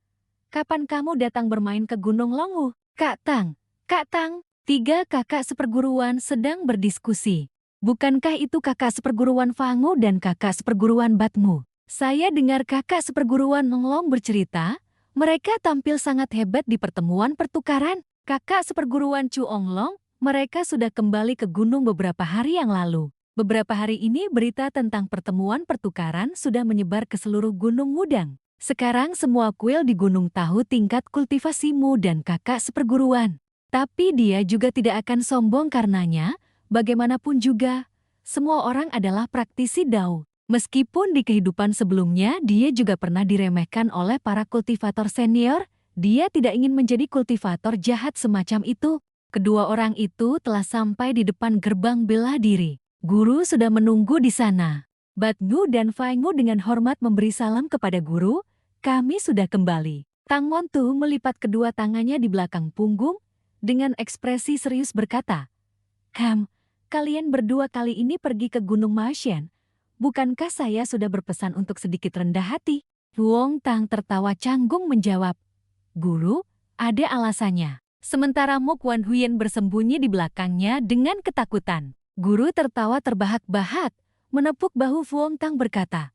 A: kapan kamu datang bermain ke Gunung Longhu?" "Kak Tang, Kak Tang." Tiga kakak seperguruan sedang berdiskusi. Bukankah itu kakak seperguruan Fangu dan kakak seperguruan Batmu? Saya dengar kakak seperguruan Nonglong bercerita, mereka tampil sangat hebat di pertemuan pertukaran. Kakak seperguruan Chu Onglong, mereka sudah kembali ke gunung beberapa hari yang lalu. Beberapa hari ini berita tentang pertemuan pertukaran sudah menyebar ke seluruh Gunung Mudang. Sekarang semua kuil di gunung tahu tingkat kultivasimu dan kakak seperguruan. Tapi dia juga tidak akan sombong karenanya, bagaimanapun juga, semua orang adalah praktisi Dao. Meskipun di kehidupan sebelumnya dia juga pernah diremehkan oleh para kultivator senior, dia tidak ingin menjadi kultivator jahat semacam itu. Kedua orang itu telah sampai di depan gerbang bela diri. Guru sudah menunggu di sana. Batnu dan Faingu dengan hormat memberi salam kepada guru. Kami sudah kembali. Tang Montu melipat kedua tangannya di belakang punggung, dengan ekspresi serius berkata, kalian berdua kali ini pergi ke Gunung Maoshan. Bukankah saya sudah berpesan untuk sedikit rendah hati? Huang Tang tertawa canggung menjawab, Guru, ada alasannya. Sementara Mok Wan Huyen bersembunyi di belakangnya dengan ketakutan. Guru tertawa terbahak-bahak, menepuk bahu Huang Tang berkata,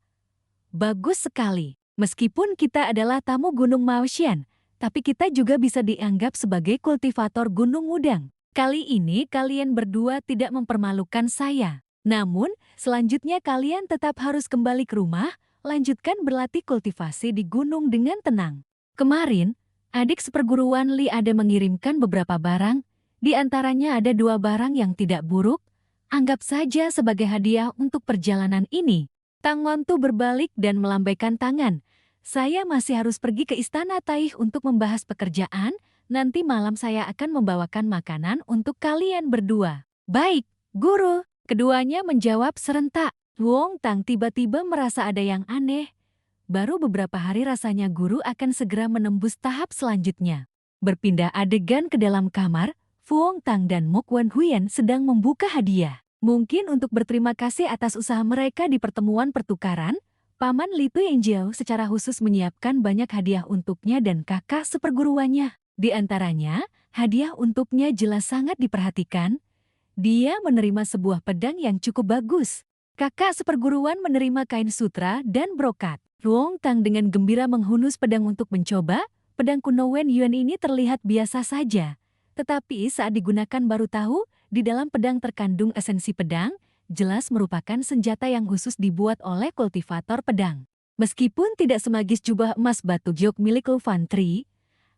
A: Bagus sekali, meskipun kita adalah tamu Gunung Maoshan, tapi kita juga bisa dianggap sebagai kultivator Gunung Mudang. Kali ini kalian berdua tidak mempermalukan saya. Namun, selanjutnya kalian tetap harus kembali ke rumah, lanjutkan berlatih kultivasi di gunung dengan tenang. Kemarin, adik seperguruan Li ada mengirimkan beberapa barang, di antaranya ada 2 barang yang tidak buruk, anggap saja sebagai hadiah untuk perjalanan ini. Tang Montu berbalik dan melambaikan tangan. Saya masih harus pergi ke Istana Taih untuk membahas pekerjaan, nanti malam saya akan membawakan makanan untuk kalian berdua. Baik, Guru. Keduanya menjawab serentak. Huang Tang tiba-tiba merasa ada yang aneh. Baru beberapa hari rasanya guru akan segera menembus tahap selanjutnya. Berpindah adegan ke dalam kamar, Huang Tang dan Mok Wan Huyen sedang membuka hadiah. Mungkin untuk berterima kasih atas usaha mereka di pertemuan pertukaran, Paman Li Tuyenjiao secara khusus menyiapkan banyak hadiah untuknya dan kakak seperguruannya. Di antaranya, hadiah untuknya jelas sangat diperhatikan. Dia menerima sebuah pedang yang cukup bagus. Kakak seperguruan menerima kain sutra dan brokat. Huang Tang dengan gembira menghunus pedang untuk mencoba. Pedang kuno Wen Yuan ini terlihat biasa saja. Tetapi saat digunakan baru tahu, di dalam pedang terkandung esensi pedang, jelas merupakan senjata yang khusus dibuat oleh kultivator pedang. Meskipun tidak semagis jubah emas batu giok milik Lu Fan Tri,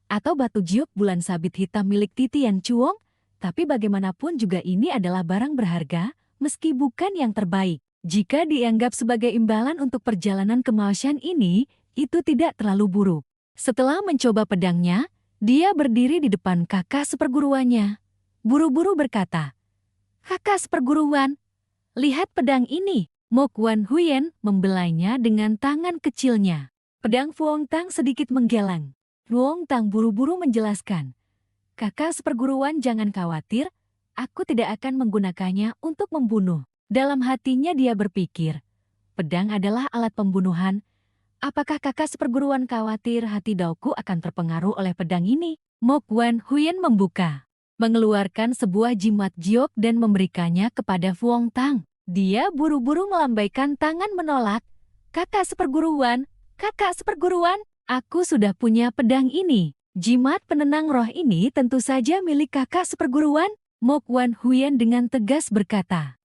A: atau batu giok bulan sabit hitam milik Titian Chuong, tapi bagaimanapun juga ini adalah barang berharga, meski bukan yang terbaik. Jika dianggap sebagai imbalan untuk perjalanan ke Maoshan ini, itu tidak terlalu buruk. Setelah mencoba pedangnya, dia berdiri di depan kakak seperguruannya. Buru-buru berkata, Kakak seperguruan, lihat pedang ini. Mok Wan Huyen membelainya dengan tangan kecilnya. Pedang Huang Tang sedikit menggeleng. Huang Tang buru-buru menjelaskan, Kakak seperguruan jangan khawatir, aku tidak akan menggunakannya untuk membunuh. Dalam hatinya dia berpikir, pedang adalah alat pembunuhan. Apakah kakak seperguruan khawatir hati Daoku akan terpengaruh oleh pedang ini? Mok Wan Huyen membuka, mengeluarkan sebuah jimat giok dan memberikannya kepada Huang Tang. Dia buru-buru melambaikan tangan menolak. Kakak seperguruan, aku sudah punya pedang ini. Jimat penenang roh ini tentu saja milik kakak seperguruan. Mok Wan Huyen dengan tegas berkata.